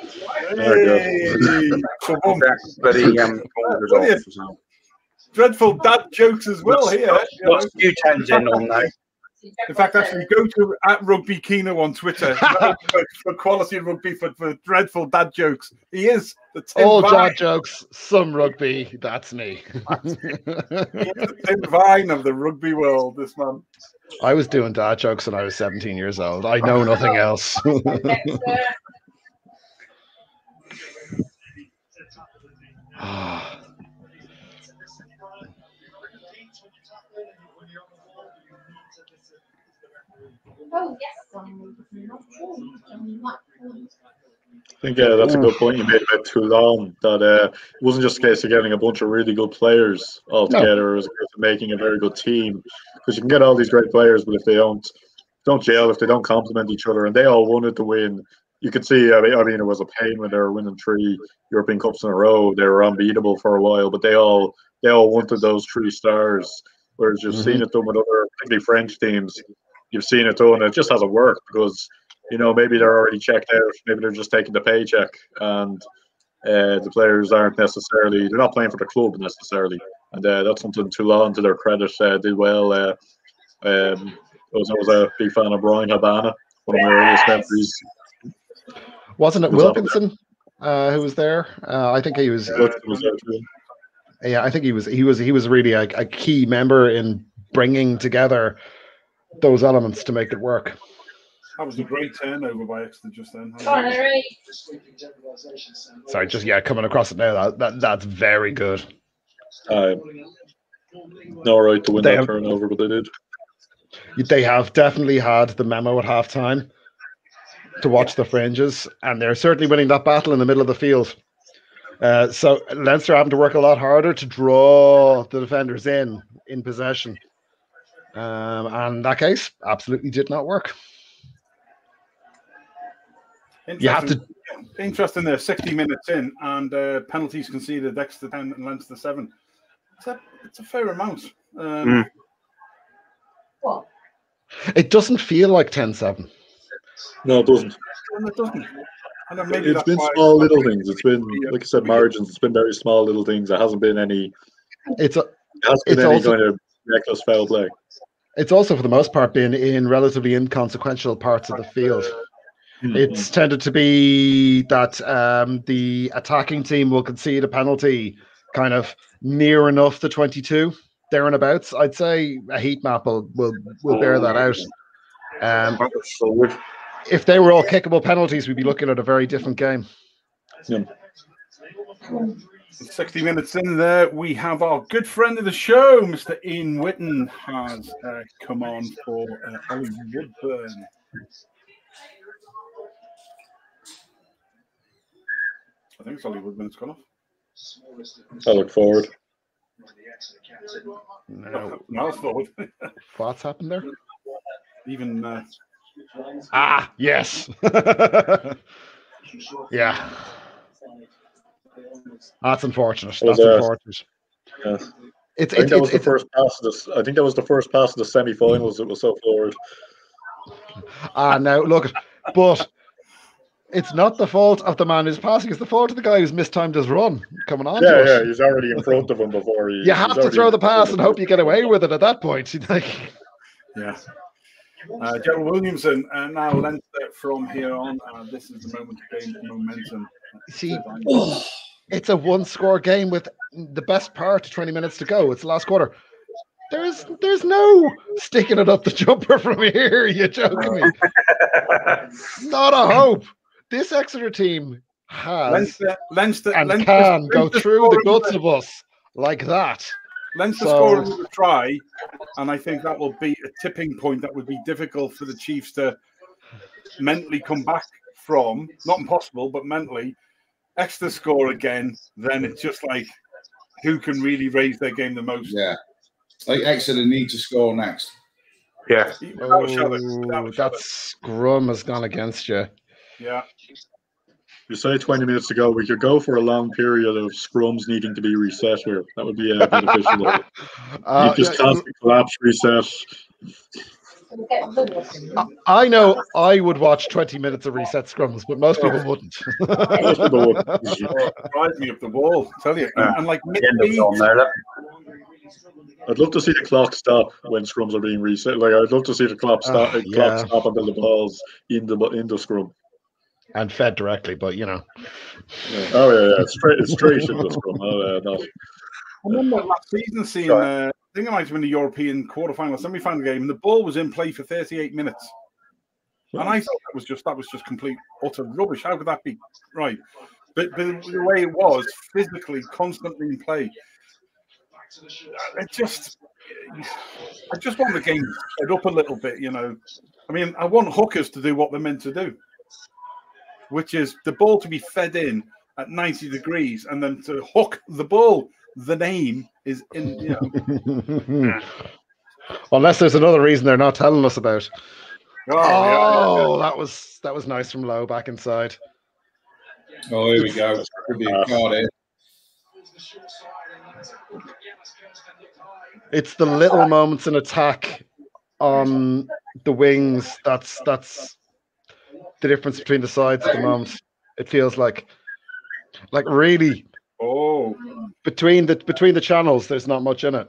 Dreadful dad jokes as well here. What's few tens in on now? In fact, actually, go to @RugbyKino on Twitter for quality rugby for dreadful dad jokes. He is the Tim All Vine. dad jokes, some rugby. That's me. He is the Tim Vine of the rugby world. This man. I was doing dad jokes when I was 17 years old. I know nothing else. Oh, yes. I think that's a good point you made about Toulon, that it wasn't just a case of getting a bunch of really good players all together. It was a case of making a very good team, because you can get all these great players, but if they don't gel, if they don't complement each other, and they all wanted to win. You could see, I mean, it was a pain when they were winning 3 European Cups in a row. They were unbeatable for a while, but they all wanted those 3 stars. Whereas you've seen it done with other, particularly French teams. You've seen it done, it just hasn't worked because, you know, maybe they're already checked out. Maybe they're just taking the paycheck, and the players aren't necessarily, they're not playing for the club necessarily. And that's something Toulon, to their credit, did well. I was a big fan of Brian Habana, one of my earliest memories. Wasn't it Wilkinson who was there? I think he was. Yeah, I think he was really a key member in bringing together those elements to make it work. That was a great turnover by Exeter just then. Sorry, just coming across it now. That's very good. No right to win that turnover, but they did. They have definitely had the memo at halftime to watch the fringes, and they're certainly winning that battle in the middle of the field. So Leinster having to work a lot harder to draw the defenders in possession. And in that case, absolutely did not work. Interesting there, 60 minutes in, and penalties conceded, Exeter 10 and Leinster 7. It's a fair amount. What? It doesn't feel like 10-7. No, it doesn't. It doesn't. I know maybe It's been small little things. It's been, like I said, margins. It's been very small little things. It hasn't been any. It hasn't been any kind of reckless foul play. It's also, for the most part, been in relatively inconsequential parts of the field. It's tended to be that the attacking team will concede a penalty kind of near enough the 22, there and abouts. I'd say a heat map will bear that out. If they were all kickable penalties, we'd be looking at a very different game. Yeah. 60 minutes in there, we have our good friend of the show, Mr. Ian Whitten, has come on for Ollie Woodburn. I think it's Ollie Woodburn's gone off. I look forward. No, forward. What's happened there? Even yes. Yeah. That's unfortunate. That's unfortunate. Yeah. I think that was the first pass of the semi-finals. It was so forward. Now look, but it's not the fault of the man who's passing. It's the fault of the guy who's mistimed his run coming on. Yeah, he's already in front of him before he. You have to throw the pass and hope you get away with it at that point. Yeah. Gerald Williamson, now Leinster from here on. This is the moment to gain momentum. See, it's a one-score game with the best part 20 minutes to go. It's the last quarter. There's no sticking it up the jumper from here. You're joking me. Not a hope. This Exeter team has Leinster can go through the guts of us like that. Leinster scored a try, and I think that will be a tipping point that would be difficult for the Chiefs to mentally come back from. Not impossible, but mentally. Exeter score again, then it's just like who can really raise their game the most. Yeah. Like Exeter need to score next. Yeah. That scrum has gone against you. Yeah. You say 20 minutes to go. We could go for a long period of scrums needing to be reset here. That would be beneficial. You just can't collapse, reset. I know I would watch 20 minutes of reset scrums, but most people wouldn't. Most people wouldn't. Drive me up the wall, I tell you. And like I'd love to see the clock stop when scrums are being reset. Like I'd love to see the clock stop. Clock stop until the ball's in the scrum. And fed directly, but you know. Yeah. Oh yeah, it's straight in the scrum. I remember last season seeing. I think it might have been the European quarterfinal, semi-final game, and the ball was in play for 38 minutes, and I thought that was just complete utter rubbish. How could that be right? But the way it was, physically, constantly in play, I just want the game to set up a little bit. You know, I mean, I want hookers to do what they're meant to do, which is the ball to be fed in at 90 degrees and then to hook the ball. The name is in, you know. Unless there's another reason they're not telling us about. Yeah. That was nice from low back inside. Oh, here we go. Could be a card in. It's the little moments in attack on the wings. That's the difference between the sides at the moment. It feels like really. Oh, between the channels, there's not much in it.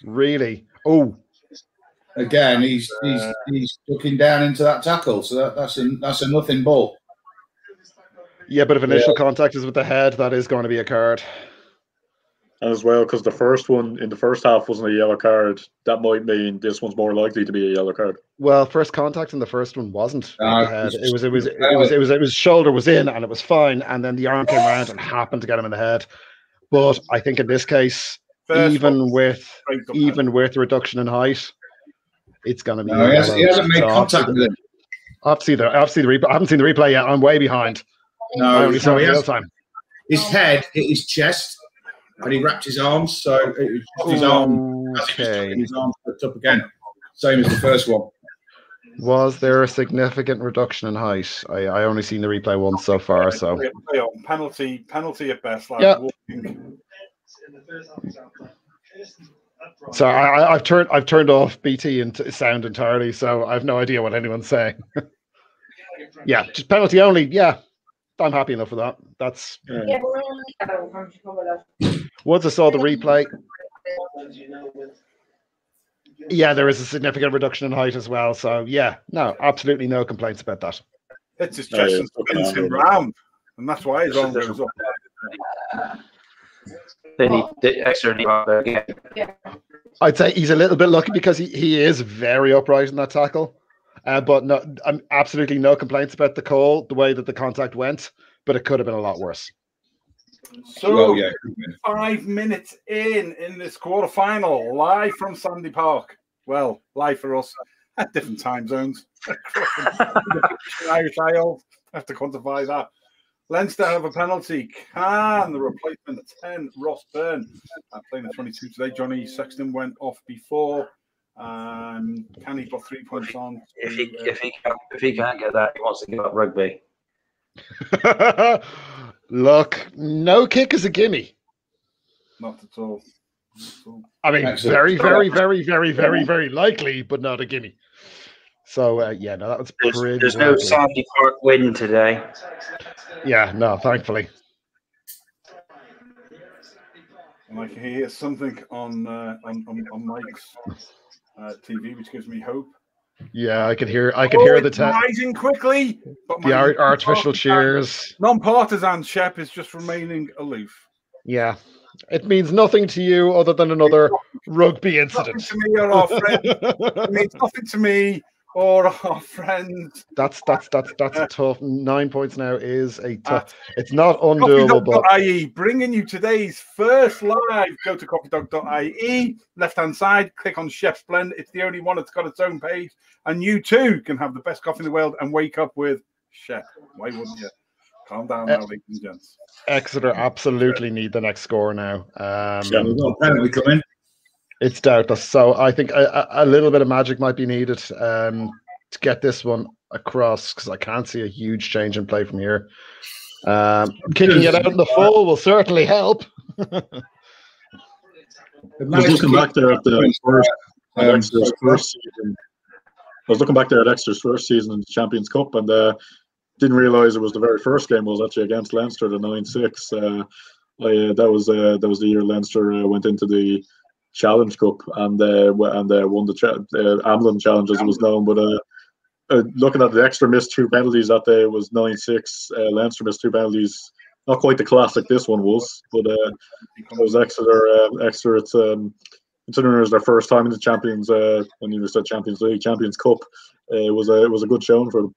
Really. Oh, again, he's looking down into that tackle, so that's a nothing ball. Yeah, but if initial contact is with the head, that is going to be a card. As well, because the first one in the first half wasn't a yellow card. That might mean this one's more likely to be a yellow card. Well, first contact in the first one wasn't. It was shoulder was in and it was fine, and then the arm came around and happened to get him in the head. But I think in this case, even with reduction in height, it's going to be. No, he hasn't made contact with him. I haven't seen the replay yet. I'm way behind. No, I only saw it real time. His head hit his chest. And he wrapped his arms, so his arm flipped up again, same as the first one. Was there a significant reduction in height? I only seen the replay once so far. So penalty at best. Like yeah. So I've turned off BT into sound entirely, so I have no idea what anyone's saying. Yeah, just penalty only. Yeah, I'm happy enough with that. That's once I saw the replay. Yeah, there is a significant reduction in height as well. So yeah, no, absolutely no complaints about that. It's his chest and spins him round, and that's why his arm goes up. They need the extra again. I'd say he's a little bit lucky because he is very upright in that tackle. But no, I'm absolutely no complaints about the call, the way that the contact went, but it could have been a lot worse. So, 5 minutes in this quarterfinal, live from Sandy Park. Well, live for us at different time zones. Irish Isles, have to quantify that. Leinster have a penalty. Can the replacement 10, Ross Byrne, playing the 22 today. Johnny Sexton went off before. Can he put 3 points on? If he can't get that, he wants to give up rugby. Look, no kick is a gimme. Not at all. I mean, very, very, very, very, very, very likely, but not a gimme. So, yeah, no, that was pretty. There's no Sandy Park win today. Yeah, no, thankfully. And I can hear something on Mike's TV, which gives me hope. Yeah, I could hear the rising quickly. But the artificial cheers. Non-partisan Shep is just remaining aloof. Yeah, it means nothing to you other than another rugby incident. Nothing to me or our friends. It means nothing to me or our friends. That's a tough. 9 points now is a tough. It's not undoable. Coffeedog.ie bringing you today's first live. Go to coffeedog.ie. Left-hand side, click on Chef's Blend. It's the only one that's got its own page, and you too can have the best coffee in the world and wake up with Chef. Why wouldn't you? Calm down now, ladies and gents. Exeter absolutely need the next score now. We've got a penalty coming. It's doubtless. So I think a little bit of magic might be needed to get this one across, because I can't see a huge change in play from here. Kicking it out in the full will certainly help. I was looking back there at Exeter's first season. I was looking back there at Exeter's first season in the Champions Cup, and didn't realise it was the very first game was actually against Leinster, the 9-6. That was the year Leinster went into the Challenge Cup and won the Amlin Challenge, as it was known. But looking at the Exeter missed 2 penalties that day, it was 9-6. Leinster missed 2 penalties. Not quite the classic this one was, but it was Exeter. Exeter, it's considering it was their first time in the Champions. When you said Champions League, Champions Cup, it was a good showing for them.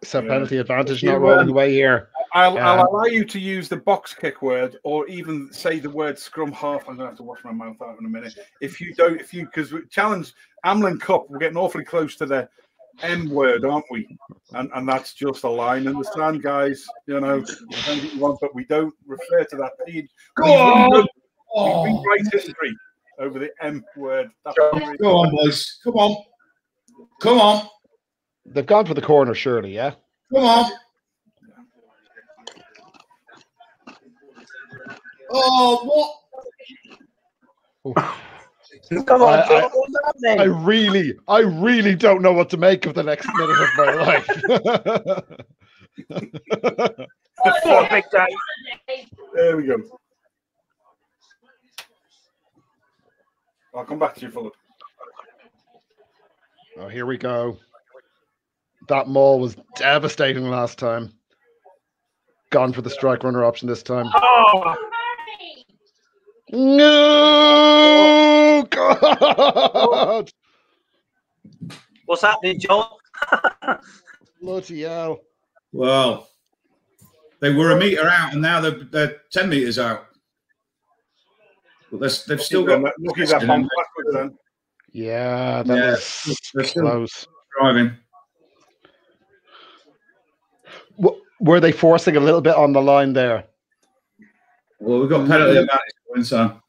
So penalty advantage not rolling away here. I'll allow you to use the box kick word, or even say the word scrum half. I'm gonna have to wash my mouth out in a minute. Because challenge Amlin Cup, we're getting awfully close to the M word, aren't we? And that's just a line in the sand, guys. You know, anything you want, but we don't refer to that. We rewrite history over the M word. Go on, boys. Come on. They've gone for the corner, surely, yeah? Come on. Oh, what? Come on, I really don't know what to make of the next minute of my life. Big day. There we go. I'll come back to you, Philip. Oh, here we go. That maul was devastating last time. Gone for the strike runner option this time. Oh. No, God! What's happening, John? Bloody hell. Well, they were a metre out, and now they're 10 metres out. But they've still got... Look at that bomb backwards then. Yeah, that was close. Driving. Were they forcing a little bit on the line there? Well, we've got penalty advantage going, so.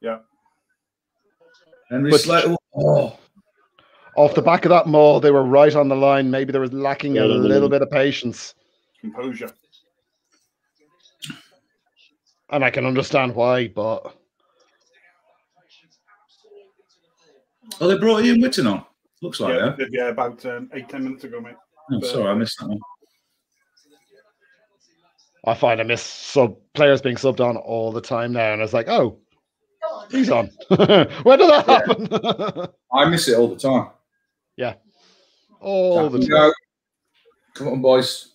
Yeah. Henry Slater. Oh. Off the back of that maul, they were right on the line. Maybe there was lacking a little bit of patience. Composure. And I can understand why, but... Oh, they brought Ian Whitton on. Looks like that. Yeah, about 8-10 minutes ago, mate. Oh, sorry, I missed that one. I find I miss players being subbed on all the time now, and I was like, oh, he's on. When did that happen? I miss it all the time. Yeah, all the time. Go. Come on, boys.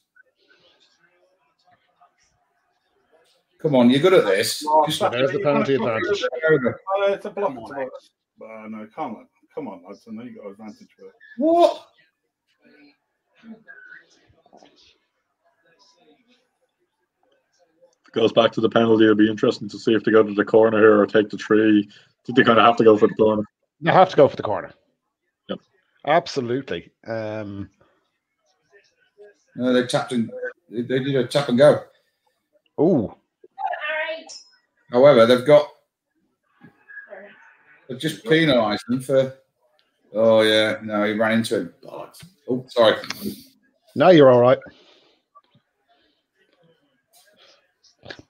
Come on, you're good at this. There's the penalty advantage. It's a block. No, come on. Come on, lads. I know you got an advantage for it. What? Goes back to the penalty. It'll be interesting to see if they go to the corner here or take the three. I think they kind of have to go for the corner. You have to go for the corner. Yep. Absolutely. No, they tapped and they did a tap and go. Oh. However, they've just penalised him for. Oh yeah, no, he ran into him. Oh, sorry. No, you're all right.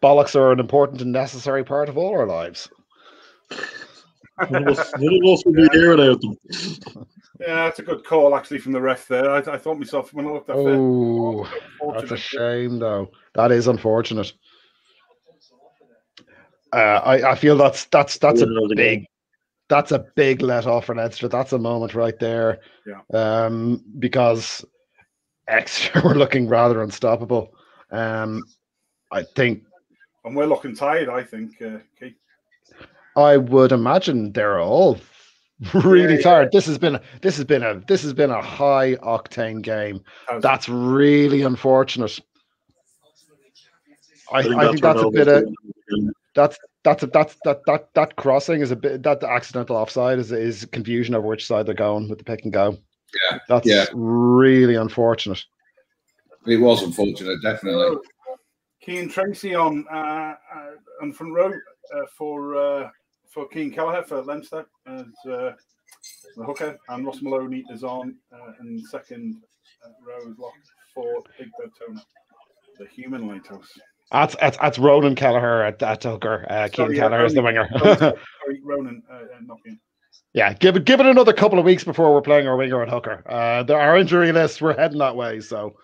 Bollocks are an important and necessary part of all our lives. None of us would be here without them. Yeah, that's a good call actually from the ref there. I thought myself when I looked at it. Oh, that's a shame though. That is unfortunate. I feel that's a big let off for Leinster. That's a moment right there. Yeah. Because Exeter were looking rather unstoppable. I think, and we're looking tired. I think, Keith. I would imagine they're all really tired. This has been a high octane game. That's really unfortunate. I think that's a bit of that crossing is a bit, that accidental offside is confusion over which side they're going with the pick and go. Yeah, that's really unfortunate. It was unfortunate, definitely. Keane Tracy on front row for Keane Kelleher for Leinster as the hooker, and Ross Maloney is on in second row as well for Big Daytona, the human lighthouse. That's Ronan Kelleher at hooker. Keane Kelleher is the winger. Sorry, Ronan, not Keane. Yeah, give it another couple of weeks before we're playing our winger at hooker. Our injury list, we're heading that way. So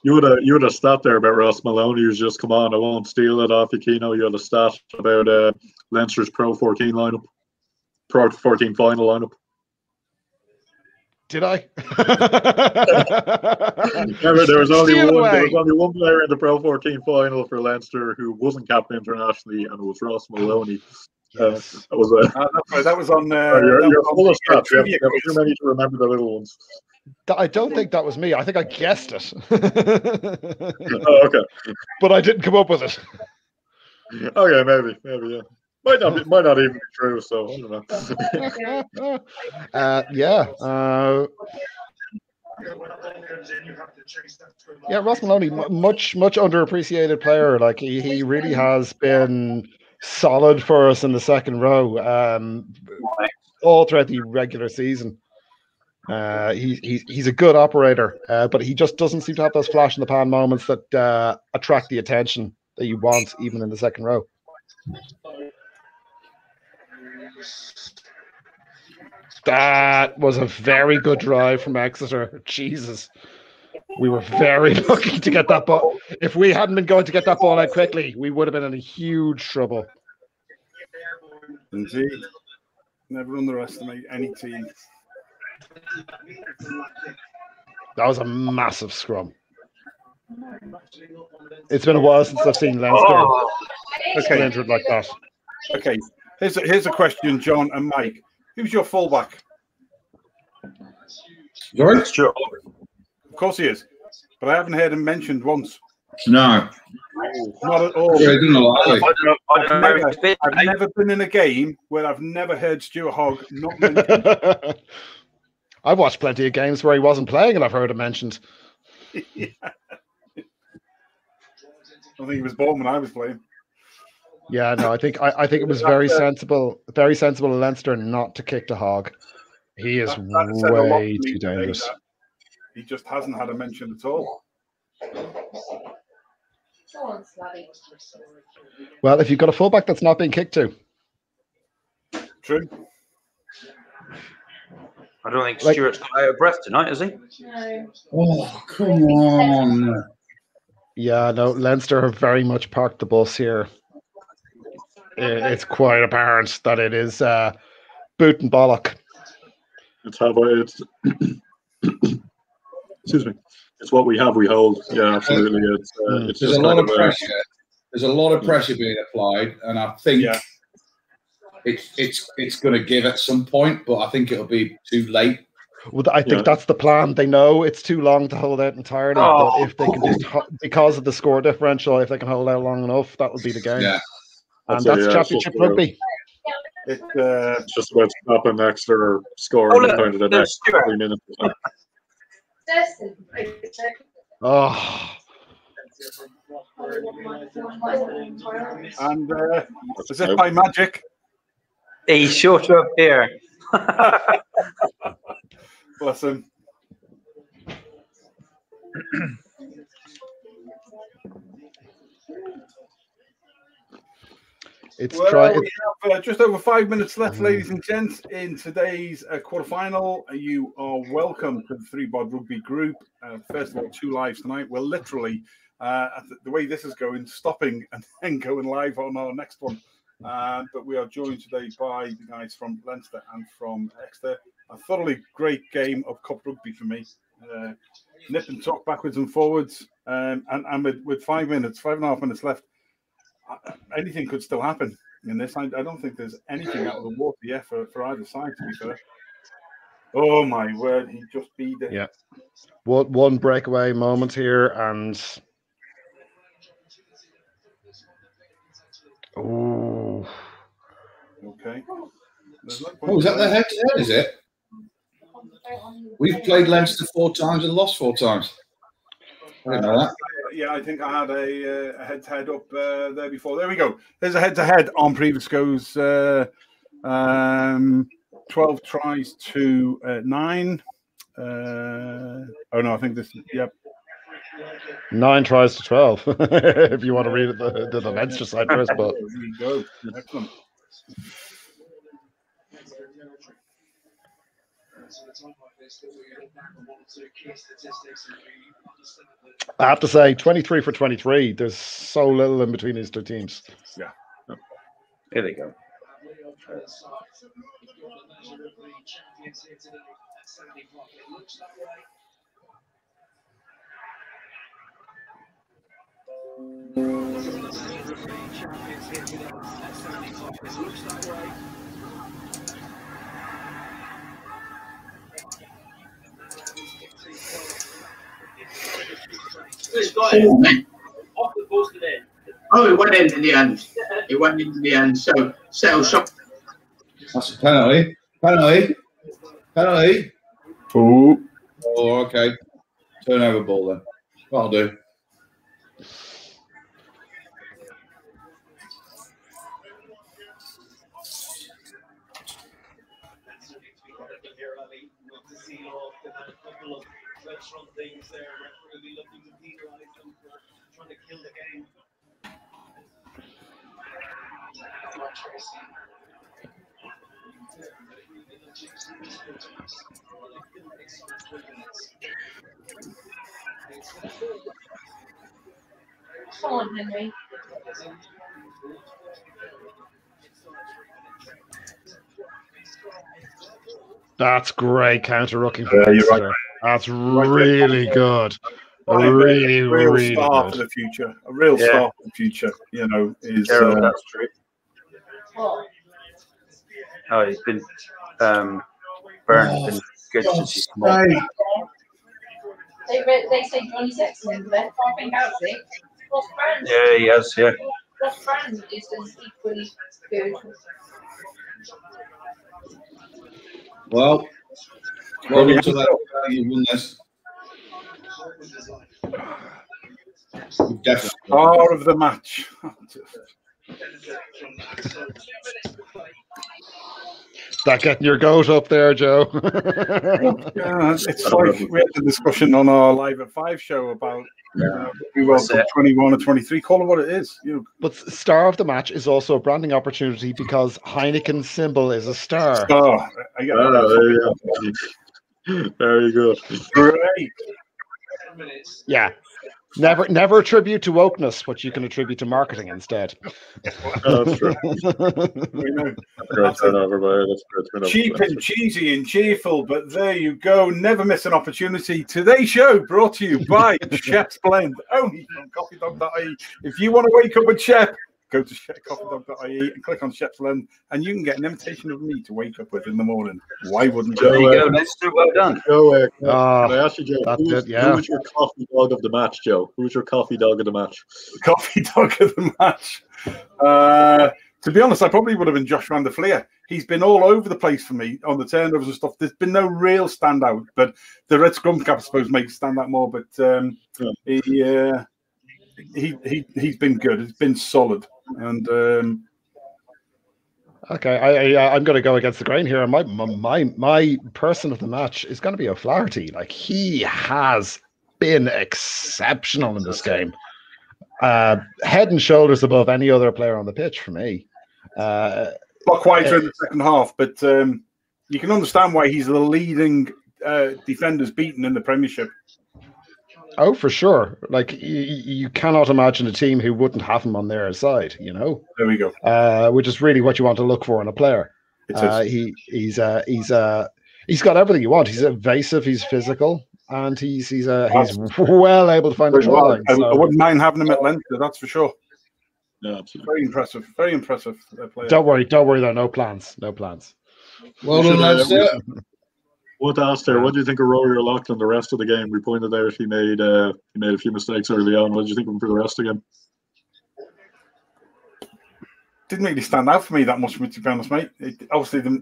you would have stat there about Ross Maloney, who's just come on. I won't steal it off you, Keno. You had a stat about Leinster's Pro 14 lineup, Pro 14 final lineup. Did I? There was only one player in the Pro 14 final for Leinster who wasn't capped internationally, and it was Ross Maloney. Yes. That was on. You're full of stuff. You have too many to remember the little ones. I don't think that was me. I think I guessed it. Oh, okay. But I didn't come up with it. Okay, maybe, yeah. Might not even be true. So I don't know. Yeah, Ross Maloney, much underappreciated player. Like he really has been solid for us in the second row, all throughout the regular season. He's a good operator, but he just doesn't seem to have those flash in the pan moments that attract the attention that you want, even in the second row. That was a very good drive from Exeter. Jesus. We were very lucky to get that ball. If we hadn't been going to get that ball out quickly, we would have been in a huge trouble. Indeed. Never underestimate any team. That was a massive scrum. It's been a while since I've seen Leinster splintered like that. Okay, here's a question, John and Mike. Who's your fullback? Sorry? Sure. Of course he is, but I haven't heard him mentioned once. No. Not at all. I've never been in a game where I've never heard Stuart Hogg not mentioned. I've watched plenty of games where he wasn't playing and I've heard him mentioned. Yeah. I think he was born when I was playing. Yeah, no, I think it was very sensible of Leinster not to kick the Hogg. He is way too dangerous. He just hasn't had a mention at all. Well, if you've got a fullback that's not being kicked to. True. I don't think Stuart's got out of breath tonight, has he? No. Oh, come on. Yeah, no, Leinster have very much parked the bus here. It's quite apparent that it is boot and bollock. It's how it's excuse me. It's what we have, we hold. Yeah, absolutely. It's There's a lot of pressure. There's a lot of pressure being applied, and I think it's going to give at some point, but I think it'll be too late. Well, I think that's the plan. They know it's too long to hold out entirely, but if they can just, because of the score differential, if they can hold out long enough, that would be the game. Yeah. And that's championship rugby. It's just about stopping Exeter scoring in kind of the next 3 minutes. Oh. And as if by magic, he's sure to appear. Bless him. We have just over 5 minutes left, ladies and gents, in today's quarterfinal. You are welcome to the ThreeBOD Rugby group. First of all, 2 lives tonight. We're literally, the way this is going, stopping and then going live on our next one. But we are joined today by the guys from Leinster and from Exeter. A thoroughly great game of cup rugby for me. Nip and tuck backwards and forwards. And with 5 minutes, 5.5 minutes left, anything could still happen in this. I don't think there's anything out of the water yet for either side, to be fair. Oh my word, he just beat it. Yeah. One breakaway moment here, and oh, okay. Oh, is that the head-to-head, is it? We've played Leinster 4 times and lost 4 times. I didn't know that. Yeah, I think I had a head-to-head up there before. There we go. There's a head-to-head on previous goes. 12 tries to 9. Oh no, I think this. Yep. 9 tries to 12. If you want to read it, the Leinster side first, but there we go. Excellent. I have to say, 23 for 23. There's so little in between these 2 teams. Yeah. Here they go. Oh, it went in the end. It went in the end. So, shot. That's a penalty. Penalty. Oh, okay. Turnover ball then. That'll do. Come on, Henry. That's great counter-rucking. You're right. That's really good. Really, real really star good. for the future. A real star for the future. You know, is That's true. What? Oh, he's been Byrne's been good since he's small. They say Johnny Sexton, but I think out there. Ross Brand. Yeah, he has. Yeah. Ross Brand is equally good. Well done to that. You won this. Definitely. Star of the match. That getting your goat up there, Joe. Yeah, it's like we had a discussion on our Live at 5 show about we World Cup 21 or 23. Call it what it is. But star of the match is also a branding opportunity because Heineken's symbol is a star. Star. I get that. Very good. Great. Yeah. Never attribute to wokeness what you can attribute to marketing instead. That's true. Great turnover, but that's great. Cheap and cheesy and cheerful, but there you go. Never miss an opportunity. Today's show brought to you by Chef's Blend, only from coffeedog.ie. If you want to wake up with Chef, go to coffeedog.ie and click on Chef's Blend, and you can get an invitation of me to wake up with in the morning. Why wouldn't you? There you go, Leinster. Well done. Joe, can I ask you, Joe, who was your coffee dog of the match, Joe? Who was your coffee dog of the match? Coffee dog of the match. To be honest, I probably would have been Josh van der Fleer. He's been all over the place for me on the turnovers and stuff. There's been no real standout, but the red scrum cap, I suppose, makes stand out more. But he's been good. It's been solid. And okay, I'm going to go against the grain here. And my person of the match is going to be O'Flaherty. Like, he has been exceptional in this game. Head and shoulders above any other player on the pitch for me. Not quieter in the second half, but you can understand why he's the leading defenders beaten in the Premiership. Oh, for sure. Like, you cannot imagine a team who wouldn't have him on their side, you know? There we go. Which is really what you want to look for in a player. He's got everything you want. He's evasive, he's physical, and he's well able to find the try line. I wouldn't mind having him at Leinster, that's for sure. Yeah, absolutely. Very impressive player. Don't worry though, no plans. Well done, Leinster. What to ask there? What do you think of Rory O'Loughlin the rest of the game? We pointed out he made a few mistakes early on. What did you think of him for the rest of the game? Didn't really stand out for me that much, to be honest, mate. Obviously,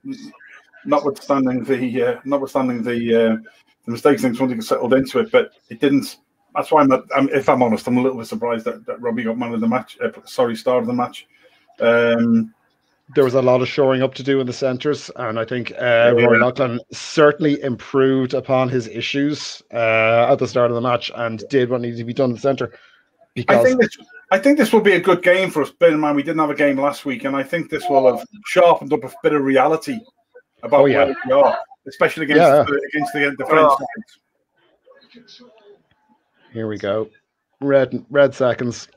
notwithstanding the mistakes, things once he got settled into it, but it didn't. That's why if I'm honest, I'm a little bit surprised that Robbie got man of the match. Star of the match. There was a lot of shoring up to do in the centres, and I think Rory Loughlin certainly improved upon his issues at the start of the match and did what needed to be done in the centre. I think this will be a good game for us. Bear in mind, we didn't have a game last week, and I think this will have sharpened up a bit of reality about where we are, especially against the French sides. Here we go. Red seconds.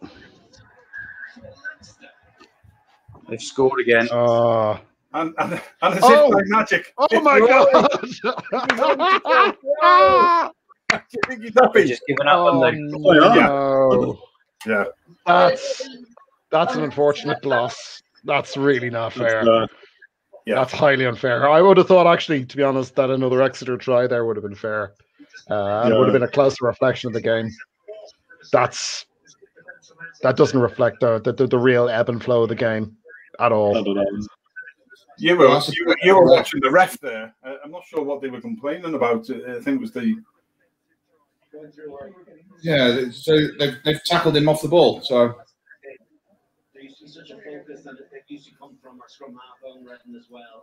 They've scored again. And as if by magic. Oh my God! Do you think he's happy? Just giving up on them. No. Yeah. That's an unfortunate loss. That's really not fair. Yeah. That's highly unfair. I would have thought, actually, to be honest, that another Exeter try there would have been fair. And would have been a closer reflection of the game. That doesn't reflect the real ebb and flow of the game at all. You were watching the ref there. I'm not sure what they were complaining about. I think it was the. Yeah, so they've tackled him off the ball. So.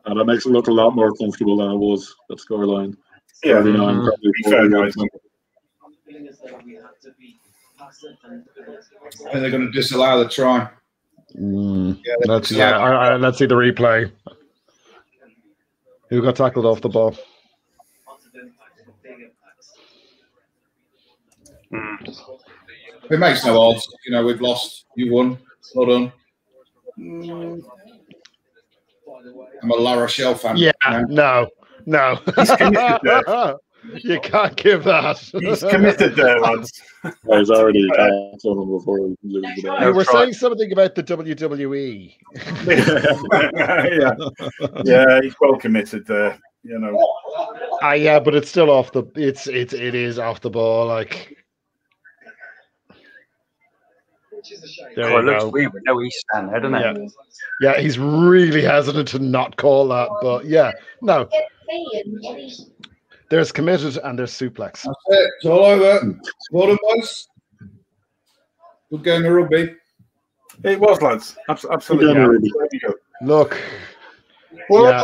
And that makes it look a lot more comfortable than it was, that scoreline. Yeah, I think they're going to disallow the try. Let's see the replay. Who got tackled off the ball? It makes no odds. You know, we've lost. You won. Well done. I'm a La Rochelle fan. Yeah, no. He's committed there. You can't give that. He's committed there, lads. He's already cancelled him before he loses the ball. You were saying something about the WWE. Yeah, he's well committed there. You know. Yeah, but it's still off the. It is off the ball. Like. There you looks go. weird with no East stand there, doesn't it? Yeah, he's really hesitant to not call that, but no. There's committed and there's suplex. That's it. It's all over. Well done, boys. Good game of rugby. It was, lads. Absolutely. Look, Whoa! Yeah.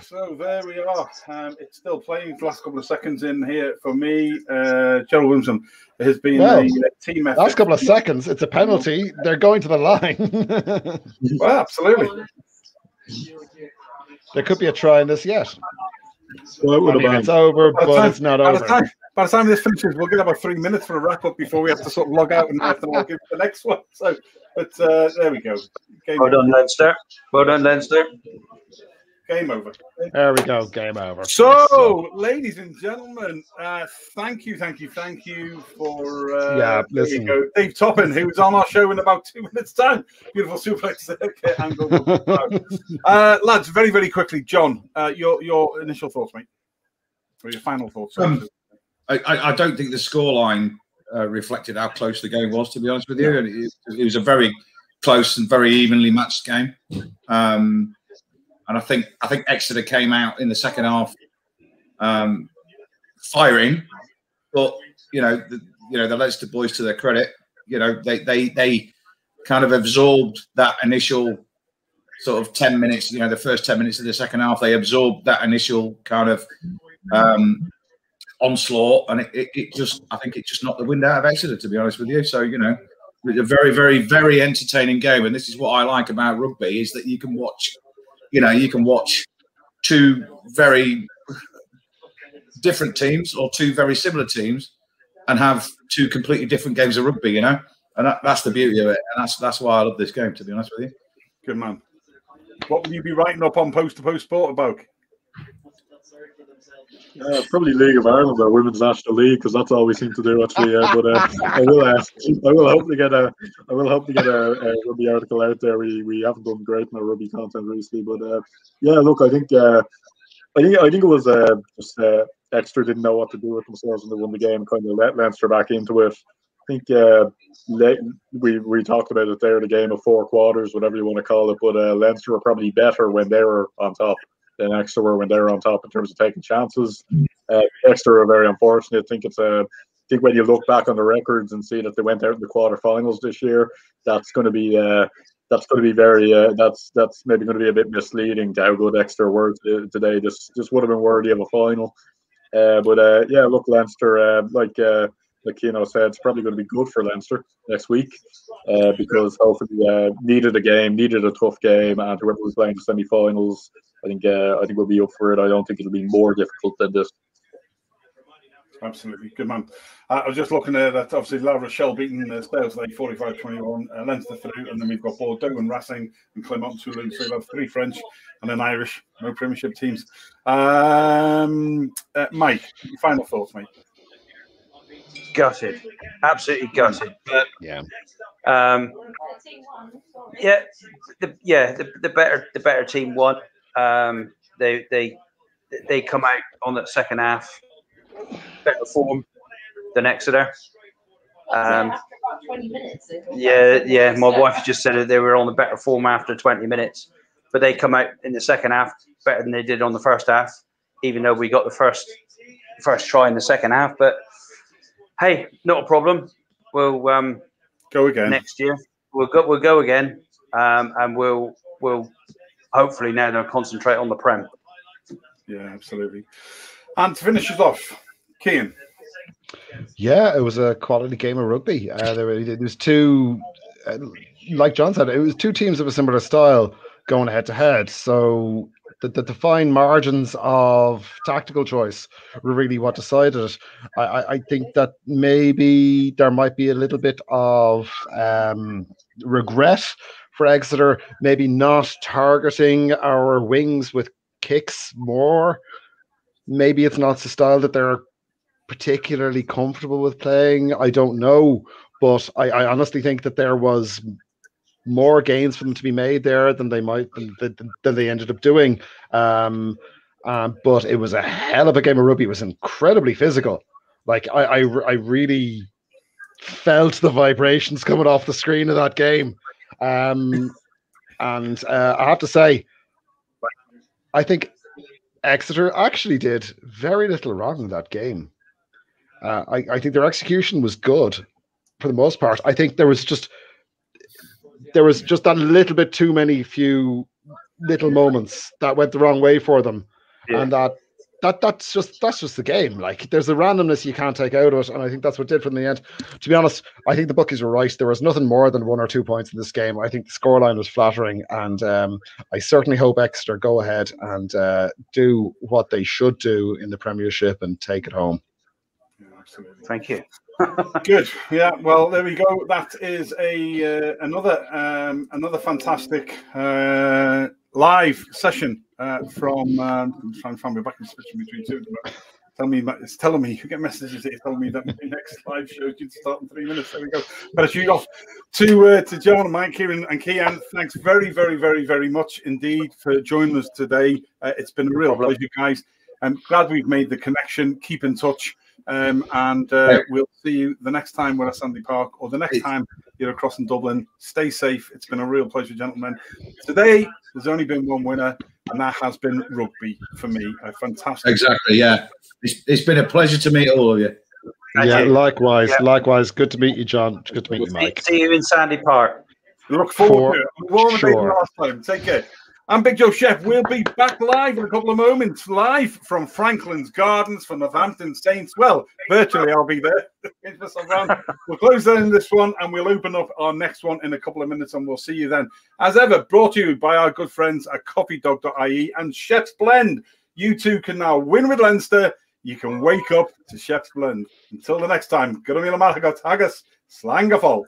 So there we are. It's still playing. The last couple of seconds in here for me. Gerald Williamson has been a team effort. Last couple of seconds. It's a penalty. They're going to the line. Well, absolutely. There could be a try in this yet. Well, I mean, it's over, but it's not over. By the time this finishes, we'll get about 3 minutes for a wrap up before we have to sort of log out and have to log in for the next one. So, but there we go. Well done, Leinster. Well done, Leinster. Game over. There we go. Game over. So, ladies and gentlemen, thank you for there listen. you go. Dave Toppin, who's on our show in about 2 minutes' time. Beautiful suplex angle. Lads, very, very quickly, John, your initial thoughts, mate, or your final thoughts. I don't think the scoreline reflected how close the game was, to be honest with you. And it was a very close and very evenly matched game. And I think Exeter came out in the second half firing, but the Leinster boys, to their credit, they kind of absorbed that initial sort of 10 minutes. The first 10 minutes of the second half, they absorbed that initial kind of onslaught, and I think it just knocked the wind out of Exeter, to be honest with you. So a very, very, very entertaining game, and this is what I like about rugby, is that you can watch. You can watch two very different teams or two very similar teams and have two completely different games of rugby, and that's the beauty of it. And that's why I love this game, to be honest with you. Good man. What will you be writing up on Post to Post Sport about? Probably League of Ireland or Women's National League, because that's all we seem to do actually. But I will hope to get a rugby article out there. We haven't done great in our rugby content recently, but look, I think it was just Exeter didn't know what to do with themselves, and they won the game, kind of let Leinster back into it. I think we talked about it there, the game of 4 quarters, whatever you want to call it, but Leinster were probably better when they were on top than Exeter were when they were on top in terms of taking chances. Exeter are very unfortunate. I think when you look back on the records and see that they went out in the quarterfinals this year, that's maybe going to be a bit misleading to how good Exeter were today. This would have been worthy of a final. Look, Leinster, like Keno said, it's probably going to be good for Leinster next week because hopefully needed a tough game, and whoever was playing the semi-finals, I think we'll be up for it. I don't think it'll be more difficult than this. Absolutely. Good man. I was just looking at that. Obviously, La Rochelle beating Stales today 45-21. Leinster through, and then we've got Bordeaux and Racing and Clermont Toulouse. So we'll have 3 French and then Irish. No Premiership teams. Mike, your final thoughts, mate? Gutted. Absolutely gutted. But the better team won. They come out on that second half better form than Exeter. 20 minutes. My wife just said that they were on the better form after 20 minutes, but they come out in the second half better than they did on the first half, even though we got the first try in the second half. But hey, not a problem. We'll go again next year. We'll go again, and we'll hopefully now they'll concentrate on the Prem. Yeah, absolutely. And to finish us off, Cian. Yeah, it was a quality game of rugby. There was two, like John said, it was 2 teams of a similar style going head to head. So the fine margins of tactical choice were really what decided it. I think that maybe there might be a little bit of regret for Exeter, maybe not targeting our wings with kicks more. Maybe it's not the style that they're particularly comfortable with playing. I don't know, but I honestly think that there was more gains for them to be made there than they ended up doing. But it was a hell of a game of rugby. It was incredibly physical. Like I really felt the vibrations coming off the screen of that game. And I have to say, I think Exeter actually did very little wrong in that game. I think their execution was good for the most part. I think there was just that little bit too many few little moments that went the wrong way for them, Yeah. and that's just the game. Like, there's a randomness you can't take out of it, and I think that's what did for them in the end. To be honest, I think the bookies were right. There was nothing more than 1 or 2 points in this game. I think the scoreline was flattering, and I certainly hope Exeter go ahead and do what they should do in the Premiership and take it home. Yeah, absolutely. Thank you. Good. Yeah. Well, there we go. That is another fantastic live session from. I'm trying to find my back and switching between two. It's telling me. You get messages. It's telling me that my next live show is due to start in 3 minutes. There we go. Better shoot off to John and Mike, Kieran and Kian. Thanks very, very, very, very much indeed for joining us today. It's been a real pleasure, guys. I'm glad we've made the connection. Keep in touch. And we'll see you the next time we're at Sandy Park, or the next time you're across in Dublin. Stay safe. It's been a real pleasure, gentlemen. Today, there's only been one winner, and that has been rugby for me. A fantastic. Exactly, yeah. It's been a pleasure to meet all of you. Thank you. Likewise. Yeah. Likewise. Good to meet you, John. Good to meet you, Mike. See you in Sandy Park. Look forward to it. Warm sure. Last time. Take care. I'm Big Joe Chef. We'll be back live in a couple of moments, live from Franklin's Gardens for Northampton Saints. Well, virtually I'll be there. We'll close down this one and we'll open up our next one in a couple of minutes, and we'll see you then. As ever, brought to you by our good friends at coffeedog.ie and Chef's Blend. You too can now win with Leinster. You can wake up to Chef's Blend. Until the next time, good on you, Haggis, Slangafol.